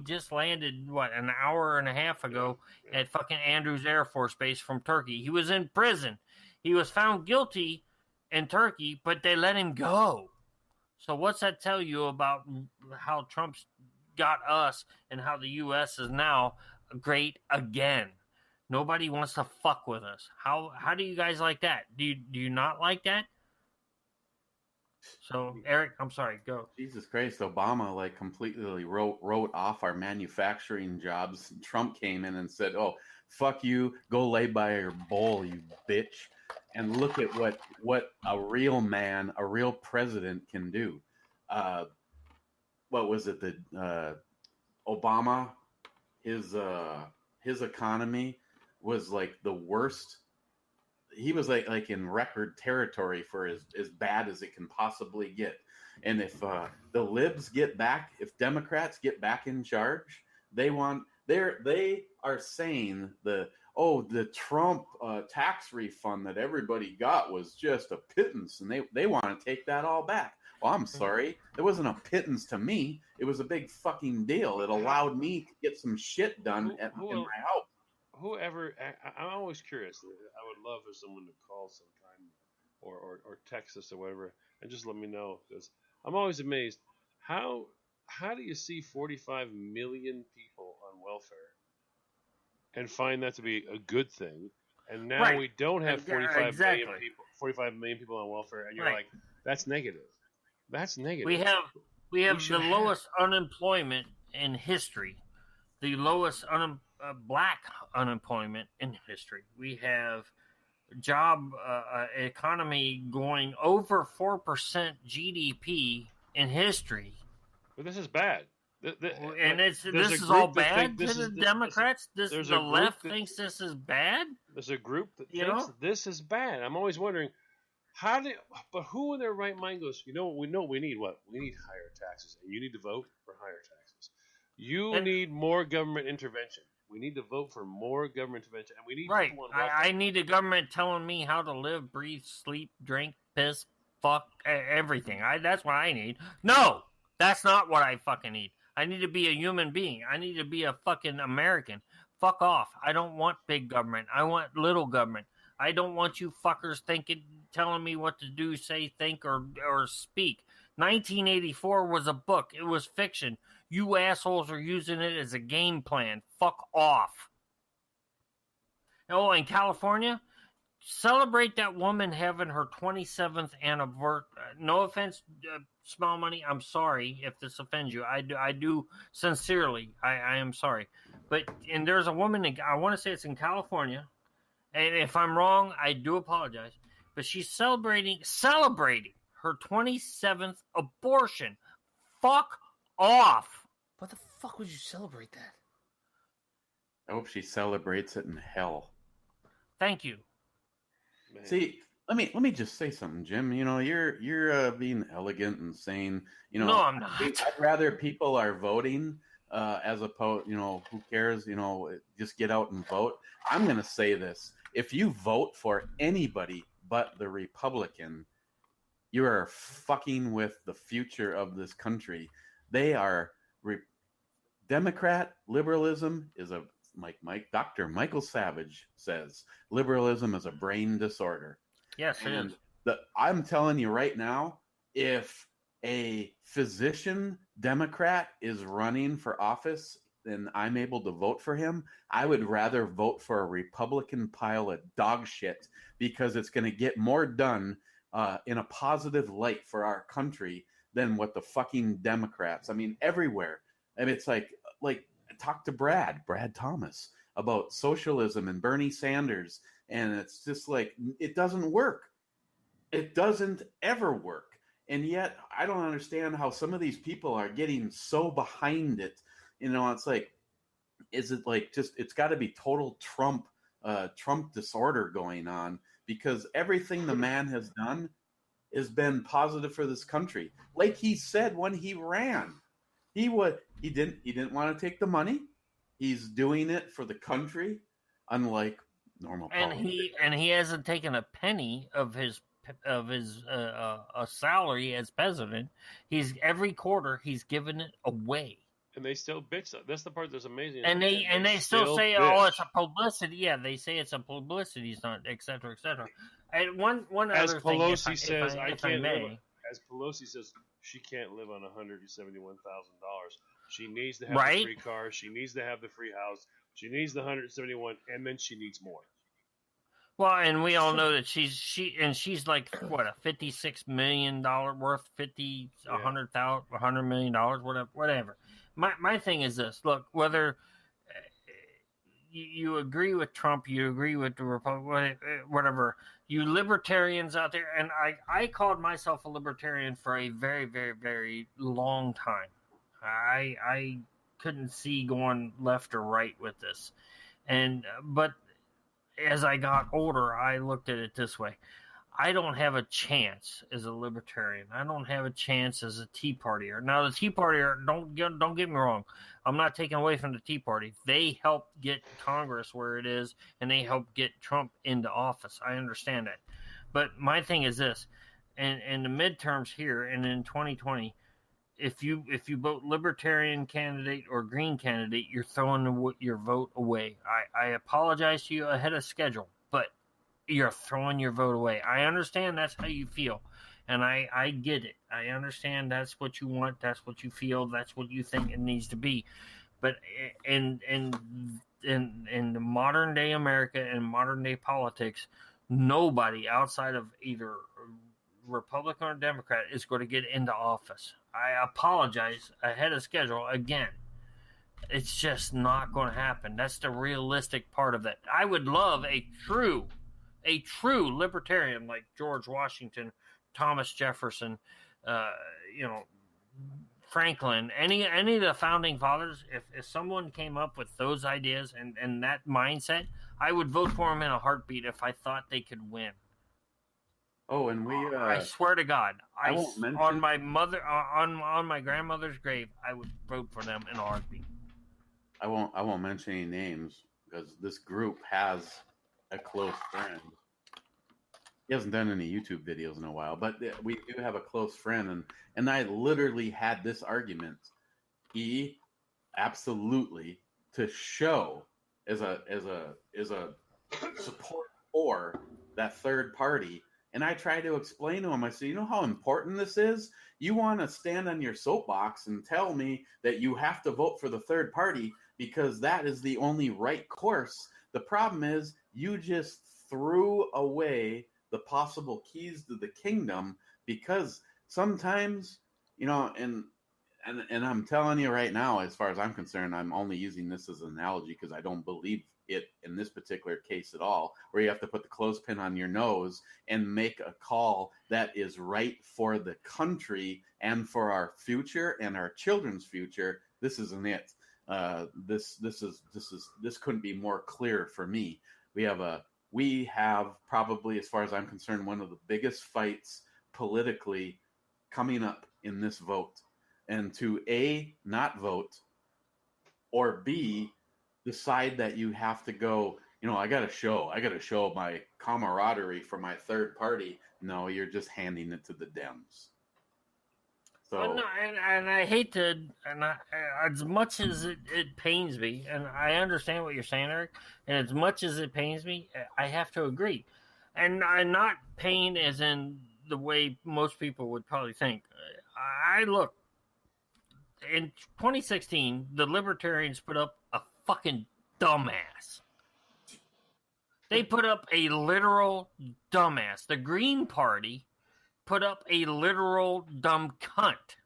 just landed, an hour and a half ago at fucking Andrews Air Force Base from Turkey. He was in prison. He was found guilty in Turkey, but they let him go. So what's that tell you about how Trump's got us and how the U.S. is now great again? Nobody wants to fuck with us. How do you guys like that? Do you not like that? So, Eric, I'm sorry, go. Jesus Christ, Obama completely wrote off our manufacturing jobs. Trump came in and said, "Oh, fuck you, go lay by your bowl, you bitch." And look at what a real man, a real president can do. What was it that Obama, his economy was the worst. He was like in record territory for as bad as it can possibly get. And if the libs get back, if Democrats get back in charge, they are saying the Trump tax refund that everybody got was just a pittance, and they want to take that all back. Well, I'm sorry. It wasn't a pittance to me. It was a big fucking deal. It allowed me to get some shit done in my house. I'm always curious. I would love for someone to call sometime or text us or whatever and just let me know, because I'm always amazed. How do you see 45 million people on welfare and find that to be a good thing? And now we don't have 45 million people on welfare, and you're like, that's negative. That's negative. We have the lowest unemployment in history, the lowest black unemployment in history. We have job economy going over 4% GDP in history. But this is bad. And this is all bad to the Democrats? The left thinks this is bad? There's a group that thinks this is bad. I'm always wondering, but who in their right mind goes, we need what? We need higher taxes. And you need to vote for higher taxes. You need more government intervention. We need to vote for more government intervention. And we need people on welfare. I need the government telling me how to live, breathe, sleep, drink, piss, fuck, everything. That's what I need. No, that's not what I fucking need. I need to be a human being. I need to be a fucking American. Fuck off. I don't want big government. I want little government. I don't want you fuckers telling me what to do, say, think, or speak. 1984 was a book. It was fiction. You assholes are using it as a game plan. Fuck off. Oh, in California, celebrate that woman having her 27th anniversary. No offense, Small Money. I'm sorry if this offends you. I do sincerely. I am sorry. And there's a woman, I want to say it's in California. And if I'm wrong, I do apologize. But she's celebrating her 27th abortion. Fuck off. What the fuck would you celebrate that? I hope she celebrates it in hell. Thank you. Man. See, let me just say something, Jim. You're being elegant and saying, no, I'm not. I'd rather people are voting as opposed, who cares? Just get out and vote. I'm going to say this: if you vote for anybody but the Republican, you are fucking with the future of this country. They are Democrat liberalism is Dr. Michael Savage says liberalism is a brain disorder. Yes, it is. I'm telling you right now, if a physician Democrat is running for office and I'm able to vote for him, I would rather vote for a Republican pile of dog shit because it's going to get more done in a positive light for our country than what the fucking Democrats. I mean, everywhere. And it's like talk to Brad Thomas about socialism and Bernie Sanders. And it's just like, it doesn't work. It doesn't ever work. And yet I don't understand how some of these people are getting so behind it. It's like, is it like it's got to be total Trump disorder going on, because everything the man has done has been positive for this country. Like he said when he ran, he didn't want to take the money. He's doing it for the country, unlike normal politics. And he hasn't taken a penny of his salary as president. Every quarter he's given it away. And they still bitch. That's the part that's amazing. And they still say, bitch. "Oh, it's a publicity." Yeah, they say it's a publicity stunt, et cetera, et cetera. And one as other Pelosi thing, says, I can't live. As Pelosi says, she can't live on $171,000. She needs to have the free car. She needs to have the free house. She needs the 171, and then she needs more. Well, and we all know that she's like what, a $56 million worth, $100 million, whatever. My thing is this: look, whether you agree with Trump, you agree with the Republic, whatever, you libertarians out there, and I called myself a libertarian for a very, very, very long time. I couldn't see going left or right with this, but as I got older, I looked at it this way. I don't have a chance as a libertarian. I don't have a chance as a Tea Partier. Now, the Tea Partier, don't get me wrong. I'm not taking away from the Tea Party. They helped get Congress where it is, and they helped get Trump into office. I understand that. But my thing is this. In the midterms here and in 2020, if you vote Libertarian candidate or Green candidate, you're throwing your vote away. I apologize to you ahead of schedule, but you're throwing your vote away. I understand that's how you feel, and I get it. I understand that's what you want, that's what you feel, that's what you think it needs to be. But in the modern day America and modern day politics, nobody outside of either Republican or Democrat is going to get into office. I apologize ahead of schedule again. It's just not going to happen. That's the realistic part of it. I would love a true libertarian like George Washington, Thomas Jefferson, Franklin, any of the founding fathers, if someone came up with those ideas and that mindset, I would vote for them in a heartbeat if I thought they could win. Oh, and I swear to God, I won't mention on my mother on my grandmother's grave, I would vote for them in a heartbeat. I won't mention any names because this group has a close friend. He hasn't done any YouTube videos in a while, but we do have a close friend, and I literally had this argument. He absolutely to show as a support for that third party. And I tried to explain to him, I said, you know how important this is? You want to stand on your soapbox and tell me that you have to vote for the third party because that is the only right course. The problem is you just threw away the possible keys to the kingdom because sometimes, you know, and I'm telling you right now, as far as I'm concerned, I'm only using this as an analogy because I don't believe it in this particular case at all, where you have to put the clothespin on your nose and make a call that is right for the country and for our future and our children's future. This isn't it. This couldn't be more clear for me. We have probably, as far as I'm concerned, one of the biggest fights politically coming up in this vote. And to A, not vote, or B, decide that you have to go, you know, I got to show my camaraderie for my third party. No, you're just handing it to the Dems. So, well, no, and I hate to, as much as it pains me, and I understand what you're saying, Eric, and as much as it pains me, I have to agree. And I'm not pain as in the way most people would probably think. Look, in 2016, the Libertarians put up a fucking dumbass. They put up a literal dumbass. The Green Party put up a literal dumb cunt.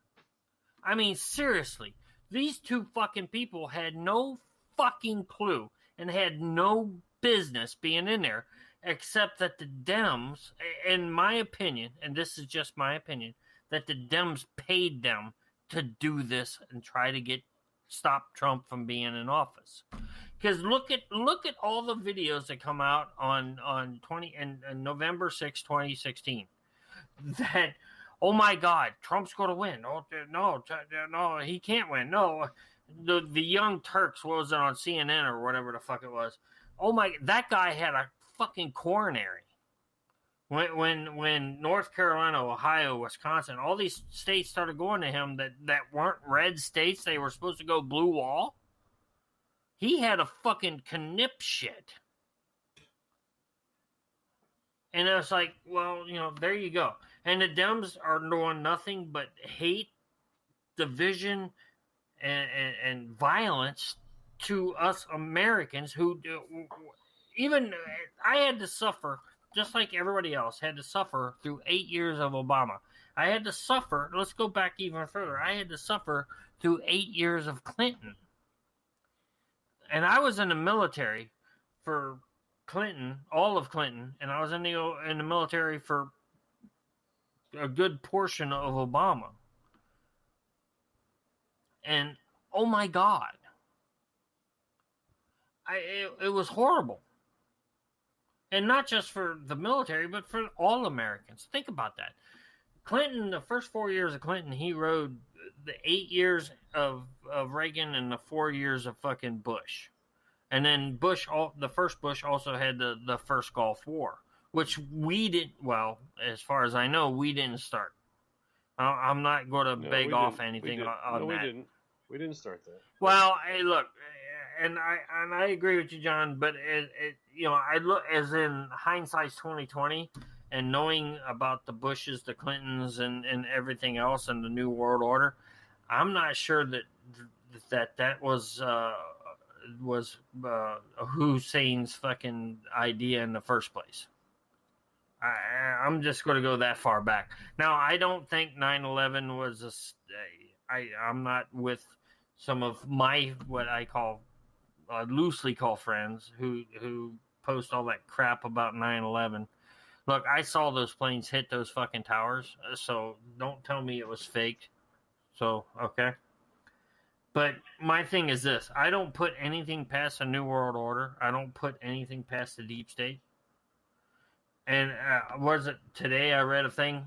I mean, seriously, these two fucking people had no fucking clue and had no business being in there, except that the Dems, in my opinion, and this is just my opinion, that the Dems paid them to do this and try to stop Trump from being in office. Because look at all the videos that come out on November 6, 2016. That, oh my God, Trump's going to win. Oh, no, he can't win. No, the Young Turks, what was it on CNN or whatever the fuck it was? Oh my, that guy had a fucking coronary. When North Carolina, Ohio, Wisconsin, all these states started going to him that weren't red states, they were supposed to go blue wall. He had a fucking knip shit. And I was like, well, you know, there you go. And the Dems are doing nothing but hate, division, and violence to us Americans who even I had to suffer, just like everybody else had to suffer through 8 years of Obama. I had to suffer, let's go back even further. I had to suffer through 8 years of Clinton. And I was in the military for Clinton, all of Clinton, and I was in the military for a good portion of Obama. And oh my God, it was horrible. And not just for the military, but for all Americans. Think about that. Clinton, the first 4 years of Clinton, he rode the 8 years of Reagan and the 4 years of fucking Bush. And then the first Bush also had the first Gulf War, which we didn't, well, as far as I know, we didn't start. I'm not going to beg off anything on that. We didn't start that. Well, hey, look, and I agree with you, John, but you know, I look as in hindsight's 2020, and knowing about the Bushes, the Clintons, and everything else, and the New World Order, I'm not sure that was Hussein's fucking idea in the first place. I'm just going to go that far back. Now, I don't think 9/11 was I'm not with some of my what I call loosely call friends who post all that crap about 9/11. Look, I saw those planes hit those fucking towers, so don't tell me it was faked. So, okay. But my thing is this. I don't put anything past the New World Order. I don't put anything past the deep state. And was it today I read a thing?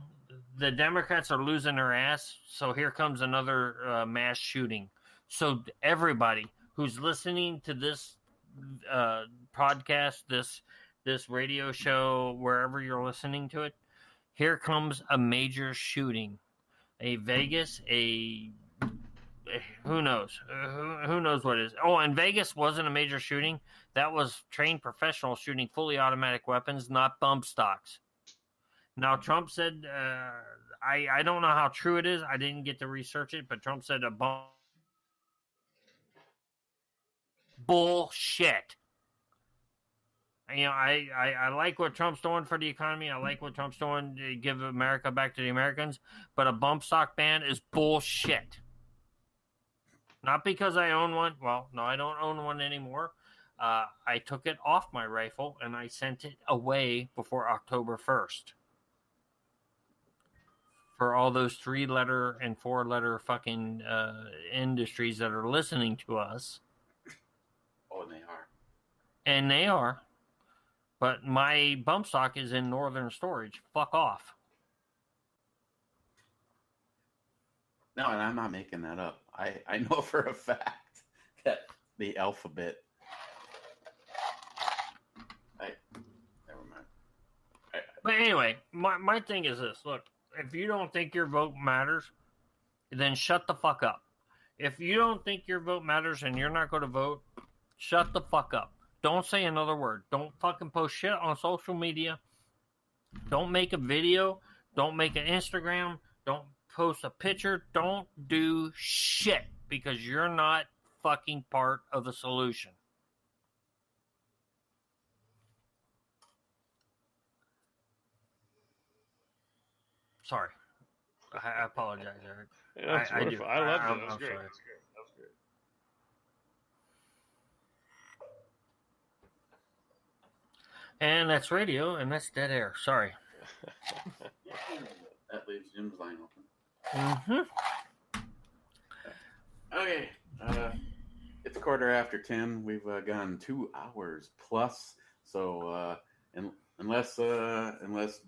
The Democrats are losing their ass, so here comes another mass shooting. So everybody who's listening to this podcast, this radio show, wherever you're listening to it, here comes a major shooting. A Vegas, who knows? Who knows what it is? Oh, and Vegas wasn't a major shooting. That was trained professionals shooting fully automatic weapons, not bump stocks. Now, Trump said, I don't know how true it is. I didn't get to research it, but Trump said a bump. Bullshit. You know, I like what Trump's doing for the economy. I like what Trump's doing to give America back to the Americans. But a bump stock ban is bullshit. Not because I own one. Well, no, I don't own one anymore. I took it off my rifle and I sent it away before October 1st. For all those 3-letter and 4-letter fucking industries that are listening to us. Oh, and they are. And they are. But my bump stock is in Northern Storage. Fuck off. No, and I'm not making that up. I know for a fact that the alphabet. Never mind. But anyway, my thing is this. Look, if you don't think your vote matters, then shut the fuck up. If you don't think your vote matters and you're not going to vote, shut the fuck up. Don't say another word. Don't fucking post shit on social media. Don't make a video. Don't make an Instagram. Don't post a picture. Don't do shit because you're not fucking part of the solution. Sorry. I apologize, Eric. Yeah, I do. I loved it. That was great. Sorry. That was great. That was great. And that's radio, and that's dead air. Sorry. That leaves Jim's line open. Mm-hmm. Okay. It's 10:15. We've gone 2 hours plus. So unless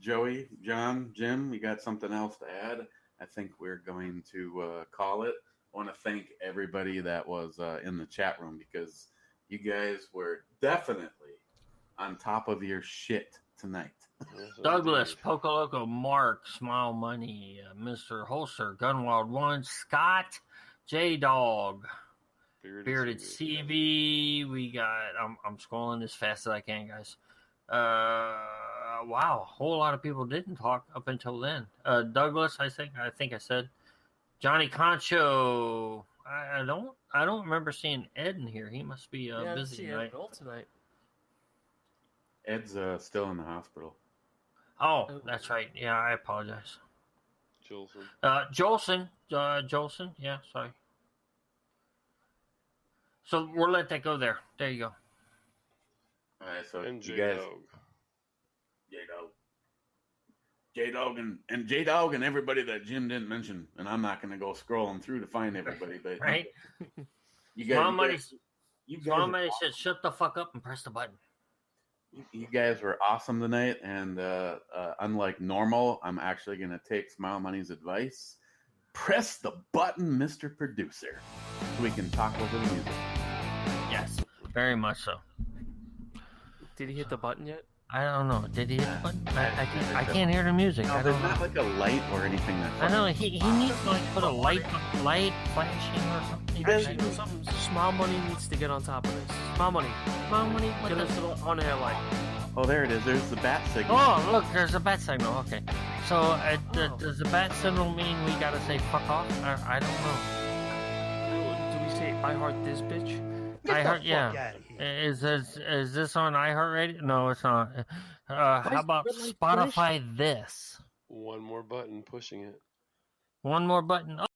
Joey, John, Jim, you got something else to add, I think we're going to call it. I want to thank everybody that was in the chat room because you guys were definitely on top of your shit tonight. Douglas, Poco Loco, Mark, Smile Money, Mr. Holster, Gunwild One, Scott, J Dog, Bearded CV. We got. I'm scrolling as fast as I can, guys. Wow, a whole lot of people didn't talk up until then. Douglas, I think I said. Johnny Concho. I don't remember seeing Ed in here. He must be busy tonight. Ed's still in the hospital. Oh, that's right. Yeah, I apologize. Jolson. Jolson. Yeah, sorry. So we'll let that go there. There you go. All right, so and you guys, J-Dog and J-Dog and everybody that Jim didn't mention, and I'm not going to go scrolling through to find everybody, but right. You guys said, "Shut the fuck up and press the button." You guys were awesome tonight, and unlike normal, I'm actually going to take Smile Money's advice. Press the button, Mr. Producer, so we can talk over the music. Yes, very much so. Did he hit the button yet? I don't know. Did he hit the button? I can't hear the music. No, there's not like a light or anything. I know he needs to like put a light flashing or something. Actually, do something. Smile Money needs to get on top of this. Smile Money. Get us a little on-air light. Oh, there it is. There's the bat signal. Oh, look, there's a bat signal. Okay. So does the bat signal mean we gotta say fuck off? I don't know. Do we say I heart this bitch? I heard, yeah. Is this on iHeartRadio? No, it's not. How about Spotify? This one more button pushing it. One more button.